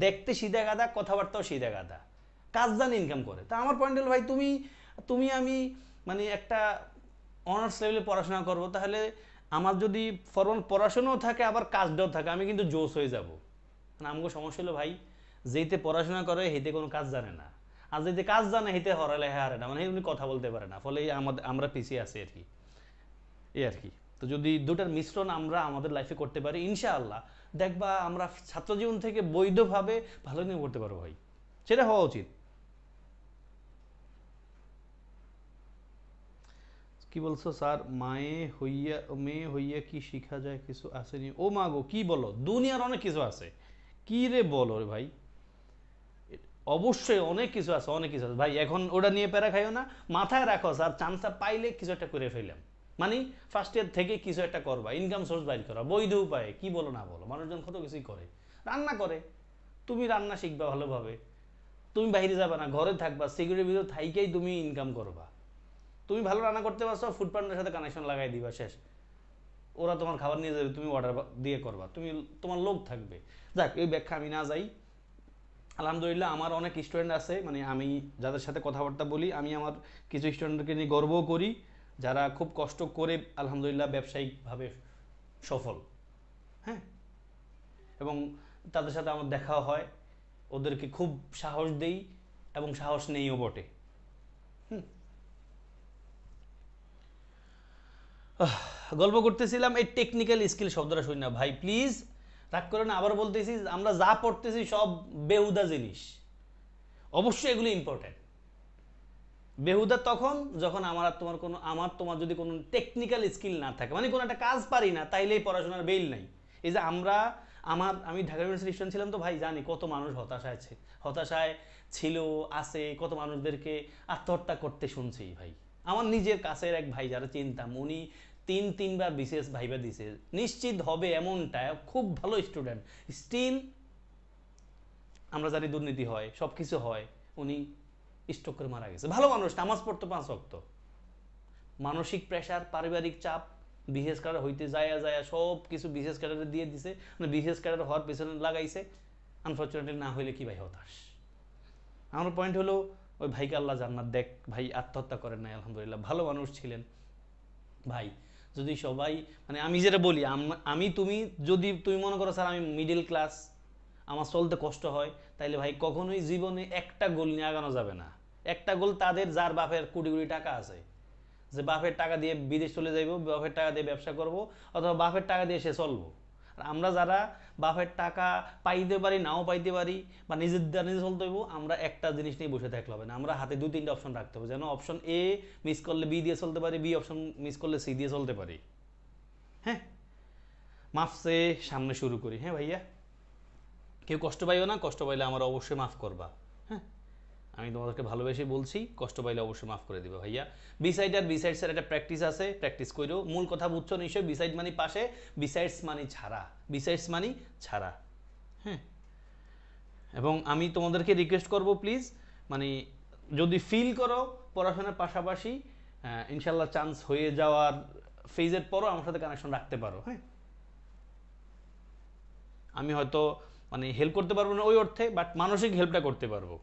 দেখতে সিধা গাদা, কথাবার্তাও সিধা গাদা, কাজ জানে ইনকাম করে। তা আমার পয়েন্ট হলো ভাই, তুমি তুমি আমি মানে একটা অনার্স লেভেলে পড়াশোনা করব, তাহলে আমার যদি ফরমাল পড়াশোনাও থাকে আবার কাজটাও থাকে, আমি কিন্তু জোশ হয়ে যাব। মানে আমাকে সমস্যা হলো ভাই, যেইতে পড়াশোনা করে হেতে কোনো কাজ জানে না, আর যেতে কাজ জানে হেতে হরালেখা হারে না, মানে উনি কথা বলতে পারে না, ফলে আমরা পিছিয়ে আছি আর কি, এই আর কি। তো যদি দুটার মিশ্রণ আমরা আমাদের লাইফে করতে পারি, ইনশাআল্লাহ দেখবা আমরা ছাত্র জীবন থেকে বৈধভাবে ভালো দিন করতে পারবো ভাই, সেটা হওয়া উচিত। কি বলছো স্যার, মেয়ে হইয়া কি শিখা যায়, কিছু আসেনি? ও মা গো, কি বলো, দুনিয়ার অনেক কিছু আছে, কি রে বলো রে ভাই, অবশ্যই অনেক কিছু আছে, অনেক কিছু আছে ভাই, এখন ওটা নিয়ে প্যারা খাইও না, মাথায় রাখো স্যার, চান্সটা পাইলে কিছু একটা করে ফেললাম, মানে ফার্স্ট ইয়ার থেকে কিছু একটা করবা, ইনকাম সোর্স বাইর করা বৈধ উপায়ে, কি বলো না বলো, মানুষজন কত কিছুই করে, রান্না করে, তুমি রান্না শিখবা ভালোভাবে, তুমি বাইরে যাবে না, ঘরে থাকবা, সিকিউরিটির ভিতরে থাইকেই তুমি ইনকাম করবা, তুমি ভালো রান্না করতে পারছো, ফুড পার্টনারের সাথে কানেকশন লাগাই দিবা, শেষ, ওরা তোমার খাবার নিয়ে যাবে, তুমি অর্ডার দিয়ে করবা, তুমি তোমার লোক থাকবে। যাক, এই ব্যাখ্যা আমি না যাই। আলহামদুলিল্লাহ আমার অনেক স্টুডেন্ট আছে, মানে আমি যাদের সাথে কথাবার্তা বলি, আমি আমার কিছু স্টুডেন্টকে নিয়ে গর্বও করি, যারা খুব কষ্ট করে আলহামদুলিল্লাহ ব্যবসায়িকভাবে সফল। হ্যাঁ, এবং তাদের সাথে আমার দেখাও হয়, ওদেরকে খুব সাহস দেই এবং সাহস নেইও বটে। গল্প করতেছিলাম এই টেকনিক্যাল স্কিল শব্দটা শুনি না ভাই, প্লিজ রাগ করে না, আবার বলতেছি, আমরা যা পড়তেছি সব বেহুদা জিনিস, অবশ্যই এগুলো ইম্পর্টেন্ট। বেহুদা তখন যখন তোমার যদি কোনো টেকনিক্যাল স্কিল না থাকে, মানে কোনো একটা কাজ পারি না, তাইলেই পড়াশোনার বেইল নাই। এই যে আমি ঢাকা ইউনিভার্সিটি স্টুডেন্ট ছিলাম, তো ভাই জানি কত মানুষ হতাশায় ছিল, আছে, কত মানুষদেরকে আত্মহত্যা করতে শুনছি ভাই। আমার নিজের কাছের এক ভাই যারা চিনতাম, উনি তিনবার বিসিএস ভাইবা দিছে, নিশ্চিত হবে এমনটা, খুব ভালো স্টুডেন্ট, স্টিল আমরা জানি দুর্নীতি হয়, সব কিছু হয়, উনি স্ট্রোক করে মারা গেছে। ভালো মানুষ, নামাজ পড়তো 5 ওয়াক্ত, মানসিক প্রেশার, পারিবারিক চাপ, বিশেষ ক্যাডার হইতে যায় সব কিছু বিশেষ ক্যাডারে দিয়ে দিছে, মানে বিশেষ ক্যাডার হওয়ার পেছনে লাগাইছে, আনফর্চুনেটলি না হইলে কি ভাই হতাশ। আমার পয়েন্ট হলো, ওই ভাইকে আল্লাহ জান্নাত দেখ, ভাই আত্মহত্যা করেন নাই, আলহামদুলিল্লাহ ভালো মানুষ ছিলেন ভাই। যদি সবাই, মানে আমি যেটা বলি, তুমি মনে করো স্যার আমি মিডিল ক্লাস, আমার চলতে কষ্ট হয়, তাইলে ভাই কখনোই জীবনে একটা গোল নিয়ে আগানো যাবে না। একটা গোল তাদের যার বাপের কোটি কোটি টাকা আছে, যে বাপের টাকা দিয়ে বিদেশ চলে যাইব, বাপের টাকা দিয়ে ব্যবসা করব, অথবা বাপের টাকা দিয়ে সে চলবো। আর আমরা যারা বাপের টাকা পাইতে পারি, নাও পাইতে পারি, বা নিজের দ্বারা নিজে চলতে হইব, আমরা একটা জিনিস নিয়ে বসে থাকলে হবে না, আমরা হাতে 2-3টা অপশন রাখতে হবে, যেন অপশন এ মিস করলে বি দিয়ে চলতে পারি, বি অপশন মিস করলে সি দিয়ে চলতে পারি। হ্যাঁ, মাফসে সামনে শুরু করি। হ্যাঁ ভাইয়া, কেউ কষ্ট পাইও না, কষ্ট পাইলে আমার অবশ্যই মাফ করবা। হ্যাঁ, আমি তোমাদেরকে ভালোবেসে বলছি, কষ্ট পাইলে অবশ্যই মাফ করে দিবে ভাইয়া। বিসাইডসের একটা প্র্যাকটিস আছে, প্র্যাকটিস করো। মূল কথা বুঝছো নিশ্চয়ই, বিসাইড মানি পাশে, বিসাইডস মানি ছাড়া, বিসাইডস মানি ছাড়া। হ্যাঁ, এবং আমি তোমাদেরকে রিকোয়েস্ট করব প্লিজ, মানে যদি ফিল করো পড়াশোনার পাশাপাশি ইনশাল্লাহ চান্স হয়ে যাওয়ার ফেজের পরও আমার সাথে কানেকশন রাখতে পারো। হ্যাঁ, আমি হয়তো মানে হেল্প করতে পারবো না ওই অর্থে, বাট মানসিক হেল্পটা করতে পারবো।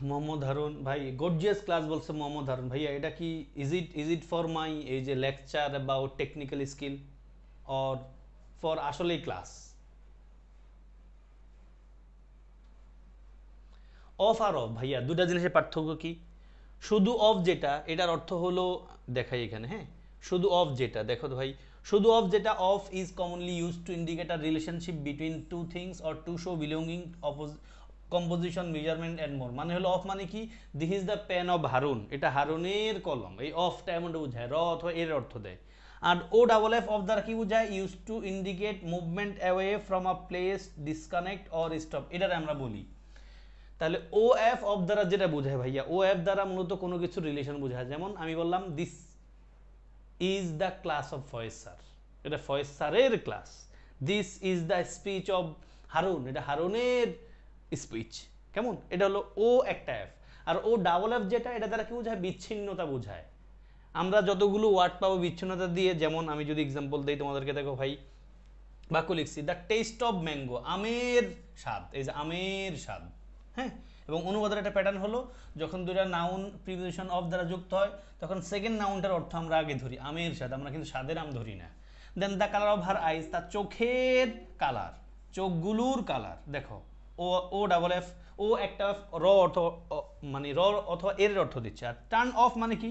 মোহাম্মদ হারুন ভাই, গর্জিয়াস ক্লাস বলছে মোহাম্মদ হারুন ভাইয়া, এটা কি ইজ ইট ফর মাই এই যে lecture about technical skill or for আসলেই ক্লাস? অফ আর অফ ভাইয়া দুটা জিনিসের পার্থক্য কি? শুধু অফ যেটা, এটার অর্থ হলো, দেখাই এখানে, হ্যাঁ, শুধু অফ যেটা, দেখো তো ভাই, শুধু অফ যেটা, of is commonly use to indicate a relationship between two things or to show belonging composition measurement and more. মানে হলো অফ মানে কি, this is the pen of Harun, এটা হারুনের কলম, এই অফটা এমনটা বোঝায়, র অথবা এর অর্থ দেয়। আর ও ডাবল এফ অফ দ্বারা কি বোঝায়, use to indicate movement away from a place, disconnect or stop, এটার আমরা বলি। তাহলে ও এফ অফ দ্বারা যেটা বোঝায় ভাইয়া, ও এফ দ্বারা মূলত কোনো কিছু রিলেশন বোঝায়। যেমন আমি বললাম this is the class of Foyez sir, এটা ফয়েজ স্যারের ক্লাস। This is the speech of Harun, এটা হারুনের স্পিচ। কেমন, এটা হলো ও একটা এফ। আর ও ডাবল এফ যেটা, এটা দ্বারা কি বোঝায়, বিচ্ছিন্নতা বোঝায়। আমরা যতগুলো ওয়ার্ড পাবো বিচ্ছিন্নতা দিয়ে, যেমন আমি যদি এক্সাম্পল দিই তোমাদেরকে, দেখো ভাই, বাক্য লিখছি, দ্য টেস্ট অফ ম্যাঙ্গো, আমের স্বাদ, এই যে আমের স্বাদ। হ্যাঁ, এবং অনুবাদের একটা প্যাটার্ন হলো, যখন দুইটা নাউন প্রিপোজিশন অফ দ্বারা যুক্ত হয়, তখন সেকেন্ড নাউনটার অর্থ আমরা আগে ধরি, আমের স্বাদ, আমরা কিন্তু স্বাদের আম ধরি না। দেন দ্য কালার অফ হার আইস, তার চোখের কালার, চোখগুলোর কালার। দেখো ও, ও ডাবল এফ, ও একটা র অর্থ, মানে র অথবা এর অর্থ দিচ্ছে। আর টার্ন অফ মানে কি,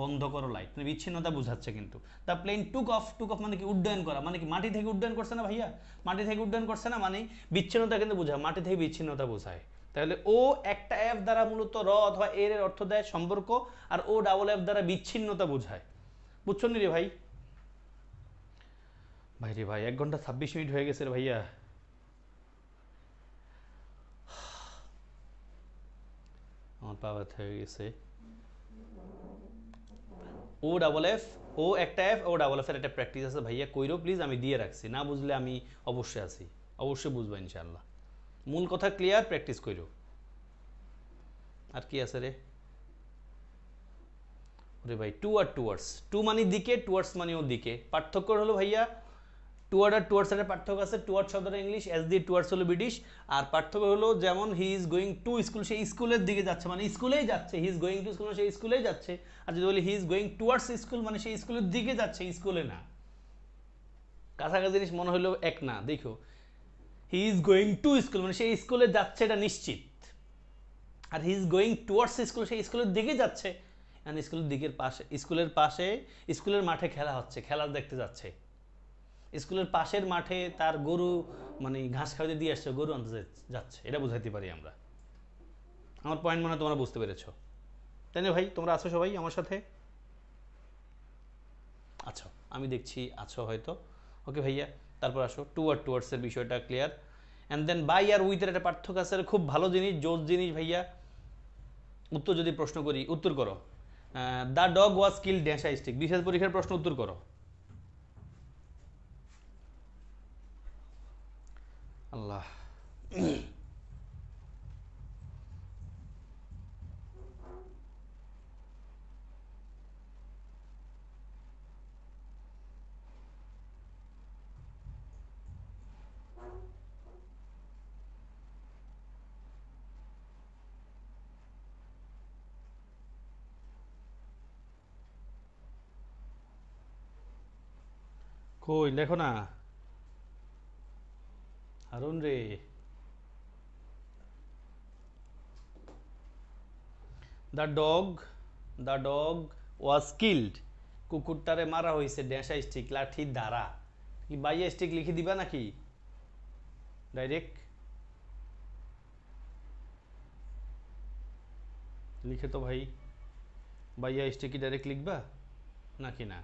বন্ধ করো লাইট, মানে বিচ্ছিন্নতা বোঝাচ্ছে। কিন্তু the plane took off, took off মানে কি, উড্ডয়ন করা, মানে কি মাটি থেকে উড্ডয়ন করছে না ভাইয়া, মাটি থেকে উড্ডয়ন করছে না, মানে বিচ্ছিন্নতা কিন্তু বোঝায়, মাটি থেকে বিচ্ছিন্নতা বোঝায়। তাহলে ও একটা এফ দ্বারা মূলত র অথবা এর অর্থ দেয় সম্পর্ক, আর ও ডাবল এফ দ্বারা বিচ্ছিন্নতা বোঝায়। বুঝছো নি রে ভাই? ভাই রে ভাই, 1 ঘন্টা 26 মিনিট হয়ে গেছে রে ভাইয়া, আমার পা ব্যথা হয়ে গেছে। ও ডাবল এফ, ও একটা এফ, ও ডাবল এফ এর একটা প্র্যাকটিস আছে ভাইয়া, কইরো প্লিজ, আমি দিয়ে রাখছি, না বুঝলে আমি অবশ্যই আছি, অবশ্যই বুঝবো ইনশাআল্লাহ। মূল কথা ক্লিয়ার, প্র্যাকটিস কইরো। আর কি আছে রে? ওরে ভাই, টু আর টুয়ার্ডস, টু মানে দিকে, টুয়ার্ডস মানে ও দিকে। পার্থক্য হলো ভাইয়া, টুয়ার্ড আর টুয়ার্ডস এর পার্থক্য আছে। টুয়ার্ড শব্দটা ইংলিশ, এস দিয়ে টুয়ার্ডস হলো ব্রিটিশ। আর পার্থক্য হলো, যেমন he is going to school, সে স্কুলের দিকে যাচ্ছে, মানে স্কুলেই যাচ্ছে। He is going to school, সে স্কুলেই যাচ্ছে। আর যদি বলি he is going towards school, মানে সে স্কুলের দিকে যাচ্ছে, স্কুলে না। কাছাকাছি জিনিস মনে হলো এক না, দেখো, he is going to school মানে সে স্কুলে যাচ্ছে, এটা নিশ্চিত। আর he is going towards school, সে স্কুলের দিকে যাচ্ছে। স্কুলের দিকের পাশে, স্কুলের পাশে, স্কুলের মাঠে খেলা হচ্ছে, খেলা দেখতে যাচ্ছে। স্কুলের পাশের মাঠে তার গরু, মানে ঘাস খাওয়াতে দিয়ে আসছে, গরু আনতে যাচ্ছে, এটা বুঝাইতে পারি আমরা। আমার পয়েন্ট মনে হয় তোমরা বুঝতে পেরেছো, তাই না ভাই? তোমরা আছো সবাই আমার সাথে? আচ্ছা, আমি দেখছি আছো হয়তো। ওকে ভাইয়া, তারপর আসো, টু আর টুয়ার্ডসের বিষয়টা ক্লিয়ার। অ্যান্ড দেন বাই আর উইথের একটা পার্থক্য আছে, খুব ভালো জিনিস, জোর জিনিস ভাইয়া। উত্তর যদি প্রশ্ন করি, উত্তর করো, the dog was kill dash I stick, বিশেষ পরীক্ষার প্রশ্ন উত্তর করো। আল্লাহ, কই লেখো না হারুন রে। The dog, the dog was killed, কুকুরটারে মারা হয়েছে ড্যাশা স্টিক, লাঠির দ্বারা। কি বাইয়া স্টিক লিখে দিবা নাকি ডাইরেক্ট? লিখে তো ভাই, বাইয়া স্টিক কি ডাইরেক্ট লিখবা নাকি না?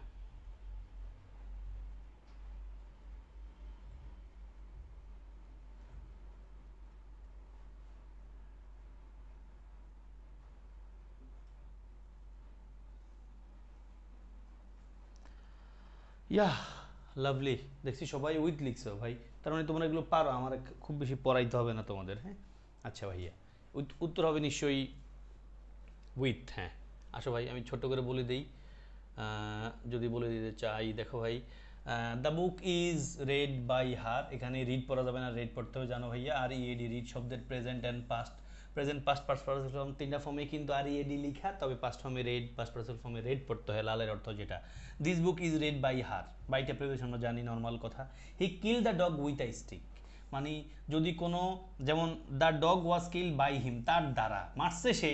ইয়া লাভলি, দেখছি সবাই উইথ লিখছো ভাই, তার মানে তোমরা এগুলো পারো, আমার খুব বেশি পড়াইতে হবে না তোমাদের। হ্যাঁ আচ্ছা ভাইয়া, উত্তর হবে নিশ্চয়ই উইথ। হ্যাঁ আসো ভাই, আমি ছোট করে বলে দিই, যদি বলে দিতে চাই, দেখো ভাই, the book is read by her, এখানে রিড পড়া যাবে না, রেড পড়তে হবে জানো ভাইয়া। আর ইএডি রিড শব্দের present and past, present past past participle form তিনটা ফর্মে কিন্তু আর ইএডি লিখা, তবে পাস্ট ফর্মে রেড, পাস্ট পার্সেল ফর্মে রেড পড়তে হয়, লালের অর্থ যেটা। This book is read by her, বাইটা প্রিভিয়াস আমরা জানি নর্মাল কথা। He kill the dog with a stick, মানে যদি কোনো, যেমন the dog was kill by him, তার দ্বারা মারছে সে,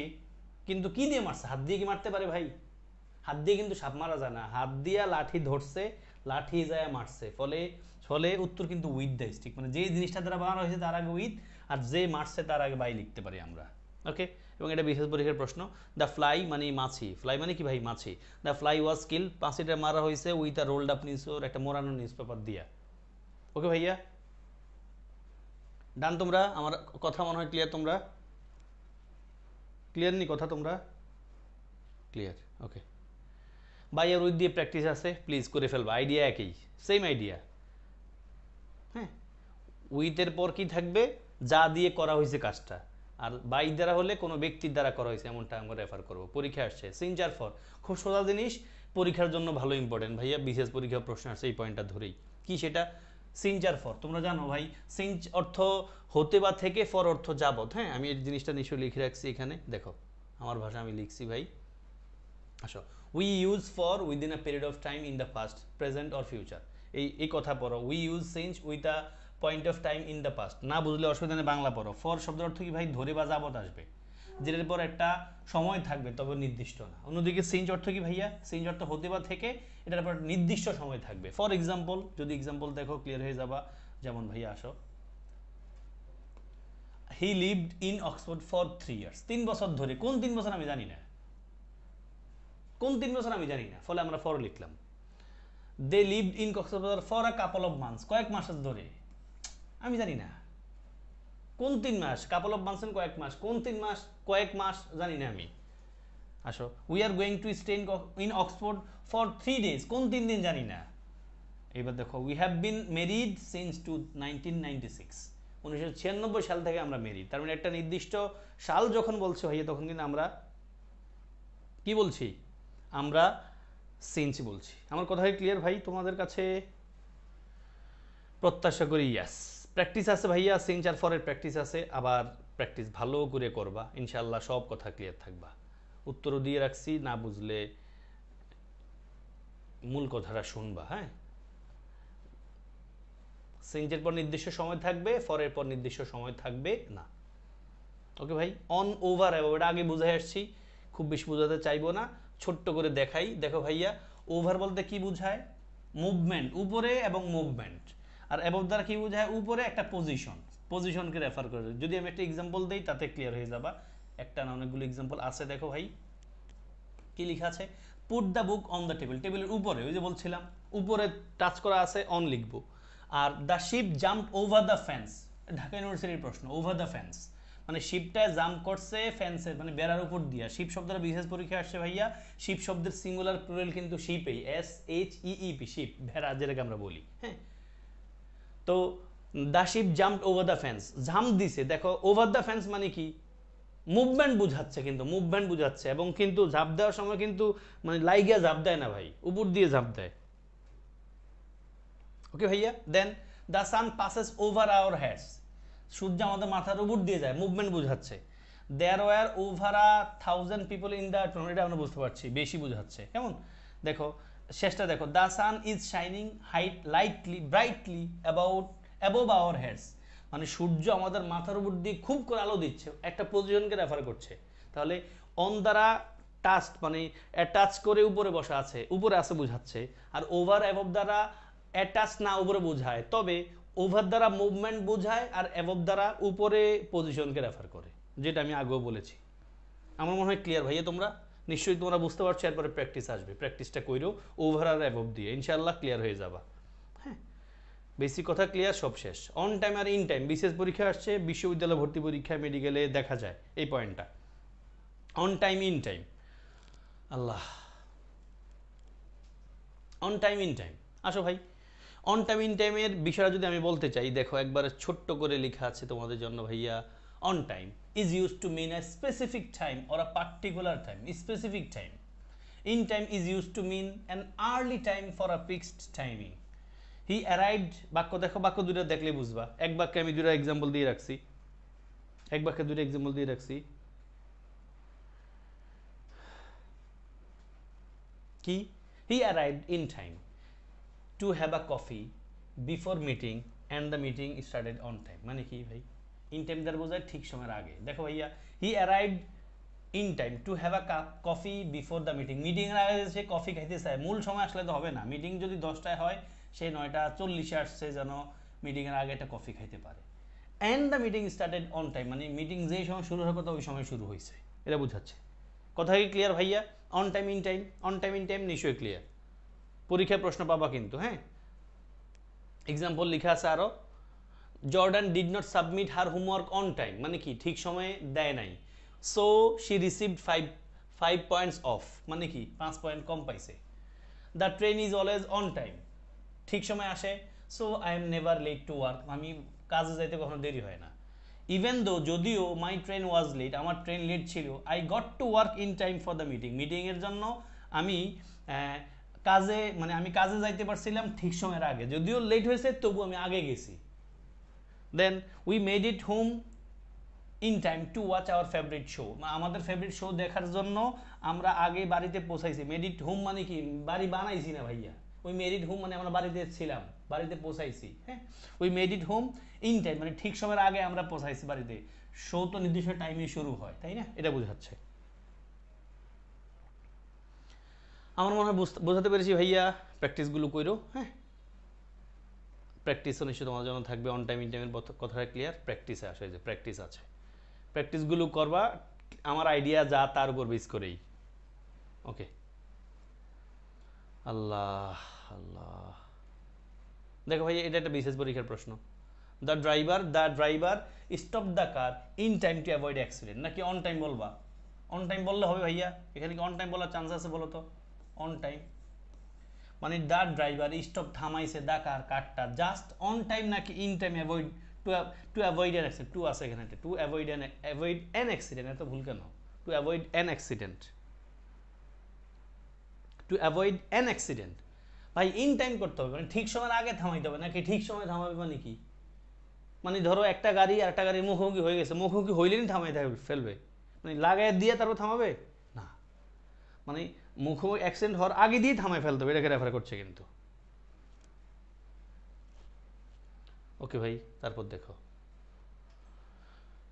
কিন্তু কি দিয়ে মারছে, হাত দিয়ে কি মারতে পারে ভাই? হাত দিয়ে কিন্তু সাপ মারা যায় না, হাত দিয়া লাঠি ধরছে, লাঠি যায় মারছে, ফলে ফলে উত্তর কিন্তু উইথ দ্য স্টিক, মানে যে জিনিসটা দ্বারা বানানো হয়েছে তার আগে উইথ, আর যে মারছে তার আগে বাই লিখতে পারি আমরা। ওকে, এবং এটা বিশেষ পরীক্ষার প্রশ্ন। দ্য ফ্লাই মানে মাছি, ফ্লাই মানে কি ভাই? মাছি। দ্য ফ্লাই ওয়াজ কিল, মাছিটা মারা হয়েছে with a rolled up news, একটা মোড়ানো নিউজ পেপার দিয়া। ওকে ভাইয়া, ডান তোমরা? আমার কথা মনে হয় ক্লিয়ার, তোমরা ক্লিয়ার নি কথা তোমরা? Clear, okay. বাই আর উইথ দিয়ে প্র্যাকটিস আছে, প্লিজ করে ফেলবা, আইডিয়া একই, সেম আইডিয়া। হ্যাঁ, উইথের পর কি থাকবে? যা দিয়ে করা হয়েছে কাজটা, আর বাই দ্বারা হলে কোনো ব্যক্তির দ্বারা করা হয়েছে এমনটা আমরা রেফার করবো। পরীক্ষা আসছে সিনচার ফর, খুব সোজা জিনিস, পরীক্ষার জন্য ভালো ইম্পর্টেন্ট ভাইয়া, বিশেষ পরীক্ষা প্রশ্ন আসছে এই পয়েন্টটা ধরেই। কি সেটা? সিনচার ফর, তোমরা জানো ভাই, সিনচ অর্থ হতে বা থেকে, ফর অর্থ যাবত। হ্যাঁ, আমি এই জিনিসটা নিশ্চয়ই লিখে রাখছি এখানে, দেখো আমার ভাষা আমি লিখছি ভাই। আসো, we use for within a period of time in the past, present or future, এই কথা পড়ো। We use change with a point of time in the past, না বুঝলে অসুবিধা নেই, বাংলা পড়ো। ফর শব্দের অর্থ কি ভাই? ধরে বা যাবত আসবে, যেটার পর একটা সময় থাকবে তবে নির্দিষ্ট না। অন্যদিকে চেঞ্জ অর্থ কি ভাইয়া? চেঞ্জ অর্থ হতে বা থেকে, এটার পর নির্দিষ্ট সময় থাকবে। ফর এক্সাম্পল, যদি এক্সাম্পল দেখো ক্লিয়ার হয়ে যাবা। যেমন ভাইয়া আসো, he lived in Oxford for 3 years, 3 বছর ধরে। কোন 3 বছর আমি জানি না, কোন 3 বছর আমি জানি না, ফলে আমরা ফর লিখলাম। They lived in Cox's Bazar for a couple of months, কয়েক মাস ধরে, আমি জানি না কোন 3 মাস, কাপল অফ মান্থস কয়েক মাস, কোন 3 মাস, কয়েক মাস জানি না আমি। আসো, we are going to stay in Oxford for 3 days, কোন 3 দিন জানি না। এবার দেখো, we have been married since 1996, 1996 সাল থেকে আমরা মেরিড, তার মানে একটা নির্দিষ্ট সাল যখন বলছে ভাইয়া, তখন কিন্তু আমরা কি বলছি? আমরা সিন্স বলছি। আমার কথাই ক্লিয়ার ভাই তোমাদের কাছে? প্রত্যাশা করি ইয়াস। প্র্যাকটিস আছে ভাইয়া, সিনচার ফরের প্র্যাকটিস আছে, আবার প্র্যাকটিস ভালো করে করবা, ইনশাল্লাহ সব কথা ক্লিয়ার থাকবা। উত্তরও দিয়ে রাখছি, না বুঝলে মূল কথাটা শুনবা। হ্যাঁ, সিনচের পর নির্দিষ্ট সময় থাকবে, ফরের পর নির্দিষ্ট সময় থাকবে না। ওকে ভাই, অন ওভার অ্যাবভ, এটা আগে বুঝে আসছি, খুব বেশি বোঝাতে চাইবো না, ছোট্ট করে দেখাই। দেখো ভাইয়া, ওভার বলতে কি বোঝায়? মুভমেন্ট, উপরে এবং মুভমেন্ট। আর অ্যাবভ দ্বারা কি বোঝায়? উপরে একটা পজিশন, পজিশনকে রেফার করে। যদি আমি একটা এক্সাম্পল দিই তাতে ক্লিয়ার হয়ে যাবা, একটা না অনেকগুলো এক্সাম্পল আছে। দেখো ভাই, কি লেখা আছে? Put the book on the table, টেবিলের উপরে, ওই যে বলছিলাম উপরে টাচ করা আছে, অন লিখবো। Are the sheep jump over the fence, Dhaka ইউনিভার্সিটির প্রশ্ন, ওভার দ্য ফেন্স মানে শিপটা জাম্প করছে ফেন্সের, মানে বেড়ার উপর দিয়া। শিপ শব্দটা বিশেষ পরীক্ষা আসছে ভাইয়া, শিপ শব্দের সিঙ্গুলার প্লুরাল কিন্তু শিপেই, SHEEP, শিপ, ভেড়া যেটাকে আমরা বলি। হ্যাঁ, তো the sheep jump over the fence, ঝাম্প দিছে। দেখো, ওভার দ্য ফেন্স মানে কি? মুভমেন্ট বুঝাচ্ছে, কিন্তু মুভমেন্ট বুঝাচ্ছে, এবং কিন্তু ঝাঁপ দেওয়ার সময় কিন্তু মানে লাইগা ঝাঁপ দেয় না ভাই, উপর দিয়ে ঝাঁপ দেয়। ওকে ভাইয়া, then the sun passes over our heads, সূর্য আমাদের মাথার উপর দিয়ে যায়, মুভমেন্ট বুঝাচ্ছে। There were over 1000 people in the tournament, এটা আমরা বুঝতে পারছি, বেশি বুঝাচ্ছে। কেমন? দেখো শেষটা দেখো, the sun is shining lightly brightly above our heads, মানে সূর্য আমাদের মাথার উপর দিয়ে খুব করে আলো দিচ্ছে, একটা পজিশনকে রেফার করছে। তাহলে অন দ্বারা টাচ, মানে অ্যাটাচ করে উপরে বসা আছে, উপরে আছে বুঝাচ্ছে। আর ওভার অ্যাবভ দ্বারা অ্যাটাচ না উপরে বোঝায়, তবে ওভার দ্বারা মুভমেন্ট বোঝায়, আর অ্যাবভ দ্বারা উপরে পজিশনকে রেফার করে, যেটা আমি আগেও বলেছি। আমার মনে হয় ক্লিয়ার ভাইয়া, তোমরা নিশ্চয়ই তোমরা বুঝতে পারছো। এরপরে প্র্যাকটিস আসবে, প্র্যাকটিসটা কইরো ওভার আর অ্যাবভ দিয়ে, ইনশাআল্লাহ ক্লিয়ার হয়ে যাবা। হ্যাঁ, বেসিক কথা ক্লিয়ার, সব শেষ। অন টাইম আর ইন টাইম, বিশেষ পরীক্ষা আসছে, বিশ্ববিদ্যালয় ভর্তি পরীক্ষা, মেডিকেলে দেখা যায় এই পয়েন্টটা। On time in time, Allah, on time in time, আসো ভাই, অন টাইম ইন টাইমের বিষয়টা যদি আমি বলতে চাই, দেখো একবারে ছোট্ট করে লেখা আছে তোমাদের জন্য ভাইয়া। On time is use to mean a specific time or a particular time, specific time. In time is use to mean an early time for a fixed timing. He arrived, বাক্য দেখো, বাক্য দুটো দেখলে বুঝবা। এক বাক্যে আমি দুটো এক্সাম্পল দিয়ে রাখছি, এক বাক্যে দুটো এক্সাম্পল দিয়ে রাখছি। কি? হি arrived in time to have a coffee before meeting and the meeting started on time. মানে কি ভাই? ইন টাইম দ্বারা বোঝায় ঠিক সময়ের আগে। দেখো ভাইয়া, হি arrived in time to have a cup coffee before the meeting. মিটিংয়ের আগে সে কফি খাইতে চায়, মূল সময় আসলে তো হবে না। মিটিং যদি 10টায় হয়, সে 9:40 আসছে যেন মিটিংয়ের আগে একটা কফি খাইতে পারে। And the meeting started on time, মানে মিটিং যেই সময় শুরু হওয়ার কথা ওই সময় শুরু হয়েছে। এটা বোঝাচ্ছে। কথা কি ক্লিয়ার ভাইয়া? On time in time, on time in time নিশ্চয়ই ক্লিয়ার। পরীক্ষায় প্রশ্ন পাবা কিন্তু, হ্যাঁ। এক্সাম্পল লেখা আছে আরও, Jordan did not submit her homework on time. মানে কি? ঠিক সময়ে দেয় নাই। So she received five points off. মানে কি? 5 পয়েন্ট কম পাইছে। The train is always on time, ঠিক সময় আসে। So I am never late to work, আমি কাজে যাইতে কখনো দেরি হয় না। ইভেন দো, যদিও মাই ট্রেন ওয়াজ লেট, আমার ট্রেন লেট ছিল, I got to work in time for the meeting. মিটিংয়ের জন্য আমি কাজে, মানে আমি কাজে যাইতে পারছিলাম ঠিক সময়ের আগে, যদিও লেট হয়েছে তবু আমি আগে গেছি। Then we made it home in time to watch our favourite show. আমাদের ফেভারিট শো দেখার জন্য আমরা আগে বাড়িতে পৌঁছাইছি। মেড ইট হোম মানে কি? বাড়ি বানাইছি না ভাইয়া। ওই মেড ইট হোম মানে আমরা বাড়িতে ছিলাম, বাড়িতে পৌঁছাইছি। হ্যাঁ, we made it home in time মানে ঠিক সময়ের আগে আমরা পৌঁছাইছি বাড়িতে। শো তো নির্দিষ্ট টাইমে শুরু হয়, তাই না? এটা বোঝাচ্ছে। আমার মনে হয় বোঝাতে পেরেছি ভাইয়া। প্র্যাকটিসগুলো করো, হ্যাঁ। প্র্যাকটিসও নিশ্চয়ই তোমার জন্য থাকবে। অন টাইম ইন টাইমের কথাটা ক্লিয়ার। প্র্যাকটিসে আসে, যে প্র্যাকটিস আছে, প্র্যাকটিসগুলো করবা আমার আইডিয়া যা তার উপর বেস করেই। ওকে। আল্লাহ আল্লাহ, দেখো ভাই, এটা একটা বিশেষ পরীক্ষার প্রশ্ন। The driver stop the car in time to avoid accident. নাকি অন টাইম বলবা? অন টাইম বললে হবে ভাইয়া? এখানে কি অন টাইম বলার চান্স আছে বলো তো? অন টাইম মানে দ্য ড্রাইভার স্টপ, থামাইছে দ্য কারটা জাস্ট অন টাইম, নাকি in time avoid to avoid an accident. To আছে এখানে, টু অ্যাভয়েড অ্যান অ্যাক্সিডেন্ট। এত ভুল কেন? To avoid an accident, to avoid an accident. ভাই ইন টাইম করতে হবে মানে ঠিক সময়ের আগে থামাইতে হবে, নাকি ঠিক সময় থামাবে মানে কি? মানে ধরো একটা গাড়ি আর একটা গাড়ির মুখোমুখি হয়ে গেছে, মুখোমুখি হইলেই থামাই ফেলবে, মানে লাগাই দিয়ে তারপর থামাবে না। মানে মুখোমুখি অ্যাক্সিডেন্ট হওয়ার আগে দিয়ে থামাই ফেলতে হবে, এটাকে রেফার করছে কিন্তু। ওকে ভাই, তারপর দেখো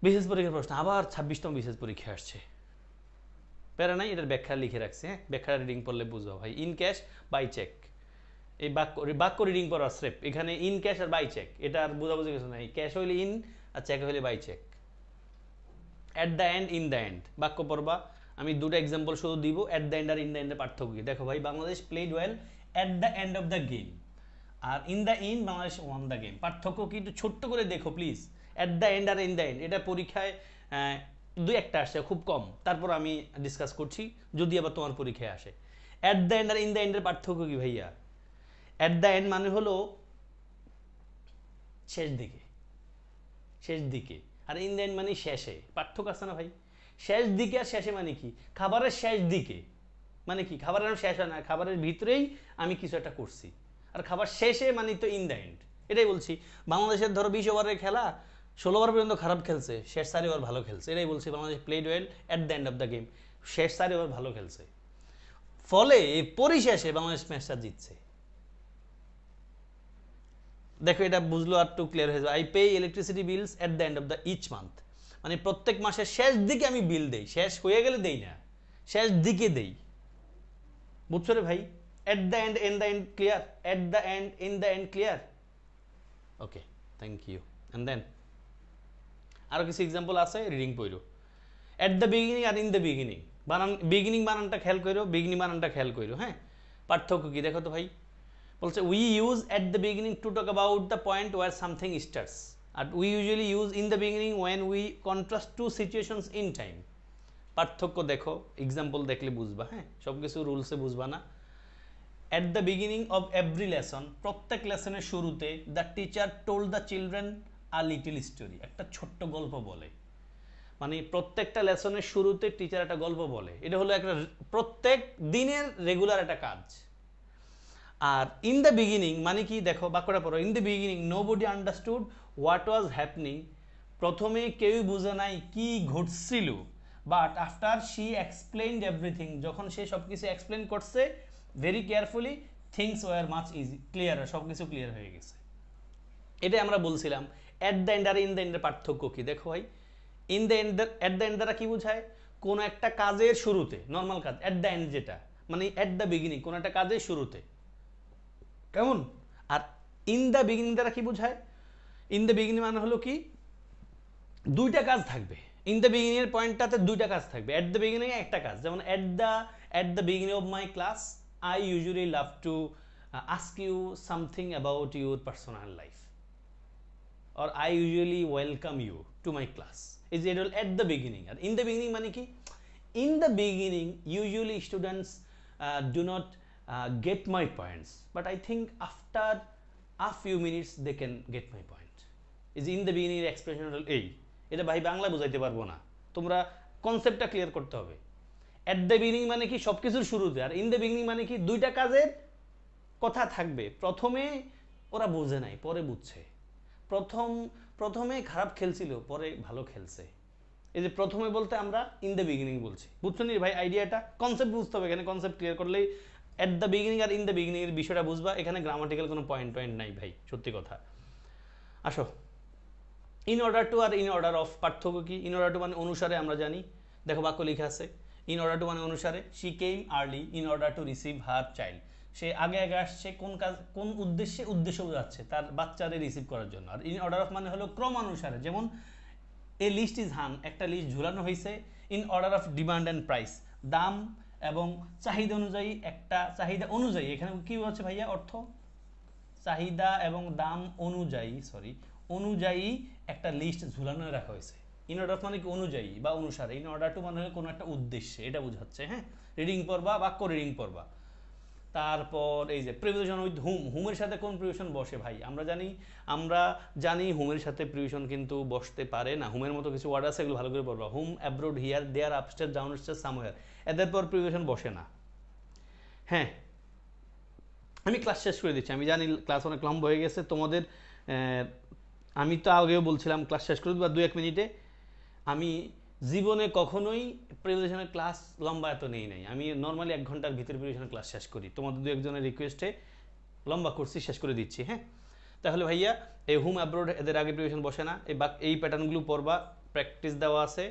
বিশেষ পরীক্ষার প্রশ্ন। আবার 26তম বিশেষ পরীক্ষা আসছে। প্যারা নাই, এটার ব্যাখ্যা লিখে রাখছে, হ্যাঁ। ব্যাখ্যা রিডিং পড়লে বুঝবো ভাই। ইন ক্যাশ বাই চেক, এই বাক্য রিডিং পড়া স্রেপ। এখানে ইন ক্যাশ আর বাই চেক, এটা আর বোঝাবুঝি কিছু নাই। ক্যাশ হইলে ইন আর চেক হইলে by cheque. At the end, in the end, বাক্য পড়বা। আমি দুটো এক্সাম্পল শুধু দিব। অ্যাট দ্য এন্ড আর ইন দ্য এন্ডের পার্থক্য কি? দেখো ভাই, Bangladesh played well at the end of the game, আর in the end Bangladesh won the game. পার্থক্য কি একটু ছোট্ট করে দেখো প্লিজ। অ্যাট দ্য এন্ড আর ইন দ্য এন্ড, এটা পরীক্ষায় দুই একটা আসে, খুব কম। তারপর আমি ডিসকাস করছি যদি আবার তোমার পরীক্ষায় আসে। অ্যাট দ্য এন্ড আর ইন দ্য এন্ডের পার্থক্য কি ভাইয়া? অ্যাট দ্য এন্ড মানে হলো শেষ দিকে, শেষ দিকে। আর ইন দ্য এন্ড মানে শেষে। পার্থক্য আছে না ভাই? শেষ দিকে আর শেষে মানে কি? খাবারের শেষ দিকে মানে কি? খাবারের শেষ হয় না, খাবারের ভিতরেই আমি কিছু একটা করছি। আর খাবার শেষে মানে তো ইন দ্য এন্ড। এটাই বলছি। বাংলাদেশের ধরো 20 ওভারের খেলা 16 ওভার পর্যন্ত খারাপ খেলছে, শেষ 4 ওভার ভালো খেলছে। এটাই বলছি, Bangladesh played well at the end of the game, শেষ 4 ওভার ভালো খেলছে, ফলে পরিশেষে বাংলাদেশ ম্যাচটা জিতছে। দেখো এটা বুঝলো আর একটু ক্লিয়ার হয়ে যাবে। I pay electricity bills at the end of the each month, মানে প্রত্যেক মাসের শেষ দিকে আমি বিল দেই। শেষ হয়ে গেলে দেই না, শেষ দিকে দেই। বুঝছো রে ভাই? At the end, in the end, clear? At the end, in the end, clear? Okay, thank you. And then আরও কিছু এক্সাম্পল আছে, রিডিং পড়ো। অ্যাট দ্য বিগিনিং আর ইন দ্য বিগিনিং, বানান, বিগিনিং বানানটা খেয়াল করো, বিগিনিং বানানটা খেয়াল করো, হ্যাঁ। পার্থক্য কি দেখো তো ভাই? বলছে we use at the beginning to talk about the point where something starts, আর we usually use in the beginning when we contrast two situations in time. পার্থক্য দেখো, এক্সাম্পল দেখলে বুঝবা, হ্যাঁ। সব কিছু রুলসে বুঝবা না। এট the beginning of every lesson, প্রত্যেক লেসনের শুরুতে the teacher told the children a little story, একটা ছোট্ট গল্প বলে। মানে প্রত্যেকটা লেসনের শুরুতে টিচার একটা গল্প বলে, এটা হলো একটা প্রত্যেক দিনের রেগুলার একটা কাজ। আর ইন দ্য বিগিনিং মানে কি, দেখো বাক্যটা পড়ো, in the beginning nobody understood what was happening, প্রথমে কেউই বুঝে নাই কি ঘটছিল, but after she explained everything, যখন সে সব কিছু এক্সপ্লেন করছে very carefully, things were much easy clear, সব কিছু ক্লিয়ার হয়ে গেছে। এটাই আমরা বলছিলাম অ্যাট দ্য এন্ড আর ইন দ্য এন্ডের পার্থক্য কি। দেখো ভাই, in the end, at the end দ্বারা কি বোঝায়, কোন একটা কাজের শুরুতে, নর্মাল কাজ। অ্যাট দ্য এন্ড যেটা মানে অ্যাট দ্য বিগিনিং, কোন একটা কাজের শুরুতে, কেমন। আর ইন দ্য বিগিনিং দ্বারা কি বোঝায়, ইন দ্য বিগিনিং মানে হলো কি দুইটা কাজ থাকবে। ইন দ্য বিগিনিং এর পয়েন্টটাতে দুইটা কাজ থাকবে, অ্যাট দ্য বিগিনিং এ একটা কাজ। যেমন at the beginning of my class I usually love to ask you something about your personal life, or I usually welcome you to my class, is it all at the beginning. And in the beginning মানে কি, in the beginning usually students do not get my points, but I think after a few minutes they can get my point. is in the beginning expression হল এই, এটা ভাই বাংলা বোঝাইতে পারবো না, তোমরা কনসেপ্টটা ক্লিয়ার করতে হবে। at the beginning মানে কি সবকিছুর শুরুতে, আর in the beginning মানে কি দুইটা কাজের কথা থাকবে, প্রথমে ওরা বোঝে নাই পরে বুঝছে, প্রথমে খারাপ খেলছিল পরে ভালো খেলছে। এই যে প্রথমে বলতে আমরা ইন দ্য বিগিনিং বলছি, বুঝছো নি ভাই আইডিয়াটা, কনসেপ্ট বুঝতে হবে। এখানে কনসেপ্ট ক্লিয়ার করলেই এট দ্য বিগিনিং আর ইন দ্য বিগিনিং এর বিষয়টা বুঝবা। এখানে গ্রামাটিক্যাল কোনো পয়েন্ট নাই ভাই, সত্যি কথা। আসো, ইন অর্ডার টু আর ইন অর্ডার অফ পার্থক্য কি। ইন অর্ডার টু মানে অনুসারে, আমরা জানি, দেখো বাক্য লেখা আছে ইন অর্ডার টু মানে অনুসারে। She came early in order to receive her child, সে আগে আসছে কোন কাজ, কোন উদ্দেশ্য যাচ্ছে, তার বাচ্চাদের রিসিভ করার জন্য। আর ইন অর্ডার অফ মানে হলো ক্রম অনুসারে, যেমন এ লিস্ট ইজ হাং, একটা লিস্ট ঝুলানো হয়েছে। In order of demand and price, দাম এবং চাহিদা অনুযায়ী, একটা চাহিদা অনুযায়ী, এখানে কি হচ্ছে ভাইয়া অর্থ, চাহিদা এবং দাম অনুযায়ী একটা লিস্ট ঝুলানো রাখা হয়েছে। ইন অর্ডার মানে কি অনুযায়ী বা অনুসারে। ইন অর্ডার টু মানে হলো কোনো একটা উদ্দেশ্যে, এটা বোঝাচ্ছে। হ্যাঁ, রিডিং পড়বা, বাক্য রিডিং পড়বা। তারপর এই যে প্রিপোজিশন উইথ হুমের সাথে কোন প্রিপোজিশন বসে ভাই, আমরা জানি হুমের সাথে প্রিপোজিশন কিন্তু বসতে পারে না। হুমের মতো কিছু ওয়ার্ড আছে, এগুলো ভালো করে পড়বা। হুম, abroad, here, there, upstair, downstair, somewhere, এদের পর প্রিপোজিশন বসে না। হ্যাঁ, আমি ক্লাস শেষ করে দিচ্ছি, আমি জানি ক্লাস অনেক লম্বা হয়ে গেছে তোমাদের। আমি তো আগেও বলছিলাম ক্লাস শেষ করে দেবো 2-1 মিনিটে। আমি জীবনে কখনোই প্রিপারেশনের ক্লাস লম্বা এত নেই নাই, আমি নর্মালি 1 ঘন্টার ভিতরে প্রিপারেশনের ক্লাস শেষ করি। তোমাদের 2-1 জনের রিকোয়েস্টে লম্বা করছি, শেষ করে দিচ্ছি। হ্যাঁ, তাহলে ভাইয়া এই হুম অ্যাব্রোড এদের আগে প্রিপারেশন বসে না, এই প্যাটার্নগুলো পড়বা, প্র্যাকটিস দেওয়া আছে।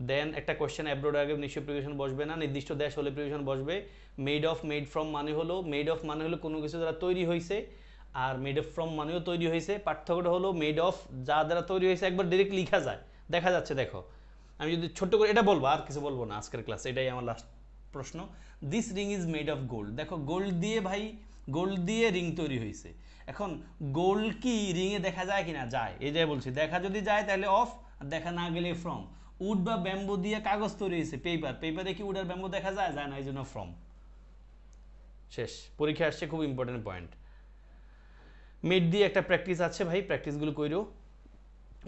দেন একটা কোয়েশ্চেন, অ্যাব্রোড আগে নিশ্চয়ই প্রিপারেশন বসবে না, নির্দিষ্ট দেশ হলে প্রিপারেশন বসবে। মেড ফ্রম মানে হলো কোনো কিছু দ্বারা তৈরি হয়েছে, আর মেড অফ ফ্রম মানেও তৈরি হয়েছে। পার্থক্যটা হলো মেড অফ যা দ্বারা তৈরি হয়েছে একবার ডাইরেক্ট লেখা যায়, দেখা যাচ্ছে। দেখো আমি যদি ছোট্ট করে এটা বলবো, আর কিছু বলবো না আজকের ক্লাসে, এটাই আমার লাস্ট প্রশ্ন। This ring is made of gold, দেখো গোল্ড দিয়ে ভাই, গোল্ড দিয়ে রিং তৈরি হয়েছে। এখন গোল্ড কি রিংয়ে দেখা যায় কিনা, যায়, এই যে বলছি, দেখা যদি যায় তাহলে অফ, আর দেখা না গেলে ফ্রম। উড বা ব্যাম্বু দিয়ে কাগজ তৈরি হয়েছে, পেপারে কি উড আর ব্যাম্বু দেখা যায় না, এই জন্য ফ্রম। শেষ, পরীক্ষা আসছে, খুব ইম্পর্টেন্ট পয়েন্ট। মেড দিয়ে একটা প্র্যাকটিস আছে ভাই, প্র্যাকটিসগুলো কইরো,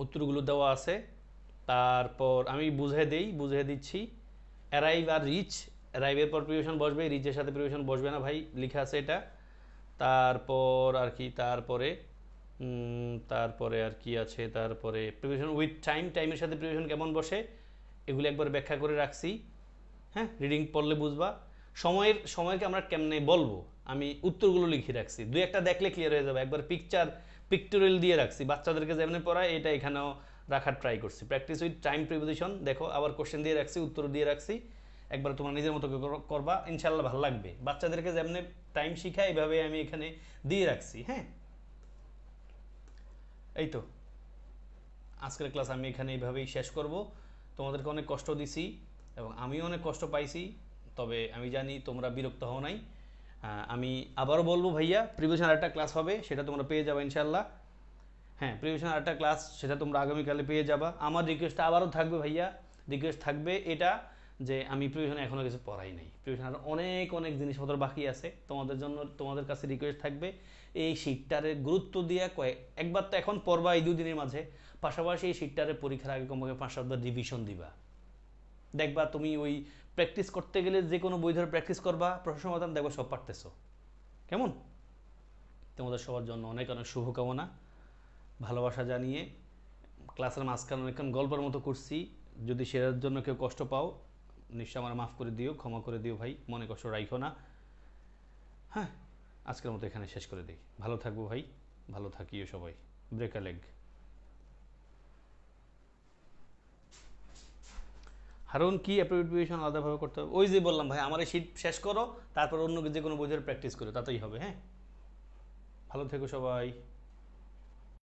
উত্তরগুলো দেওয়া আছে। তারপর আমি বুঝিয়ে দিচ্ছি। অ্যারাইভ আর রিচ, অ্যারাইভের পর প্রিপারেশন বসবে, রিচের সাথে প্রিপারেশন বসবে না ভাই, লেখা আছে এটা। তারপর আর কি, তারপরে আর কি আছে, তারপরে প্রিপারেশন উইথ টাইমের সাথে প্রিপারেশন কেমন বসে, এগুলো একবার ব্যাখ্যা করে রাখছি। হ্যাঁ, রিডিং পড়লে বুঝবা। সময়কে আমরা কেমনে বলবো, আমি উত্তরগুলো লিখে রাখছি, 2-1টা দেখলে ক্লিয়ার হয়ে যাবে। একবার পিকটোরিয়াল দিয়ে রাখছি, বাচ্চাদেরকে যেমন পড়ায় এটা এখানেও রাখার ট্রাই করছি। প্র্যাকটিস উইথ টাইম প্রিপোজিশন, দেখো আবার কোশ্চেন দিয়ে রাখছি, উত্তর দিয়ে রাখছি, একবার তোমার নিজের মতো করবা, ইনশাল্লাহ ভালো লাগবে। বাচ্চাদেরকে যেমনি টাইম শিখায় এইভাবে আমি এখানে দিয়ে রাখছি। হ্যাঁ, এই তো আজকের ক্লাস আমি এখানে এইভাবেই শেষ করব। তোমাদেরকে অনেক কষ্ট দিছি এবং আমিও অনেক কষ্ট পাইছি, তবে আমি জানি তোমরা বিরক্ত হও নাই। আমি আবারও বলবো ভাইয়া, প্রিভিশন আরেকটা ক্লাস হবে, সেটা তোমরা পেয়ে যাবে ইনশাল্লাহ। হ্যাঁ, প্রিভিশন আরেকটা ক্লাস, সেটা তোমরা আগামীকালে পেয়ে যাবা। আমার রিকোয়েস্ট আবারও থাকবে ভাইয়া, রিকোয়েস্ট থাকবে এটা যে আমি প্রিভিশনে এখনও কিছু পড়াই নাই, প্রিভিশনের অনেক অনেক জিনিসপত্র বাকি আছে। তোমাদের জন্য তোমাদের কাছে রিকোয়েস্ট থাকবে এই শীটটারে গুরুত্ব দিয়ে একবার তো এখন পড়বা এই 2 দিনের মাঝে, পাশাপাশি এই শীটটারে পরীক্ষার আগে কমপক্ষে 5 সপ্তাহ রিভিশন দিবা। দেখবা তুমি ওই প্র্যাকটিস করতে গেলে যে কোনো বই ধরে প্র্যাকটিস করবা, প্রশ্ন সমাধান দেখবা সব পারতেছো। কেমন? তোমাদের সবার জন্য অনেক অনেক শুভকামনা, ভালোবাসা জানিয়ে ক্লাসের মাঝখানে অনেকক্ষণ গল্পের মতো করছি, যদি সেটার জন্য কেউ কষ্ট পাও নিশ্চয় আমার মাফ করে দিও, ক্ষমা করে দিও ভাই, মনে কষ্ট রাখো না। হ্যাঁ, আজকের মতো এখানে শেষ করে দিই। ভালো থাকবো ভাই, ভালো থাকিও সবাই। ব্রেক আ লেগ। হারুন কি অ্যাপ্রিভিয়েশন আলাদাভাবে করতে হবে? ওই যে বললাম ভাই, আমার এই শীট শেষ করো, তারপর অন্য যে কোনো বইয়ের প্র্যাকটিস করো, তাতেই হবে। হ্যাঁ, ভালো থেকো সবাই।